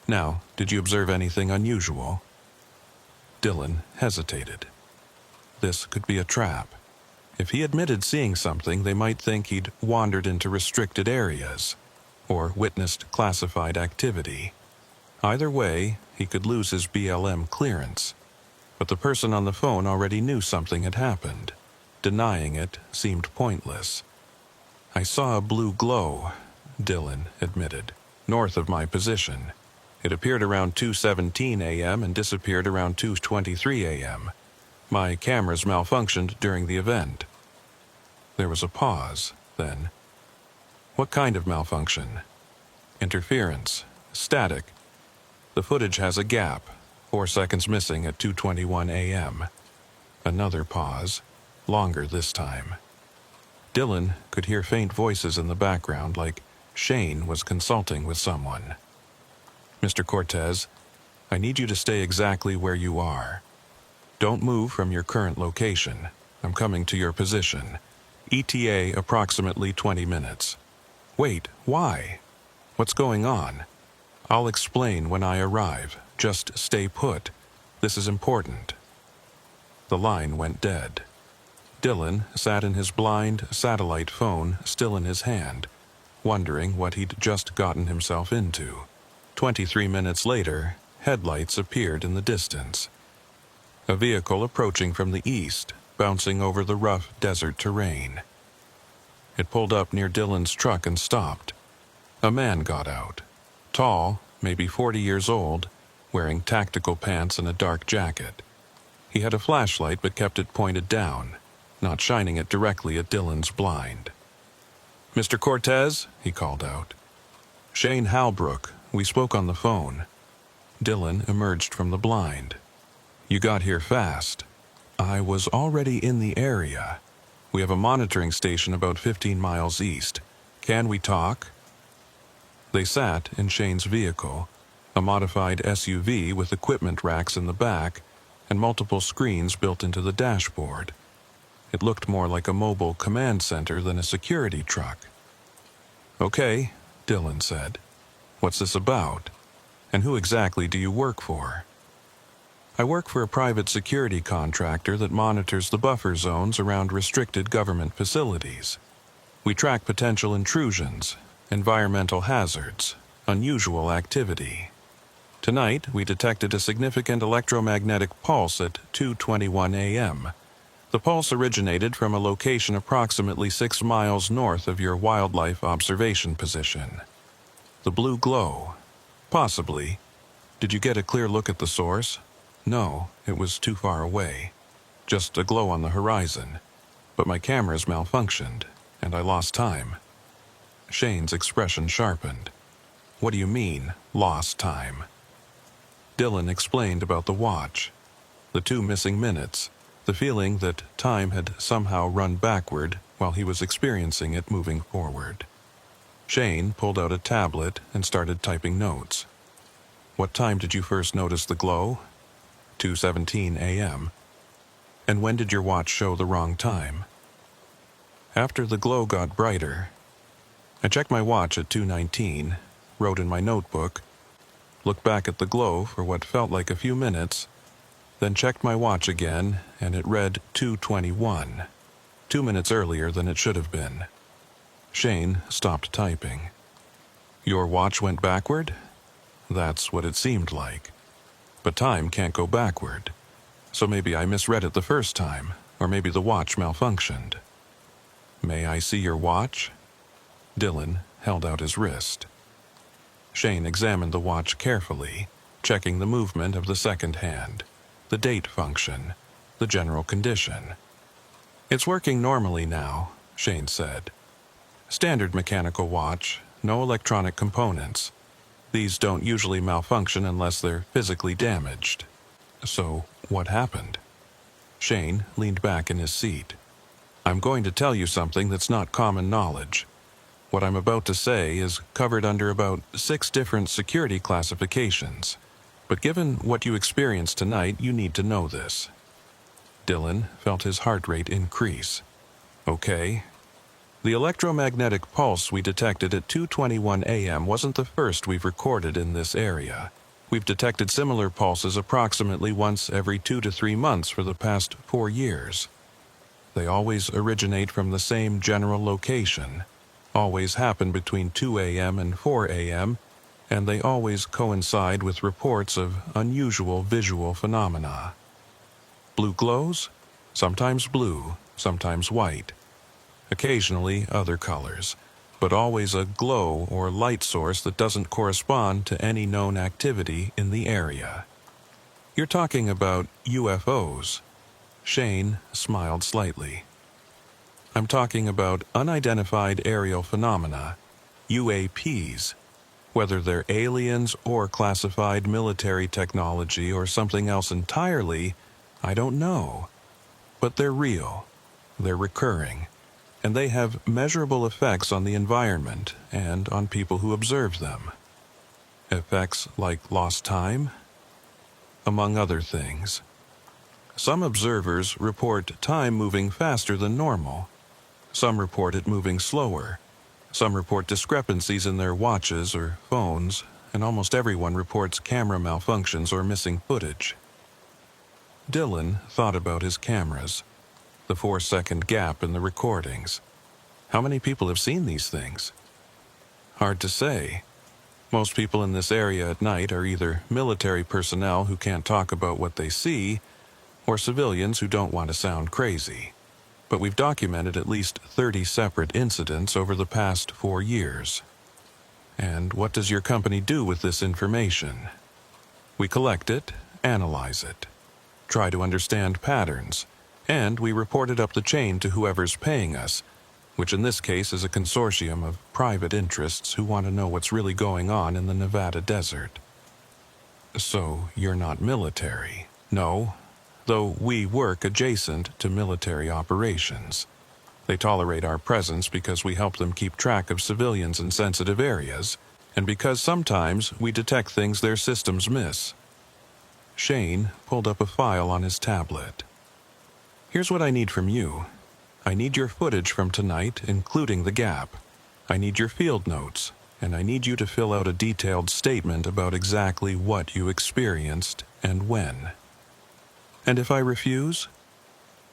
Now, did you observe anything unusual?" Dylan hesitated. This could be a trap. If he admitted seeing something, they might think he'd wandered into restricted areas, or witnessed classified activity. Either way, he could lose his BLM clearance. But the person on the phone already knew something had happened. Denying it seemed pointless. "I saw a blue glow," Dylan admitted, "north of my position. It appeared around 2:17 a.m. and disappeared around 2:23 a.m. My cameras malfunctioned during the event." There was a pause, then. "What kind of malfunction?" "Interference. Static. The footage has a gap, 4 seconds missing at 2:21 a.m. Another pause, longer this time. Dylan could hear faint voices in the background, like Shane was consulting with someone. "Mr. Cortez, I need you to stay exactly where you are. Don't move from your current location. I'm coming to your position. ETA approximately 20 minutes. "Wait, why? What's going on?" "I'll explain when I arrive. Just stay put. This is important." The line went dead. Dylan sat in his blind satellite phone still in his hand, wondering what he'd just gotten himself into. 23 minutes later, headlights appeared in the distance. A vehicle approaching from the east, bouncing over the rough desert terrain. It pulled up near Dylan's truck and stopped. A man got out. Tall, maybe 40 years old, wearing tactical pants and a dark jacket. He had a flashlight but kept it pointed down, not shining it directly at Dylan's blind. "Mr. Cortez," he called out. "Shane Halbrook. We spoke on the phone." Dylan emerged from the blind. "You got here fast." "I was already in the area. We have a monitoring station about 15 miles east. Can we talk?" They sat in Shane's vehicle, a modified SUV with equipment racks in the back and multiple screens built into the dashboard. It looked more like a mobile command center than a security truck. "Okay," Dylan said. "What's this about? And who exactly do you work for?" "I work for a private security contractor that monitors the buffer zones around restricted government facilities. We track potential intrusions, environmental hazards, unusual activity. Tonight, we detected a significant electromagnetic pulse at 2:21 a.m. The pulse originated from a location approximately 6 miles north of your wildlife observation position. The blue glow. Possibly. Did you get a clear look at the source?" "No, it was too far away. Just a glow on the horizon. But my cameras malfunctioned, and I lost time." Shane's expression sharpened. "What do you mean, lost time?" Dylan explained about the watch. The 2 missing minutes. The feeling that time had somehow run backward while he was experiencing it moving forward. Shane pulled out a tablet and started typing notes. "What time did you first notice the glow?" 2:17 a.m. "And when did your watch show the wrong time?" "After the glow got brighter. I checked my watch at 2:19, wrote in my notebook, looked back at the glow for what felt like a few minutes, then checked my watch again, and it read 2:21, 2 minutes earlier than it should have been." Shane stopped typing. "Your watch went backward?" "That's what it seemed like. But time can't go backward. So maybe I misread it the first time, or maybe the watch malfunctioned." "May I see your watch?" Dylan held out his wrist. Shane examined the watch carefully, checking the movement of the second hand, the date function, the general condition. "It's working normally now," Shane said. "Standard mechanical watch, no electronic components. These don't usually malfunction unless they're physically damaged." "So, what happened?" Shane leaned back in his seat. "I'm going to tell you something that's not common knowledge. What I'm about to say is covered under about 6 different security classifications. But given what you experienced tonight, you need to know this." Dylan felt his heart rate increase. "Okay." "The electromagnetic pulse we detected at 2:21 a.m. wasn't the first we've recorded in this area. We've detected similar pulses approximately once every 2 to 3 months for the past 4 years. They always originate from the same general location, always happen between 2 a.m. and 4 a.m., and they always coincide with reports of unusual visual phenomena. Blue glows? Sometimes blue, sometimes white. Occasionally other colors, but always a glow or light source that doesn't correspond to any known activity in the area." "You're talking about UFOs?" Shane smiled slightly. "I'm talking about unidentified aerial phenomena, UAPs. Whether they're aliens or classified military technology or something else entirely, I don't know. But they're real, they're recurring, and they have measurable effects on the environment and on people who observe them." "Effects like lost time?" "Among other things. Some observers report time moving faster than normal. Some report it moving slower. Some report discrepancies in their watches or phones, and almost everyone reports camera malfunctions or missing footage." Dylan thought about his cameras, the 4-second gap in the recordings. How many people have seen these things? "Hard to say. Most people in this area at night are either military personnel who can't talk about what they see, or civilians who don't want to sound crazy. But we've documented at least 30 separate incidents over the past 4 years." "And what does your company do with this information?" "We collect it, analyze it, try to understand patterns, and we report it up the chain to whoever's paying us, which in this case is a consortium of private interests who want to know what's really going on in the Nevada desert." "So you're not military?" "No. Though we work adjacent to military operations. They tolerate our presence because we help them keep track of civilians in sensitive areas, and because sometimes we detect things their systems miss. Shane pulled up a file on his tablet. Here's what I need from you. I need your footage from tonight, including the gap. I need your field notes, and I need you to fill out a detailed statement about exactly what you experienced and when. And if I refuse?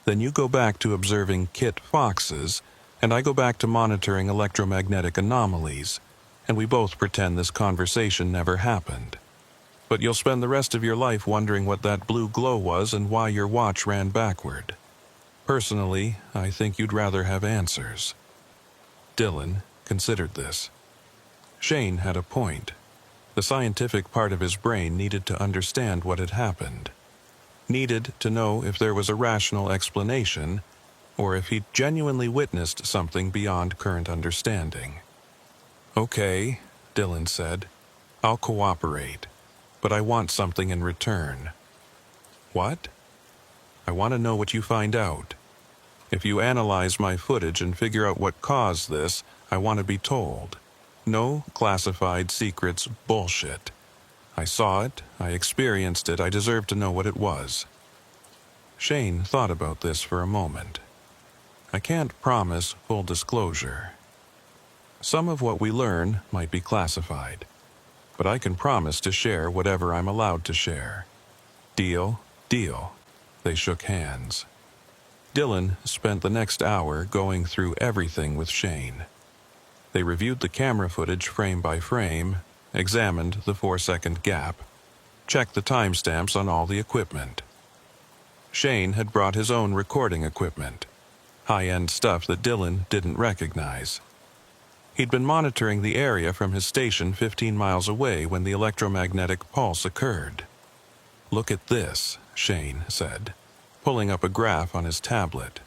Then you go back to observing Kit Foxes, and I go back to monitoring electromagnetic anomalies, and we both pretend this conversation never happened. But you'll spend the rest of your life wondering what that blue glow was and why your watch ran backward. Personally, I think you'd rather have answers. Dylan considered this. Shane had a point. The scientific part of his brain needed to understand what had happened. Needed to know if there was a rational explanation, or if he'd genuinely witnessed something beyond current understanding. Okay, Dylan said. I'll cooperate, but I want something in return. What? I want to know what you find out. If you analyze my footage and figure out what caused this, I want to be told. No classified secrets bullshit. I saw it, I experienced it, I deserve to know what it was. Shane thought about this for a moment. I can't promise full disclosure. Some of what we learn might be classified, but I can promise to share whatever I'm allowed to share. Deal? Deal. They shook hands. Dylan spent the next hour going through everything with Shane. They reviewed the camera footage frame by frame, examined the 4-second gap, checked the timestamps on all the equipment. Shane had brought his own recording equipment, high-end stuff that Dylan didn't recognize. He'd been monitoring the area from his station 15 miles away when the electromagnetic pulse occurred. Look at this, Shane said, pulling up a graph on his tablet.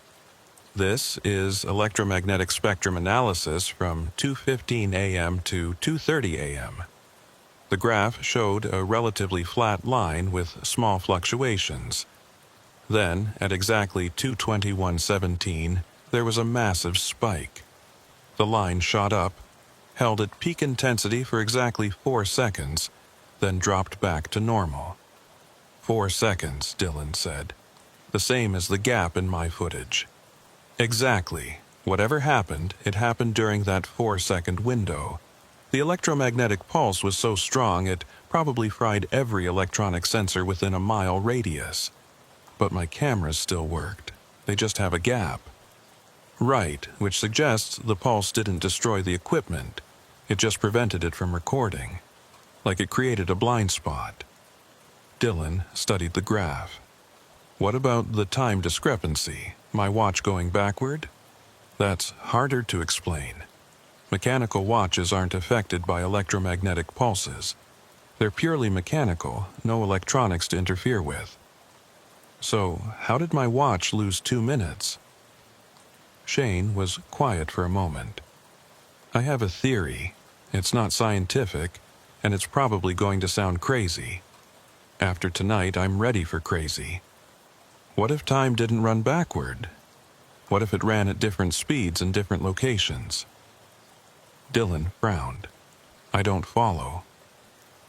This is electromagnetic spectrum analysis from 2:15 a.m. to 2:30 a.m. The graph showed a relatively flat line with small fluctuations. Then, at exactly 2:21:17, there was a massive spike. The line shot up, held at peak intensity for exactly 4 seconds, then dropped back to normal. 4 seconds, Dylan said. The same as the gap in my footage. Exactly. Whatever happened, it happened during that 4-second window. The electromagnetic pulse was so strong it probably fried every electronic sensor within a mile radius. But my cameras still worked. They just have a gap. Right, which suggests the pulse didn't destroy the equipment. It just prevented it from recording. Like it created a blind spot. Dylan studied the graph. What about the time discrepancy, my watch going backward? That's harder to explain. Mechanical watches aren't affected by electromagnetic pulses. They're purely mechanical, no electronics to interfere with. So, how did my watch lose 2 minutes? Shane was quiet for a moment. I have a theory. It's not scientific, and it's probably going to sound crazy. After tonight, I'm ready for crazy. What if time didn't run backward? What if it ran at different speeds in different locations? Dylan frowned. I don't follow.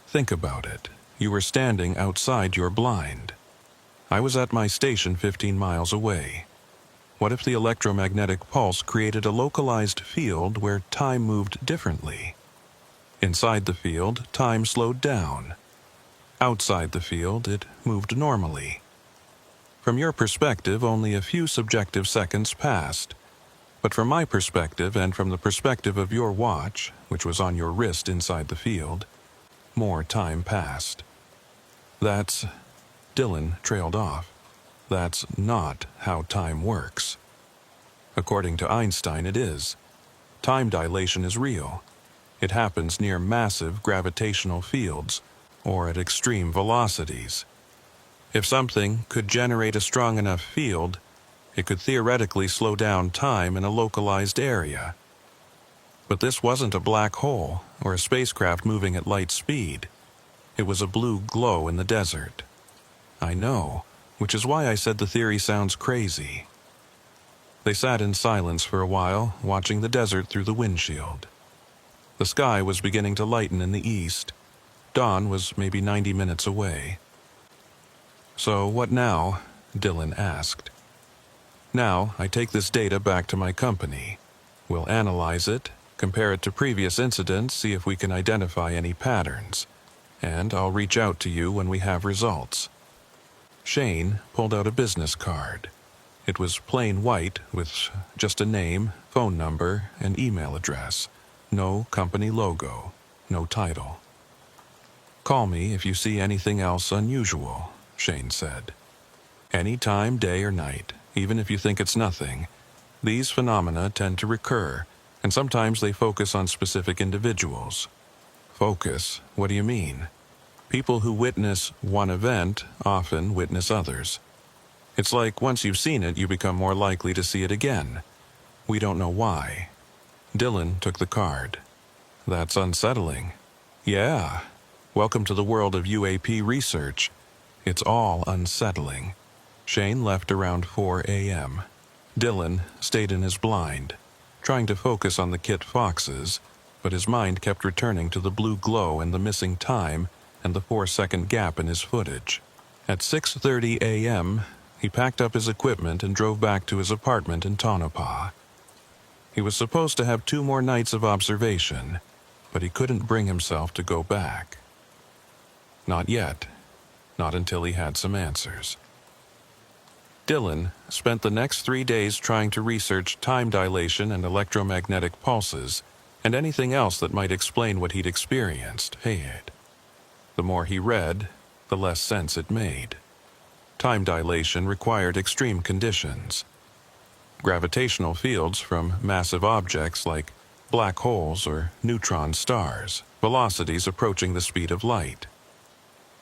Think about it. You were standing outside your blind. I was at my station 15 miles away. What if the electromagnetic pulse created a localized field where time moved differently? Inside the field, time slowed down. Outside the field, it moved normally. From your perspective, only a few subjective seconds passed. But from my perspective and from the perspective of your watch, which was on your wrist inside the field, more time passed. That's... Dylan trailed off. That's not how time works. According to Einstein, it is. Time dilation is real. It happens near massive gravitational fields, or at extreme velocities. If something could generate a strong enough field, it could theoretically slow down time in a localized area. But this wasn't a black hole or a spacecraft moving at light speed. It was a blue glow in the desert. I know, which is why I said the theory sounds crazy. They sat in silence for a while, watching the desert through the windshield. The sky was beginning to lighten in the east. Dawn was maybe 90 minutes away. "So what now?" Dylan asked. "Now, I take this data back to my company. We'll analyze it, compare it to previous incidents, see if we can identify any patterns. And I'll reach out to you when we have results." Shane pulled out a business card. It was plain white with just a name, phone number, and email address. No company logo, no title. "Call me if you see anything else unusual," Shane said. "Any time, day or night, even if you think it's nothing. These phenomena tend to recur, and sometimes they focus on specific individuals." "Focus? What do you mean?" "People who witness one event often witness others. It's like once you've seen it, you become more likely to see it again. We don't know why." Dylan took the card. "That's unsettling." "Yeah. Welcome to the world of UAP research. It's all unsettling." Shane left around 4 a.m. Dylan stayed in his blind, trying to focus on the Kit Foxes, but his mind kept returning to the blue glow and the missing time and the 4-second gap in his footage. At 6:30 a.m., he packed up his equipment and drove back to his apartment in Tonopah. He was supposed to have 2 more nights of observation, but he couldn't bring himself to go back. Not yet. Not until he had some answers. Dylan spent the next 3 days trying to research time dilation and electromagnetic pulses, and anything else that might explain what he'd experienced. The more he read, the less sense it made. Time dilation required extreme conditions. Gravitational fields from massive objects like black holes or neutron stars, velocities approaching the speed of light.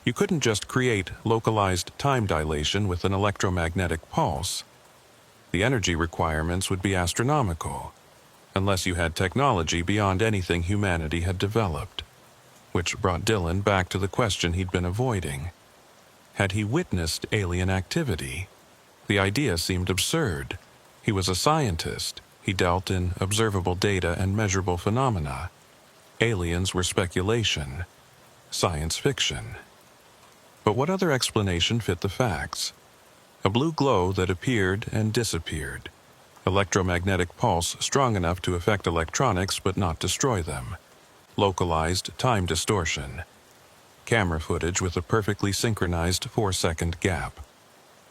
You couldn't just create localized time dilation with an electromagnetic pulse. The energy requirements would be astronomical, unless you had technology beyond anything humanity had developed. Which brought Dylan back to the question he'd been avoiding. Had he witnessed alien activity? The idea seemed absurd. He was a scientist. He dealt in observable data and measurable phenomena. Aliens were speculation, science fiction. But what other explanation fit the facts? A blue glow that appeared and disappeared. Electromagnetic pulse strong enough to affect electronics but not destroy them. Localized time distortion. Camera footage with a perfectly synchronized 4-second gap.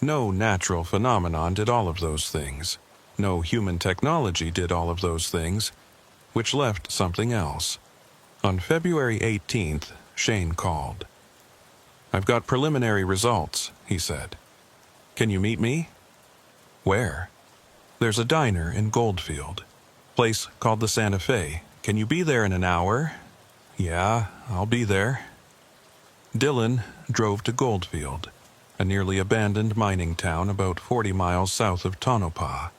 No natural phenomenon did all of those things. No human technology did all of those things, which left something else. On February 18th, Shane called. "I've got preliminary results," he said. "Can you meet me?" "Where?" "There's a diner in Goldfield. Place called the Santa Fe. Can you be there in an hour?" "Yeah, I'll be there." Dylan drove to Goldfield, a nearly abandoned mining town about 40 miles south of Tonopah.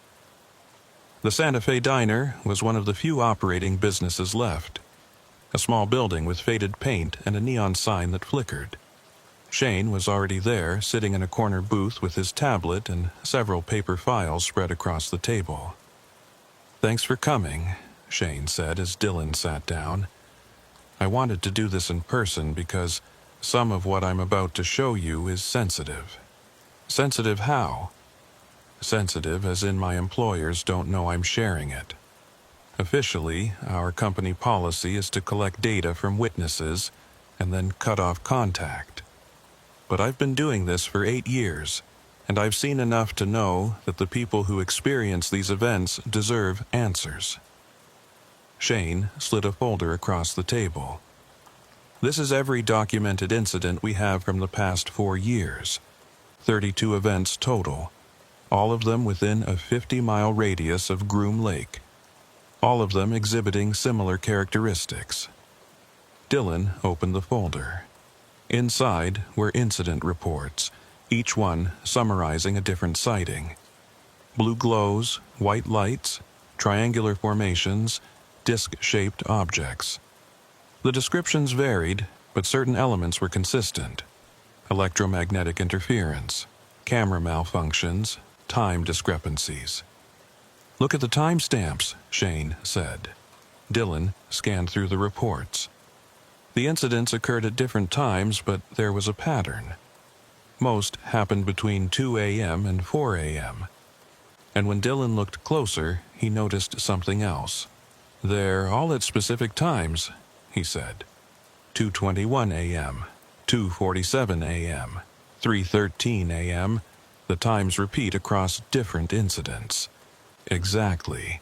The Santa Fe Diner was one of the few operating businesses left. A small building with faded paint and a neon sign that flickered. Shane was already there, sitting in a corner booth with his tablet and several paper files spread across the table. "Thanks for coming," Shane said as Dylan sat down. "I wanted to do this in person because some of what I'm about to show you is sensitive." "Sensitive how?" "Sensitive as in my employers don't know I'm sharing it. Officially, our company policy is to collect data from witnesses and then cut off contact. But I've been doing this for 8 years, and I've seen enough to know that the people who experience these events deserve answers." Shane slid a folder across the table. "This is every documented incident we have from the past 4 years. 32 events total, all of them within a 50-mile radius of Groom Lake. All of them exhibiting similar characteristics." Dylan opened the folder. Inside were incident reports, each one summarizing a different sighting. Blue glows, white lights, triangular formations, disc-shaped objects. The descriptions varied, but certain elements were consistent. Electromagnetic interference, camera malfunctions, time discrepancies. "Look at the timestamps," Shane said. Dylan scanned through the reports. The incidents occurred at different times, but there was a pattern. Most happened between 2 a.m. and 4 a.m. And when Dylan looked closer, he noticed something else. "They're all at specific times," he said. 2:21 a.m., 2:47 a.m., 3:13 a.m. The times repeat across different incidents. Exactly.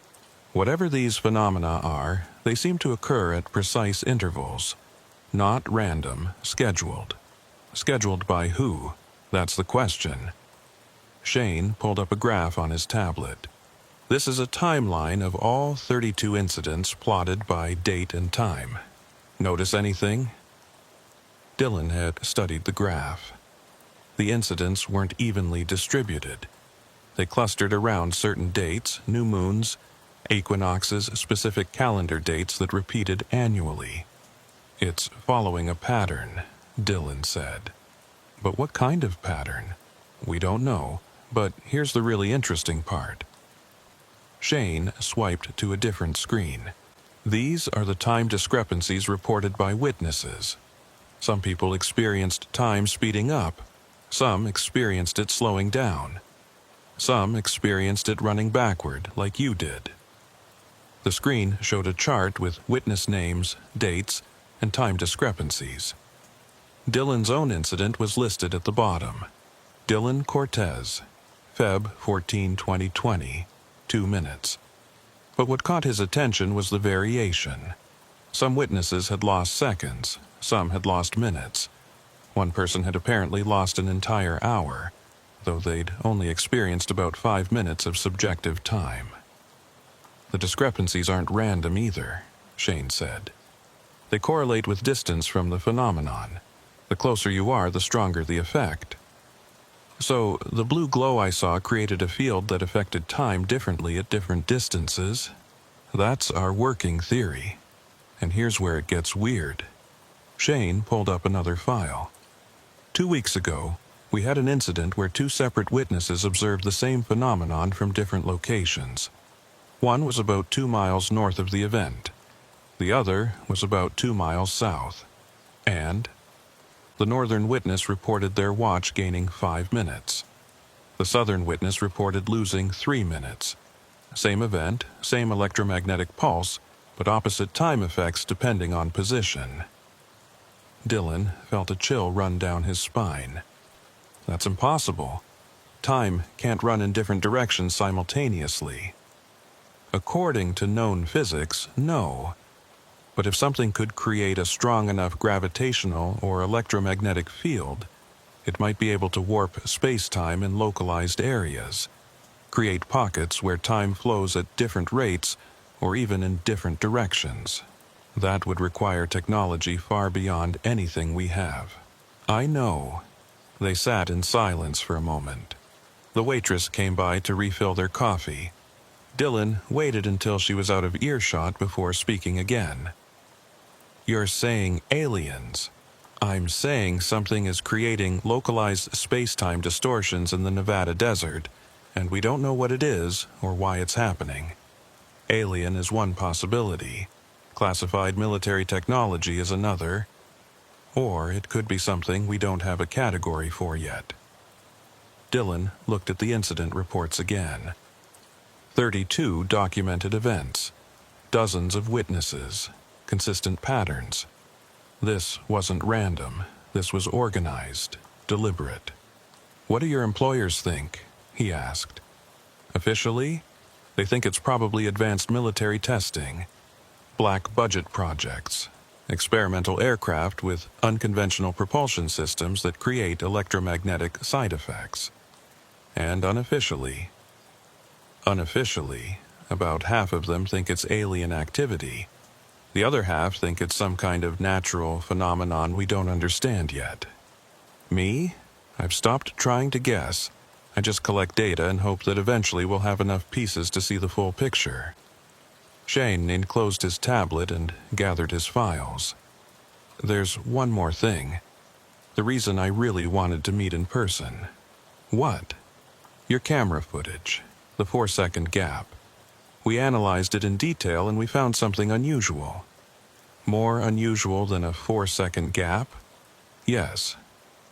Whatever these phenomena are, they seem to occur at precise intervals. Not random, scheduled. Scheduled by who? That's the question. Shane pulled up a graph on his tablet. This is a timeline of all 32 incidents plotted by date and time. Notice anything? Dylan had studied the graph. The incidents weren't evenly distributed. They clustered around certain dates, new moons, equinoxes, specific calendar dates that repeated annually. "It's following a pattern," Dylan said. "But what kind of pattern? We don't know, but here's the really interesting part." Shane swiped to a different screen. These are the time discrepancies reported by witnesses. Some people experienced time speeding up. Some experienced it slowing down. Some experienced it running backward, like you did. The screen showed a chart with witness names, dates, and time discrepancies. Dylan's own incident was listed at the bottom. Dylan Cortez, Feb 14, 2020, 2 minutes. But what caught his attention was the variation. Some witnesses had lost seconds, some had lost minutes. One person had apparently lost an entire hour, though they'd only experienced about 5 minutes of subjective time. "The discrepancies aren't random either," Shane said. "They correlate with distance from the phenomenon. The closer you are, the stronger the effect. So, the blue glow I saw created a field that affected time differently at different distances. That's our working theory. And here's where it gets weird." Shane pulled up another file. 2 weeks ago, we had an incident where 2 separate witnesses observed the same phenomenon from different locations. One was about 2 miles north of the event. The other was about 2 miles south. And the northern witness reported their watch gaining 5 minutes. The southern witness reported losing 3 minutes. Same event, same electromagnetic pulse, but opposite time effects depending on position. Dylan felt a chill run down his spine. That's impossible. Time can't run in different directions simultaneously. According to known physics, no. But if something could create a strong enough gravitational or electromagnetic field, it might be able to warp space-time in localized areas, create pockets where time flows at different rates or even in different directions. That would require technology far beyond anything we have. "I know." They sat in silence for a moment. The waitress came by to refill their coffee. Dylan waited until she was out of earshot before speaking again. "You're saying aliens. I'm saying something is creating localized space-time distortions in the Nevada desert, and we don't know what it is or why it's happening. Alien is one possibility. Classified military technology is another. Or it could be something we don't have a category for yet." Dylan looked at the incident reports again. 32 documented events. Dozens of witnesses. Consistent patterns. This wasn't random. This was organized, deliberate. "What do your employers think?" he asked. "Officially, they think it's probably advanced military testing, black budget projects, experimental aircraft with unconventional propulsion systems that create electromagnetic side effects. And unofficially, about half of them think it's alien activity. The other half think it's some kind of natural phenomenon we don't understand yet. Me? I've stopped trying to guess. I just collect data and hope that eventually we'll have enough pieces to see the full picture." Shane enclosed his tablet and gathered his files. "There's one more thing. The reason I really wanted to meet in person." "What?" "Your camera footage. The 4-second gap. We analyzed it in detail and we found something unusual. More unusual than a 4-second gap? Yes.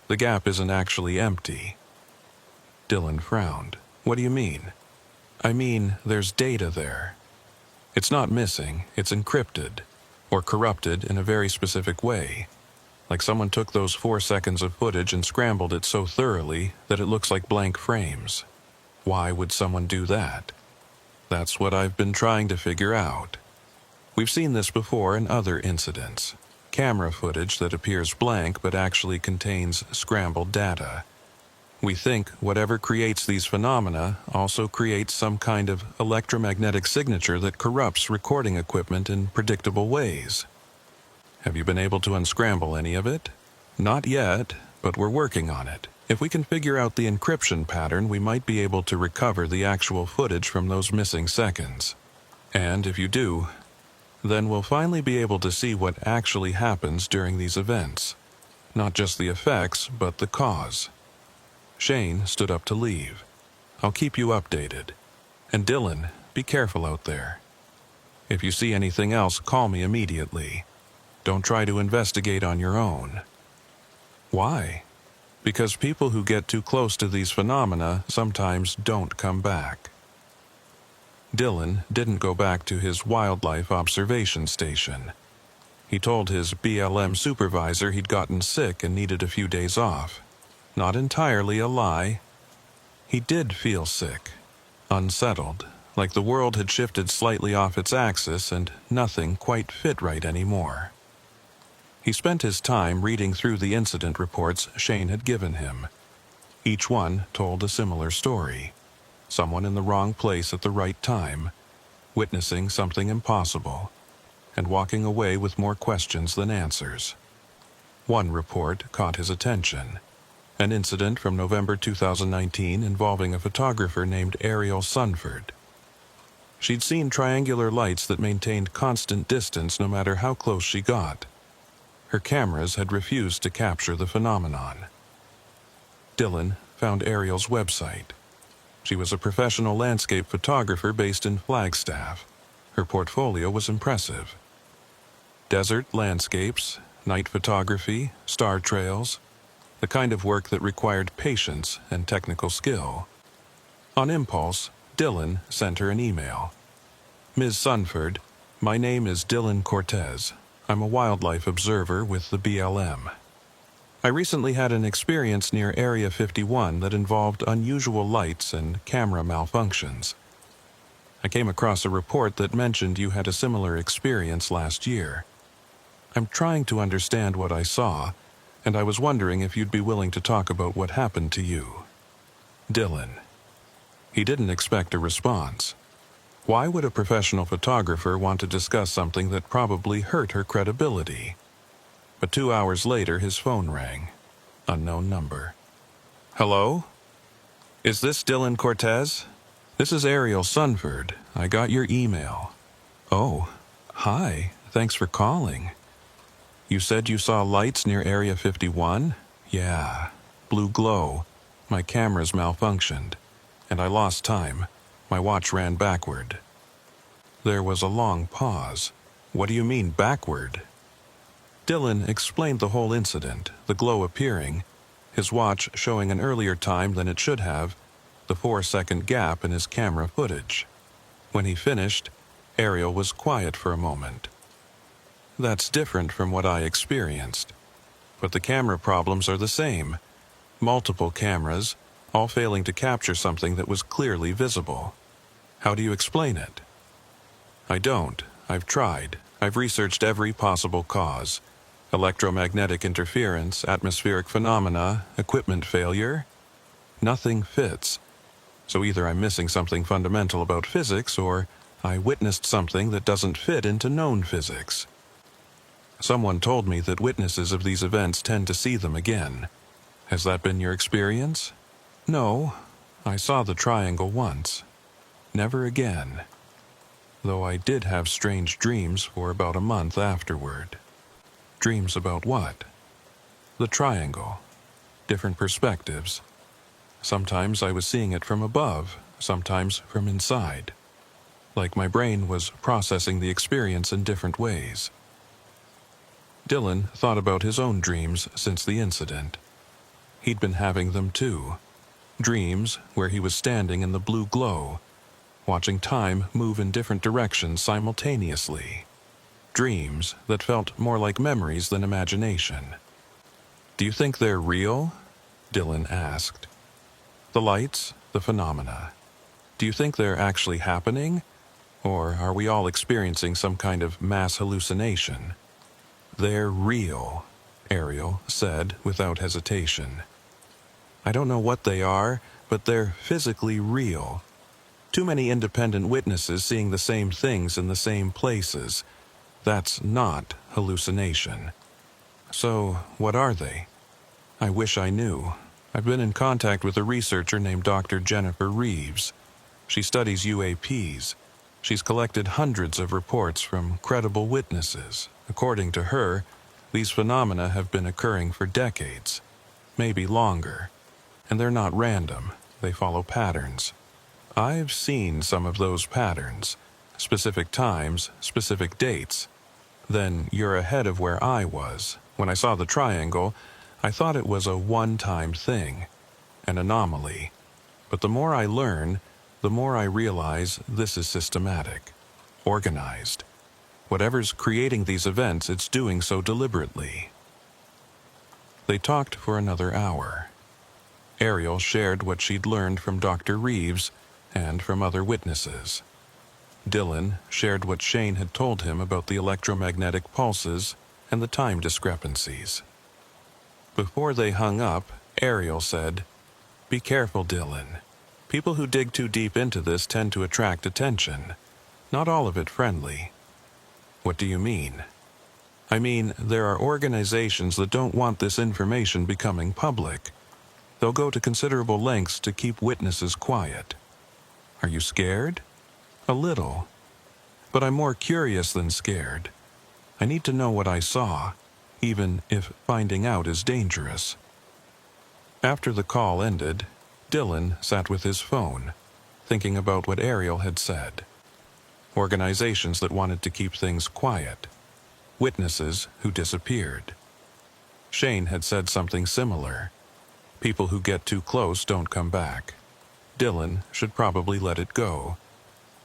The gap isn't actually empty. Dylan frowned. What do you mean? I mean, there's data there. It's not missing, it's encrypted, or corrupted in a very specific way. Like someone took those 4 seconds of footage and scrambled it so thoroughly that it looks like blank frames. Why would someone do that? That's what I've been trying to figure out. We've seen this before in other incidents. Camera footage that appears blank but actually contains scrambled data. We think whatever creates these phenomena also creates some kind of electromagnetic signature that corrupts recording equipment in predictable ways. Have you been able to unscramble any of it? Not yet, but we're working on it. If we can figure out the encryption pattern, we might be able to recover the actual footage from those missing seconds. And if you do, then we'll finally be able to see what actually happens during these events. Not just the effects, but the cause. Shane stood up to leave. I'll keep you updated. And Dylan, be careful out there. If you see anything else, call me immediately. Don't try to investigate on your own. Why? Because people who get too close to these phenomena sometimes don't come back. Dylan didn't go back to his wildlife observation station. He told his BLM supervisor he'd gotten sick and needed a few days off. Not entirely a lie. He did feel sick, unsettled, like the world had shifted slightly off its axis and nothing quite fit right anymore. He spent his time reading through the incident reports Shane had given him. Each one told a similar story. Someone in the wrong place at the right time, witnessing something impossible, and walking away with more questions than answers. One report caught his attention. An incident from November 2019 involving a photographer named Ariel Sunford. She'd seen triangular lights that maintained constant distance no matter how close she got. Her cameras had refused to capture the phenomenon. Dylan found Ariel's website. She was a professional landscape photographer based in Flagstaff. Her portfolio was impressive. Desert landscapes, night photography, star trails, the kind of work that required patience and technical skill. On impulse, Dylan sent her an email. Ms. Sunford, my name is Dylan Cortez. I'm a wildlife observer with the BLM. I recently had an experience near Area 51 that involved unusual lights and camera malfunctions. I came across a report that mentioned you had a similar experience last year. I'm trying to understand what I saw, and I was wondering if you'd be willing to talk about what happened to you. Dylan. He didn't expect a response. Why would a professional photographer want to discuss something that probably hurt her credibility? But 2 hours later, his phone rang. Unknown number. Hello? Is this Dylan Cortez? This is Ariel Sunford. I got your email. Oh, hi. Thanks for calling. You said you saw lights near Area 51? Yeah. Blue glow. My cameras malfunctioned, and I lost time. My watch ran backward. There was a long pause. What do you mean backward? Dylan explained the whole incident, the glow appearing, his watch showing an earlier time than it should have, the 4-second gap in his camera footage. When he finished, Ariel was quiet for a moment. That's different from what I experienced. But the camera problems are the same. Multiple cameras, all failing to capture something that was clearly visible. How do you explain it? I don't. I've tried. I've researched every possible cause. Electromagnetic interference, atmospheric phenomena, equipment failure. Nothing fits. So either I'm missing something fundamental about physics, or I witnessed something that doesn't fit into known physics. Someone told me that witnesses of these events tend to see them again. Has that been your experience? No. I saw the triangle once. Never again. Though I did have strange dreams for about a month afterward. Dreams about what? The triangle. Different perspectives. Sometimes I was seeing it from above, sometimes from inside. like my brain was processing the experience in different ways. Dylan thought about his own dreams since the incident. He'd been having them too. Dreams where he was standing in the blue glow, watching time move in different directions simultaneously. Dreams that felt more like memories than imagination. "Do you think they're real?" Dylan asked. "The lights, the phenomena. Do you think they're actually happening? Or are we all experiencing some kind of mass hallucination?" "They're real," Ariel said without hesitation. "I don't know what they are, but they're physically real. Too many independent witnesses seeing the same things in the same places. That's not hallucination. So, what are they? I wish I knew. I've been in contact with a researcher named Dr. Jennifer Reeves. She studies UAPs. She's collected hundreds of reports from credible witnesses. According to her, these phenomena have been occurring for decades, maybe longer. And they're not random. They follow patterns. I've seen some of those patterns. Specific times, specific dates. Then you're ahead of where I was. When I saw the triangle, I thought it was a one-time thing, an anomaly. But the more I learn, the more I realize this is systematic, organized. Whatever's creating these events, it's doing so deliberately." They talked for another hour. Ariel shared what she'd learned from Dr. Reeves and from other witnesses. Dylan shared what Shane had told him about the electromagnetic pulses and the time discrepancies. Before they hung up, Ariel said, "Be careful, Dylan. People who dig too deep into this tend to attract attention. Not all of it friendly." "What do you mean?" "I mean, there are organizations that don't want this information becoming public. They'll go to considerable lengths to keep witnesses quiet." "Are you scared?" "A little. But I'm more curious than scared. I need to know what I saw, even if finding out is dangerous." After the call ended, Dylan sat with his phone, thinking about what Ariel had said. Organizations that wanted to keep things quiet. Witnesses who disappeared. Shane had said something similar. People who get too close don't come back. Dylan should probably let it go.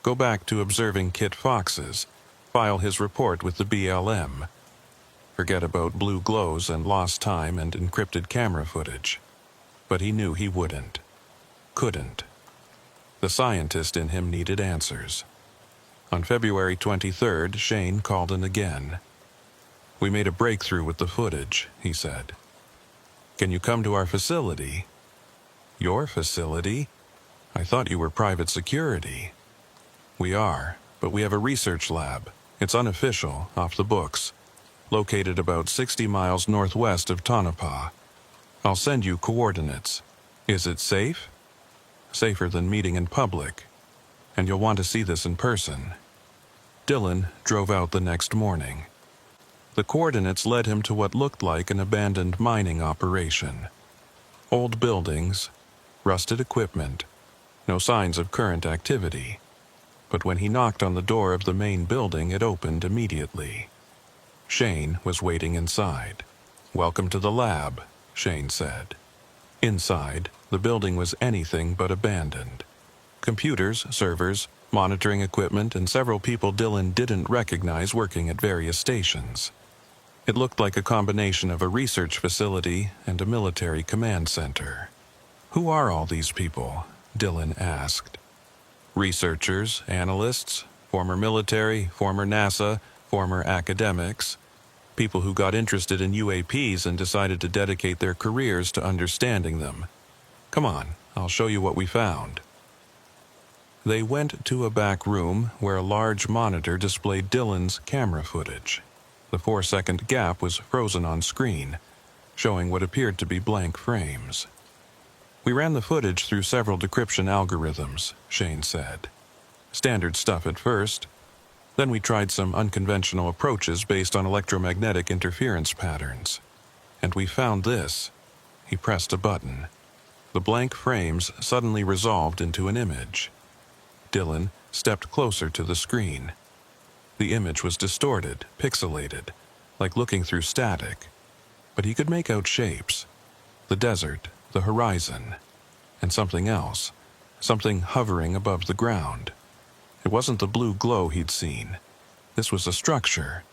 Go back to observing Kit Fox's, file his report with the BLM. Forget about blue glows and lost time and encrypted camera footage. But he knew he wouldn't. Couldn't. The scientist in him needed answers. On February 23rd, Shane called in again. "We made a breakthrough with the footage," he said. "Can you come to our facility?" "Your facility? I thought you were private security." "We are, but we have a research lab. It's unofficial, off the books. Located about 60 miles northwest of Tonopah. I'll send you coordinates. Is it safe?" "Safer than meeting in public. And you'll want to see this in person." Dylan drove out the next morning. The coordinates led him to what looked like an abandoned mining operation. Old buildings, rusted equipment, no signs of current activity. But when he knocked on the door of the main building, it opened immediately. Shane was waiting inside. "Welcome to the lab," Shane said. Inside, the building was anything but abandoned. Computers, servers, monitoring equipment, and several people Dylan didn't recognize working at various stations. It looked like a combination of a research facility and a military command center. "Who are all these people?" Dylan asked. "Researchers, analysts, former military, former NASA, former academics. People who got interested in UAPs and decided to dedicate their careers to understanding them. Come on, I'll show you what we found." They went to a back room where a large monitor displayed Dylan's camera footage. The 4-second gap was frozen on screen, showing what appeared to be blank frames. "We ran the footage through several decryption algorithms," Shane said. "Standard stuff at first. Then we tried some unconventional approaches based on electromagnetic interference patterns. And we found this." He pressed a button. The blank frames suddenly resolved into an image. Dylan stepped closer to the screen. The image was distorted, pixelated, like looking through static, but he could make out shapes. The desert, the horizon, and something else, something hovering above the ground. It wasn't the blue glow he'd seen. This was a structure,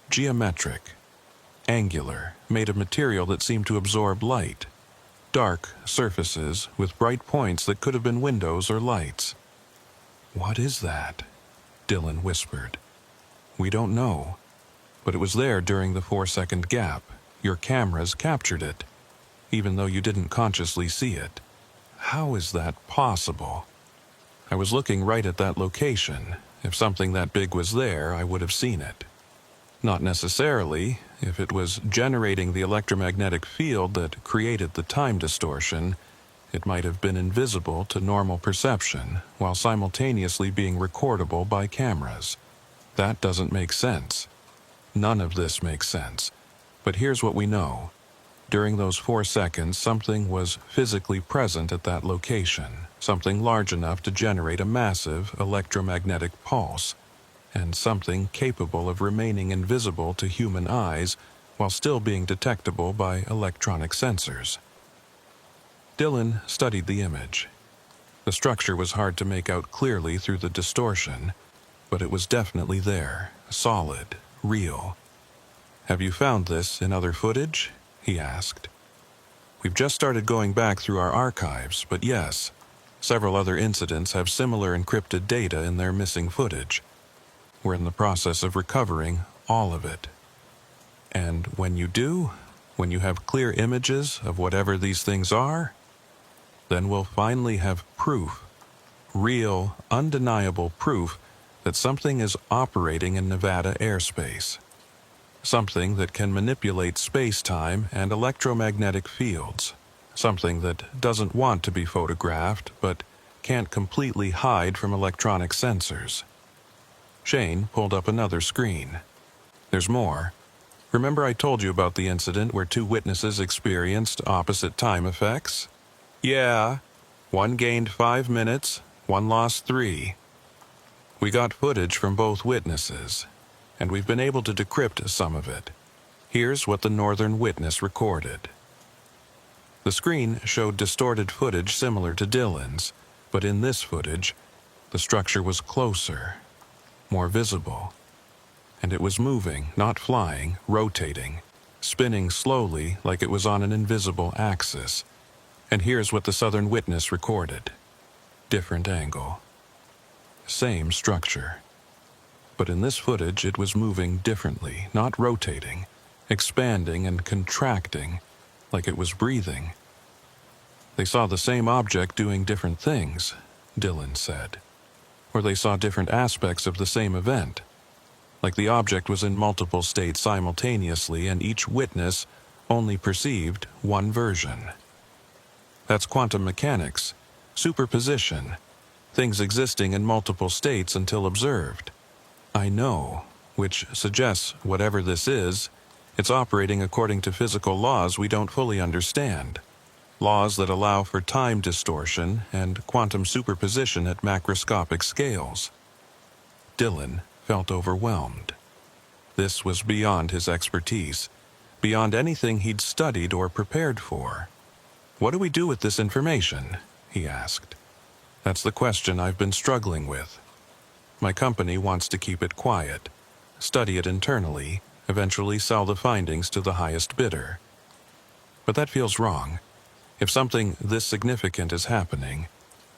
geometric, angular, made of material that seemed to absorb light. Dark surfaces with bright points that could have been windows or lights. "What is that?" Dylan whispered. "We don't know, but it was there during the 4-second gap. Your cameras captured it, even though you didn't consciously see it. How is that possible?" "I was looking right at that location. If something that big was there, I would have seen it." "Not necessarily. If it was generating the electromagnetic field that created the time distortion, it might have been invisible to normal perception while simultaneously being recordable by cameras. That doesn't make sense." "None of this makes sense. But here's what we know. During those 4 seconds, something was physically present at that location, something large enough to generate a massive electromagnetic pulse, and something capable of remaining invisible to human eyes while still being detectable by electronic sensors." Dylan studied the image. The structure was hard to make out clearly through the distortion, but it was definitely there, solid, real. "Have you found this in other footage?" he asked. "We've just started going back through our archives, but yes, several other incidents have similar encrypted data in their missing footage. We're in the process of recovering all of it. And when you do, when you have clear images of whatever these things are, then we'll finally have proof, real, undeniable proof that something is operating in Nevada airspace. Something that can manipulate space-time and electromagnetic fields. Something that doesn't want to be photographed, but can't completely hide from electronic sensors." Shane pulled up another screen. "There's more. Remember I told you about the incident where 2 witnesses experienced opposite time effects? Yeah. One gained 5 minutes, one lost 3. We got footage from both witnesses, and we've been able to decrypt some of it. Here's what the northern witness recorded." The screen showed distorted footage similar to Dylan's, but in this footage, the structure was closer, more visible. And it was moving, not flying, rotating, spinning slowly like it was on an invisible axis. And here's what the southern witness recorded. Different angle. Same structure. But in this footage it was moving differently, not rotating, expanding and contracting, like it was breathing. "They saw the same object doing different things," Dylan said. "Or they saw different aspects of the same event. Like the object was in multiple states simultaneously and each witness only perceived one version. That's quantum mechanics, superposition, things existing in multiple states until observed. I know, which suggests whatever this is, it's operating according to physical laws we don't fully understand. Laws that allow for time distortion and quantum superposition at macroscopic scales." Dylan felt overwhelmed. This was beyond his expertise, beyond anything he'd studied or prepared for. "What do we do with this information?" he asked. "That's the question I've been struggling with. My company wants to keep it quiet, study it internally, eventually sell the findings to the highest bidder. But that feels wrong. If something this significant is happening,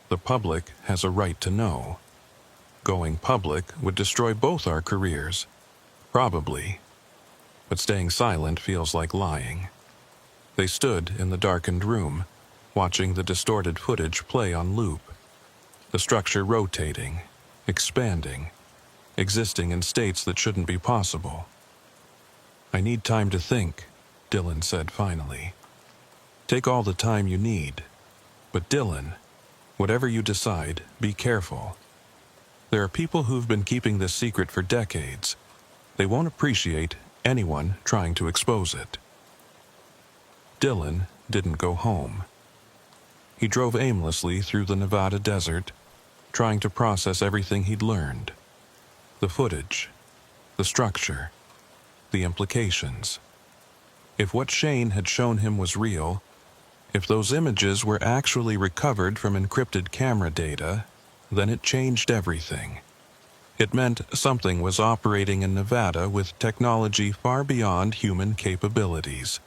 the public has a right to know. Going public would destroy both our careers. Probably. But staying silent feels like lying." They stood in the darkened room, watching the distorted footage play on loop. The structure rotating, expanding, existing in states that shouldn't be possible. "I need time to think," Dylan said finally. "Take all the time you need. But Dylan, whatever you decide, be careful. There are people who've been keeping this secret for decades. They won't appreciate anyone trying to expose it." Dylan didn't go home. He drove aimlessly through the Nevada desert, trying to process everything he'd learned. The footage, the structure, the implications. If what Shane had shown him was real, if those images were actually recovered from encrypted camera data, then it changed everything. It meant something was operating in Nevada with technology far beyond human capabilities.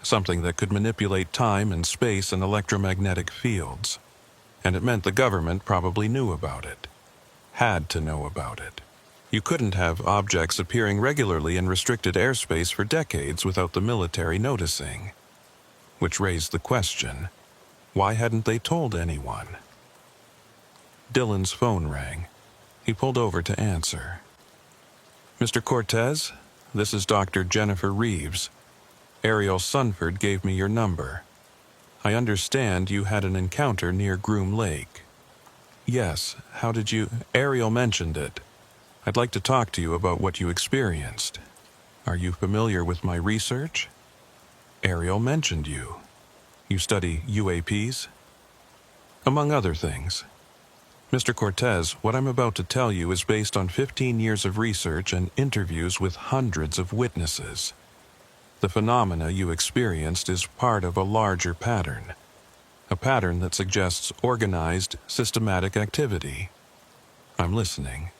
Something that could manipulate time and space and electromagnetic fields. And it meant the government probably knew about it. Had to know about it. You couldn't have objects appearing regularly in restricted airspace for decades without the military noticing. Which raised the question, why hadn't they told anyone? Dylan's phone rang. He pulled over to answer. Mr. Cortez, this is Dr. Jennifer Reeves. Ariel Sunford gave me your number. I understand you had an encounter near Groom Lake. Yes, how did you... Ariel mentioned it. I'd like to talk to you about what you experienced. Are you familiar with my research? Ariel mentioned you. You study UAPs? Among other things. Mr. Cortez, what I'm about to tell you is based on 15 years of research and interviews with hundreds of witnesses. The phenomena you experienced is part of a larger pattern. A pattern that suggests organized, systematic activity. I'm listening.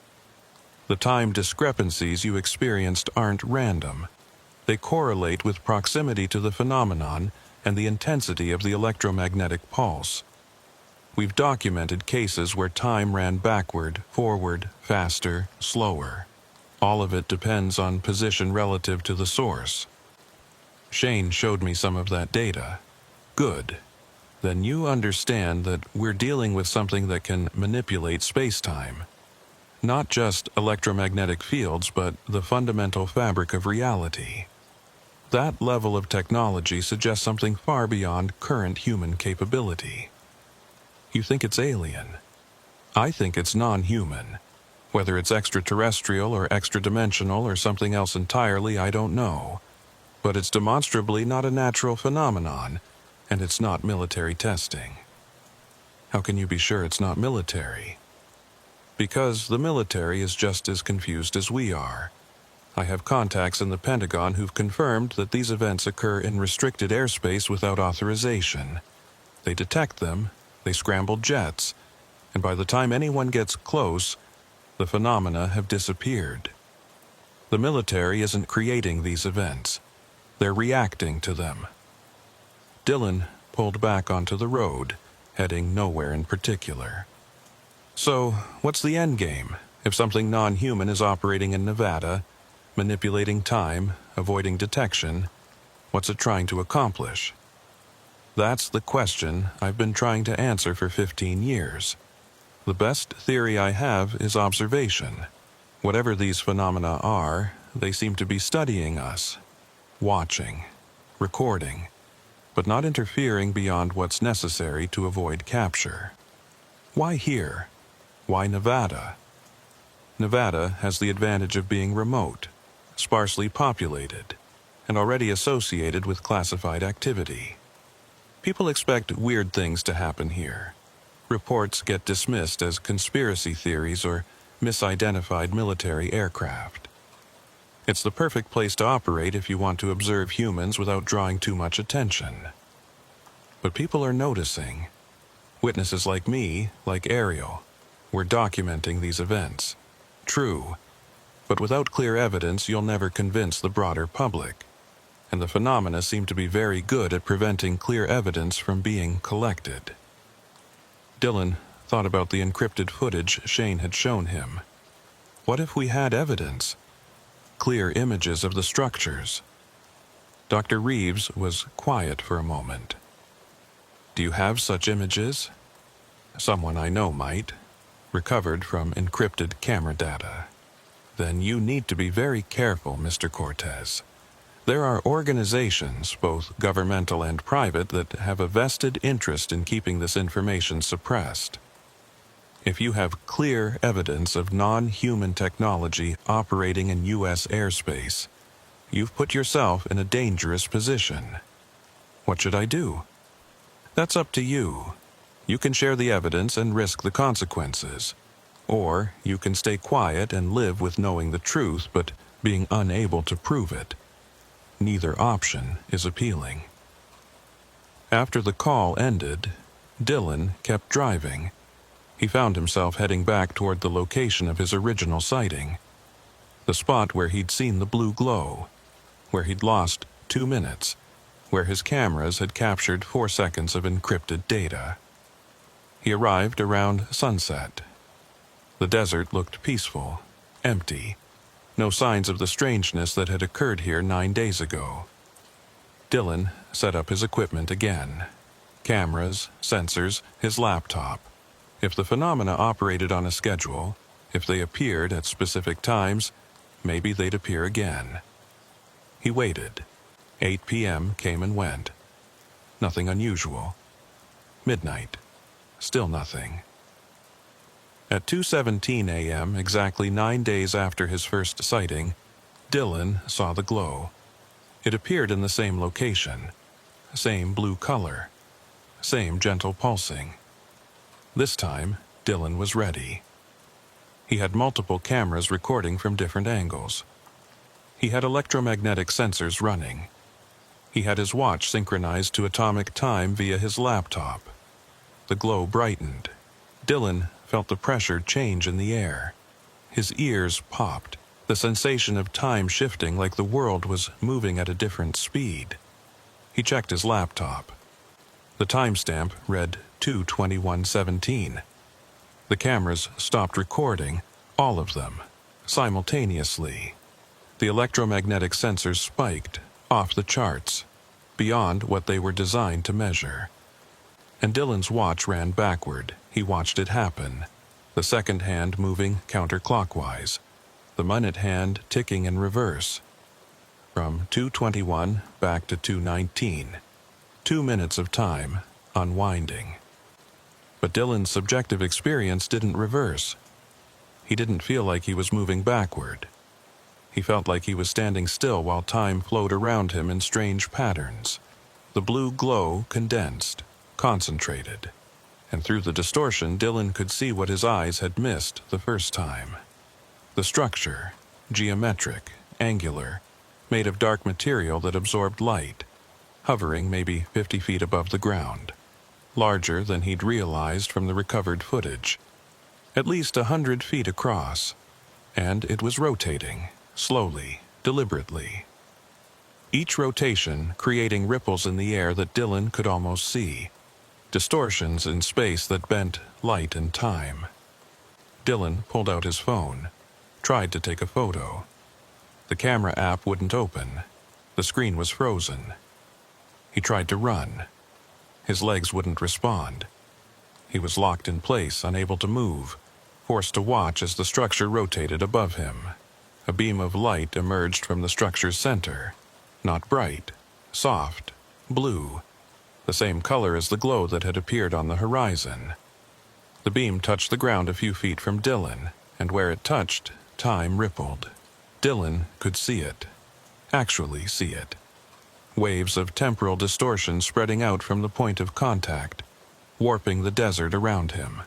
The time discrepancies you experienced aren't random. They correlate with proximity to the phenomenon and the intensity of the electromagnetic pulse. We've documented cases where time ran backward, forward, faster, slower. All of it depends on position relative to the source. Shane showed me some of that data. Good. Then you understand that we're dealing with something that can manipulate space-time. Not just electromagnetic fields, but the fundamental fabric of reality. That level of technology suggests something far beyond current human capability. You think it's alien. I think it's non-human. Whether it's extraterrestrial or extra-dimensional or something else entirely, I don't know. But it's demonstrably not a natural phenomenon, and it's not military testing. How can you be sure it's not military? Because the military is just as confused as we are. I have contacts in the Pentagon who've confirmed that these events occur in restricted airspace without authorization. They detect them, they scramble jets, and by the time anyone gets close, the phenomena have disappeared. The military isn't creating these events. They're reacting to them. Dylan pulled back onto the road, heading nowhere in particular. So, what's the end game if something non-human is operating in Nevada, manipulating time, avoiding detection? What's it trying to accomplish? That's the question I've been trying to answer for 15 years. The best theory I have is observation. Whatever these phenomena are, they seem to be studying us, watching, recording, but not interfering beyond what's necessary to avoid capture. Why here? Why Nevada? Nevada has the advantage of being remote, sparsely populated, and already associated with classified activity. People expect weird things to happen here. Reports get dismissed as conspiracy theories or misidentified military aircraft. It's the perfect place to operate if you want to observe humans without drawing too much attention. But people are noticing. Witnesses like me, like Ariel, we're documenting these events. True, but without clear evidence, you'll never convince the broader public. And the phenomena seem to be very good at preventing clear evidence from being collected. Dylan thought about the encrypted footage Shane had shown him. What if we had evidence? Clear images of the structures. Dr. Reeves was quiet for a moment. Do you have such images? Someone I know might. Recovered from encrypted camera data. Then you need to be very careful, Mr. Cortez. There are organizations, both governmental and private, that have a vested interest in keeping this information suppressed. If you have clear evidence of non-human technology operating in U.S. airspace, you've put yourself in a dangerous position. What should I do? That's up to you. You can share the evidence and risk the consequences. Or you can stay quiet and live with knowing the truth but being unable to prove it. Neither option is appealing. After the call ended, Dylan kept driving. He found himself heading back toward the location of his original sighting. The spot where he'd seen the blue glow, where he'd lost 2 minutes, where his cameras had captured 4 seconds of encrypted data. He arrived around sunset. The desert looked peaceful, empty, no signs of the strangeness that had occurred here 9 days ago. Dylan set up his equipment again. Cameras, sensors, his laptop. If the phenomena operated on a schedule, if they appeared at specific times, maybe they'd appear again. He waited. 8 p.m. came and went. Nothing unusual. Midnight. Still nothing. At 2:17 a.m., exactly 9 days after his first sighting, Dylan saw the glow. It appeared in the same location, same blue color, same gentle pulsing. This time, Dylan was ready. He had multiple cameras recording from different angles. He had electromagnetic sensors running. He had his watch synchronized to atomic time via his laptop. The glow brightened. Dylan felt the pressure change in the air. His ears popped, the sensation of time shifting like the world was moving at a different speed. He checked his laptop. The timestamp read 2:21:17. The cameras stopped recording, all of them, simultaneously. The electromagnetic sensors spiked, off the charts, beyond what they were designed to measure. And Dylan's watch ran backward. He watched it happen. The second hand moving counterclockwise. The minute hand ticking in reverse. From 2:21 back to 2:19. 2 minutes of time, unwinding. But Dylan's subjective experience didn't reverse. He didn't feel like he was moving backward. He felt like he was standing still while time flowed around him in strange patterns. The blue glow condensed, concentrated, and through the distortion Dylan could see what his eyes had missed the first time. The structure, geometric, angular, made of dark material that absorbed light, hovering maybe 50 feet above the ground, larger than he'd realized from the recovered footage, at least 100 feet across, and it was rotating, slowly, deliberately. Each rotation creating ripples in the air that Dylan could almost see, distortions in space that bent light and time. Dylan pulled out his phone, tried to take a photo. The camera app wouldn't open. The screen was frozen. He tried to run. His legs wouldn't respond. He was locked in place, unable to move, forced to watch as the structure rotated above him. A beam of light emerged from the structure's center. Not bright, soft, blue, the same color as the glow that had appeared on the horizon. The beam touched the ground a few feet from Dylan, and where it touched, time rippled. Dylan could see it, actually see it. Waves of temporal distortion spreading out from the point of contact, warping the desert around him.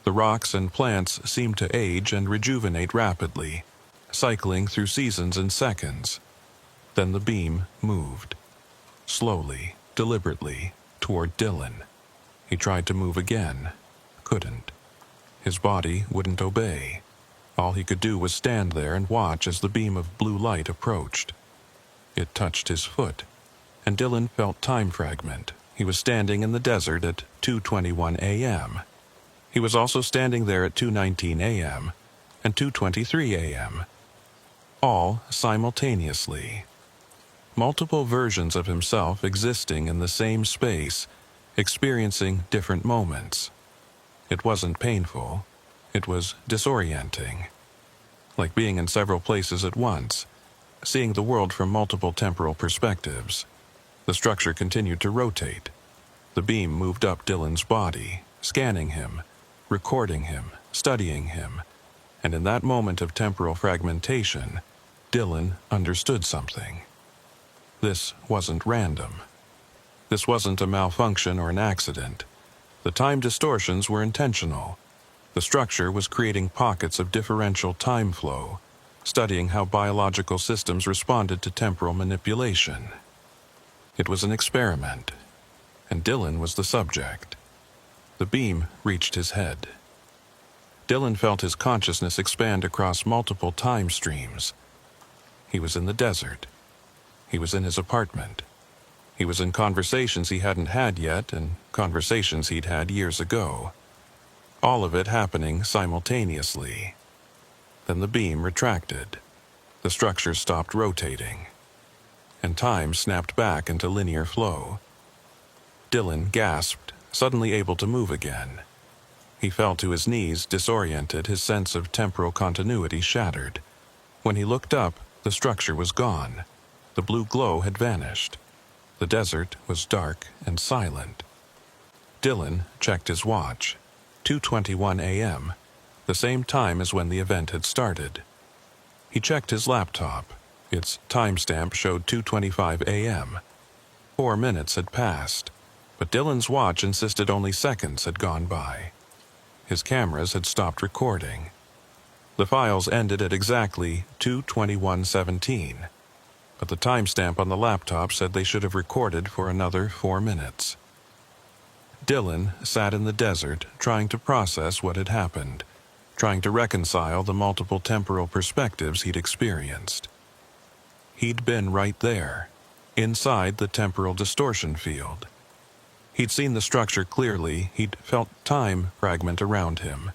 The rocks and plants seemed to age and rejuvenate rapidly, cycling through seasons in seconds. Then the beam moved, slowly, deliberately, toward Dylan. He tried to move again, couldn't. His body wouldn't obey. All he could do was stand there and watch as the beam of blue light approached. It touched his foot, and Dylan felt time fragment. He was standing in the desert at 2:21 a.m. He was also standing there at 2:19 a.m. and 2:23 a.m. All simultaneously. Multiple versions of himself existing in the same space, experiencing different moments. It wasn't painful. It was disorienting. Like being in several places at once, seeing the world from multiple temporal perspectives. The structure continued to rotate. The beam moved up Dylan's body, scanning him, recording him, studying him. And in that moment of temporal fragmentation, Dylan understood something. This wasn't random. This wasn't a malfunction or an accident. The time distortions were intentional. The structure was creating pockets of differential time flow, studying how biological systems responded to temporal manipulation. It was an experiment, and Dylan was the subject. The beam reached his head. Dylan felt his consciousness expand across multiple time streams. He was in the desert. He was in his apartment. He was in conversations he hadn't had yet and conversations he'd had years ago. All of it happening simultaneously. Then the beam retracted. The structure stopped rotating, and time snapped back into linear flow. Dylan gasped, suddenly able to move again. He fell to his knees, disoriented, his sense of temporal continuity shattered. When he looked up, the structure was gone. The blue glow had vanished. The desert was dark and silent. Dylan checked his watch. 2:21 a.m., the same time as when the event had started. He checked his laptop. Its timestamp showed 2:25 a.m. 4 minutes had passed, but Dylan's watch insisted only seconds had gone by. His cameras had stopped recording. The files ended at exactly 2:21:17, but the timestamp on the laptop said they should have recorded for another 4 minutes. Dylan sat in the desert, trying to process what had happened, trying to reconcile the multiple temporal perspectives he'd experienced. He'd been right there, inside the temporal distortion field. He'd seen the structure clearly, he'd felt time fragment around him,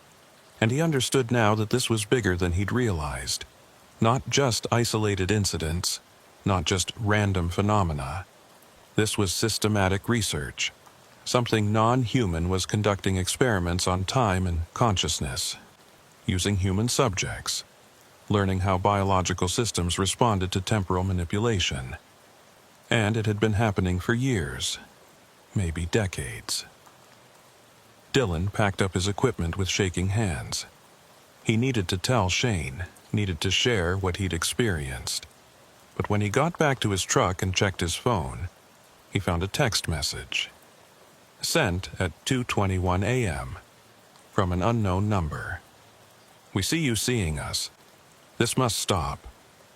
and he understood now that this was bigger than he'd realized. Not just isolated incidents, not just random phenomena. This was systematic research. Something non-human was conducting experiments on time and consciousness, using human subjects, learning how biological systems responded to temporal manipulation. And it had been happening for years, maybe decades. Dylan packed up his equipment with shaking hands. He needed to tell Shane, needed to share what he'd experienced. But when he got back to his truck and checked his phone, he found a text message. Sent at 2:21 a.m. from an unknown number. "We see you seeing us. This must stop.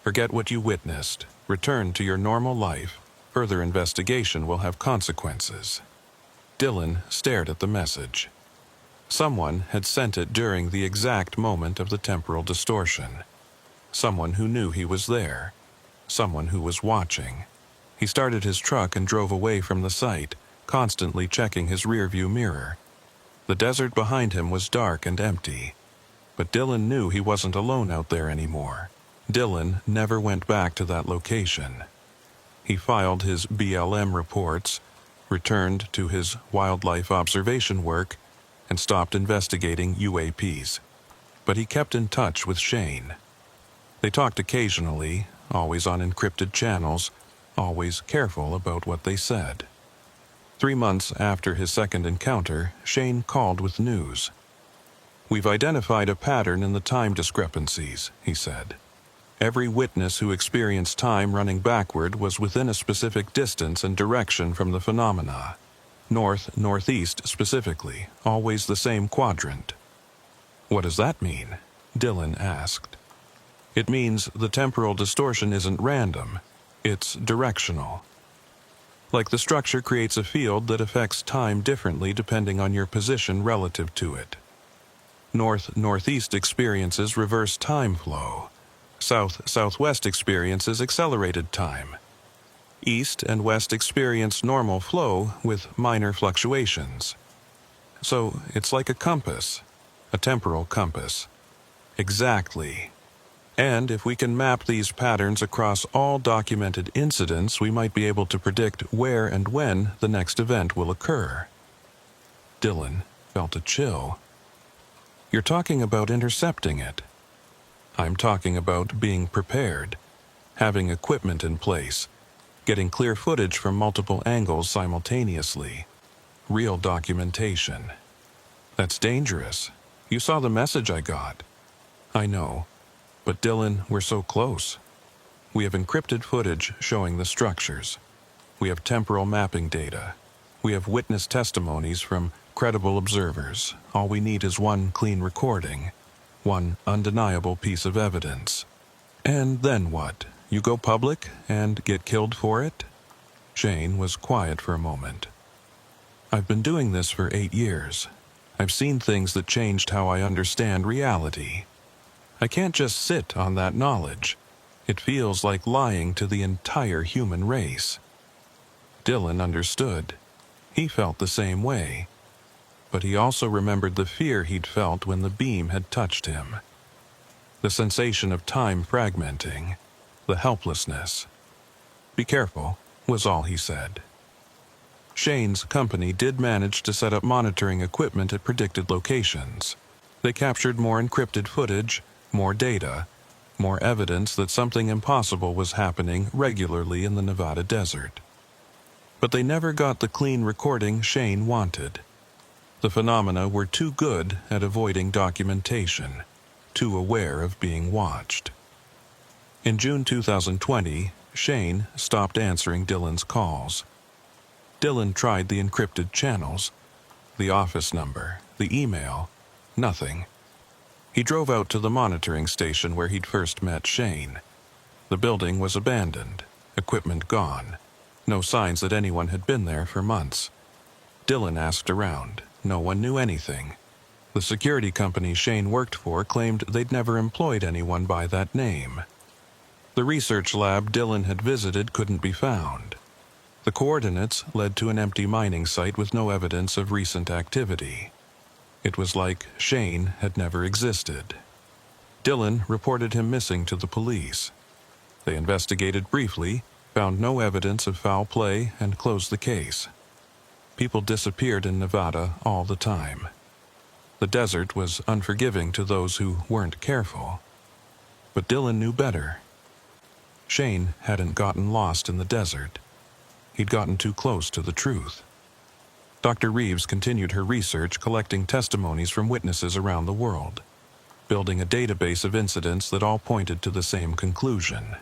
Forget what you witnessed. Return to your normal life. Further investigation will have consequences." Dylan stared at the message. Someone had sent it during the exact moment of the temporal distortion. Someone who knew he was there. Someone who was watching. He started his truck and drove away from the site, constantly checking his rearview mirror. The desert behind him was dark and empty. But Dylan knew he wasn't alone out there anymore. Dylan never went back to that location. He filed his BLM reports, returned to his wildlife observation work, and stopped investigating UAPs. But he kept in touch with Shane. They talked occasionally, always on encrypted channels, always careful about what they said. 3 months after his second encounter, Shane called with news. "We've identified a pattern in the time discrepancies," he said. "Every witness who experienced time running backward was within a specific distance and direction from the phenomena. North-northeast specifically, always the same quadrant." "What does that mean?" Dylan asked. "It means the temporal distortion isn't random, it's directional. Like the structure creates a field that affects time differently depending on your position relative to it. North-northeast experiences reverse time flow. South-southwest experiences accelerated time. East and west experience normal flow with minor fluctuations. So it's like a compass, a temporal compass." "Exactly. And if we can map these patterns across all documented incidents, we might be able to predict where and when the next event will occur." Dylan felt a chill. "You're talking about intercepting it." "I'm talking about being prepared, having equipment in place, getting clear footage from multiple angles simultaneously. Real documentation." "That's dangerous. You saw the message I got." "I know. But Dylan, we're so close. We have encrypted footage showing the structures. We have temporal mapping data. We have witness testimonies from credible observers. All we need is one clean recording, one undeniable piece of evidence. And then what? You go public and get killed for it? Shane was quiet for a moment. I've been doing this for 8 years. I've seen things that changed how I understand reality. I can't just sit on that knowledge. It feels like lying to the entire human race. Dylan understood. He felt the same way. But he also remembered the fear he'd felt when the beam had touched him. The sensation of time fragmenting, the helplessness. "Be careful," was all he said. Shane's company did manage to set up monitoring equipment at predicted locations. They captured more encrypted footage, more data, more evidence that something impossible was happening regularly in the Nevada desert. But they never got the clean recording Shane wanted. The phenomena were too good at avoiding documentation, too aware of being watched. In June 2020, Shane stopped answering Dylan's calls. Dylan tried the encrypted channels, the office number, the email, nothing. He drove out to the monitoring station where he'd first met Shane. The building was abandoned, equipment gone, no signs that anyone had been there for months. Dylan asked around. No one knew anything. The security company Shane worked for claimed they'd never employed anyone by that name. The research lab Dylan had visited couldn't be found. The coordinates led to an empty mining site with no evidence of recent activity. It was like Shane had never existed. Dylan reported him missing to the police. They investigated briefly, found no evidence of foul play, and closed the case. People disappeared in Nevada all the time. The desert was unforgiving to those who weren't careful. But Dylan knew better. Shane hadn't gotten lost in the desert. He'd gotten too close to the truth. Dr. Reeves continued her research, collecting testimonies from witnesses around the world, building a database of incidents that all pointed to the same conclusion.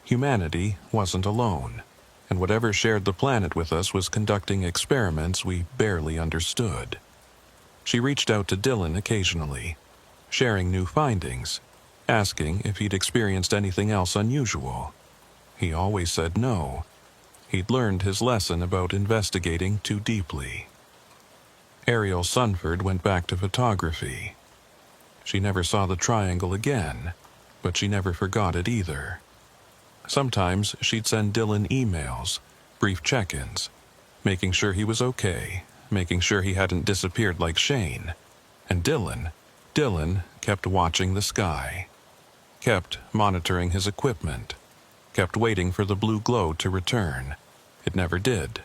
Humanity wasn't alone, and whatever shared the planet with us was conducting experiments we barely understood. She reached out to Dylan occasionally, sharing new findings, asking if he'd experienced anything else unusual. He always said no. He'd learned his lesson about investigating too deeply. Ariel Sunford went back to photography. She never saw the triangle again, but she never forgot it either. Sometimes she'd send Dylan emails, brief check-ins, making sure he was okay, making sure he hadn't disappeared like Shane. And Dylan kept watching the sky, kept monitoring his equipment, kept waiting for the blue glow to return. It never did.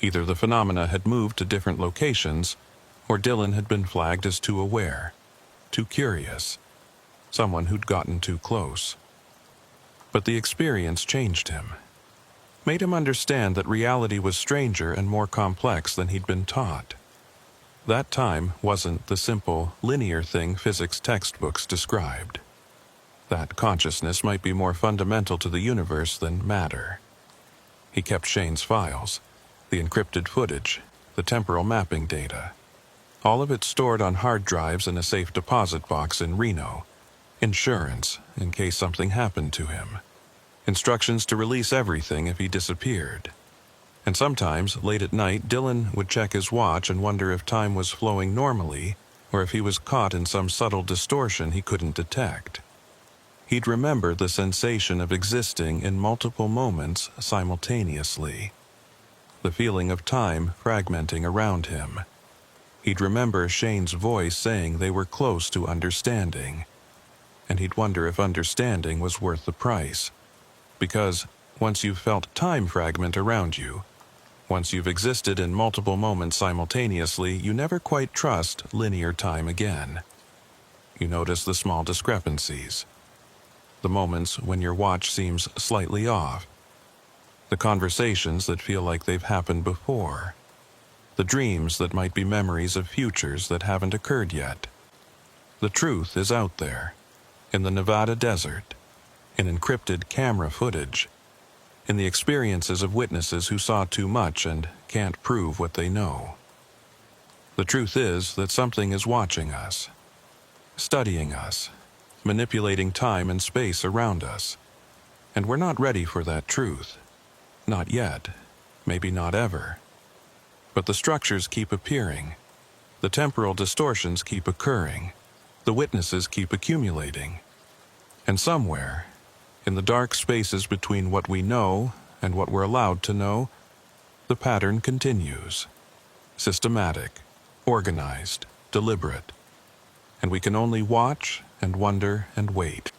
Either the phenomena had moved to different locations, or Dylan had been flagged as too aware, too curious, someone who'd gotten too close. But the experience changed him, made him understand that reality was stranger and more complex than he'd been taught. That time wasn't the simple, linear thing physics textbooks described. That consciousness might be more fundamental to the universe than matter. He kept Shane's files, the encrypted footage, the temporal mapping data. All of it stored on hard drives in a safe deposit box in Reno. Insurance, in case something happened to him. Instructions to release everything if he disappeared. And sometimes, late at night, Dylan would check his watch and wonder if time was flowing normally, or if he was caught in some subtle distortion he couldn't detect. He'd remember the sensation of existing in multiple moments simultaneously. The feeling of time fragmenting around him. He'd remember Shane's voice saying they were close to understanding. And he'd wonder if understanding was worth the price. Because once you've felt time fragment around you, once you've existed in multiple moments simultaneously, you never quite trust linear time again. You notice the small discrepancies. The moments when your watch seems slightly off. The conversations that feel like they've happened before. The dreams that might be memories of futures that haven't occurred yet. The truth is out there, in the Nevada desert, in encrypted camera footage, in the experiences of witnesses who saw too much and can't prove what they know. The truth is that something is watching us, studying us, manipulating time and space around us. And we're not ready for that truth. Not yet. Maybe not ever. But the structures keep appearing. The temporal distortions keep occurring. The witnesses keep accumulating. And somewhere, in the dark spaces between what we know and what we're allowed to know, the pattern continues. Systematic, organized, deliberate. And we can only watch and wonder and wait.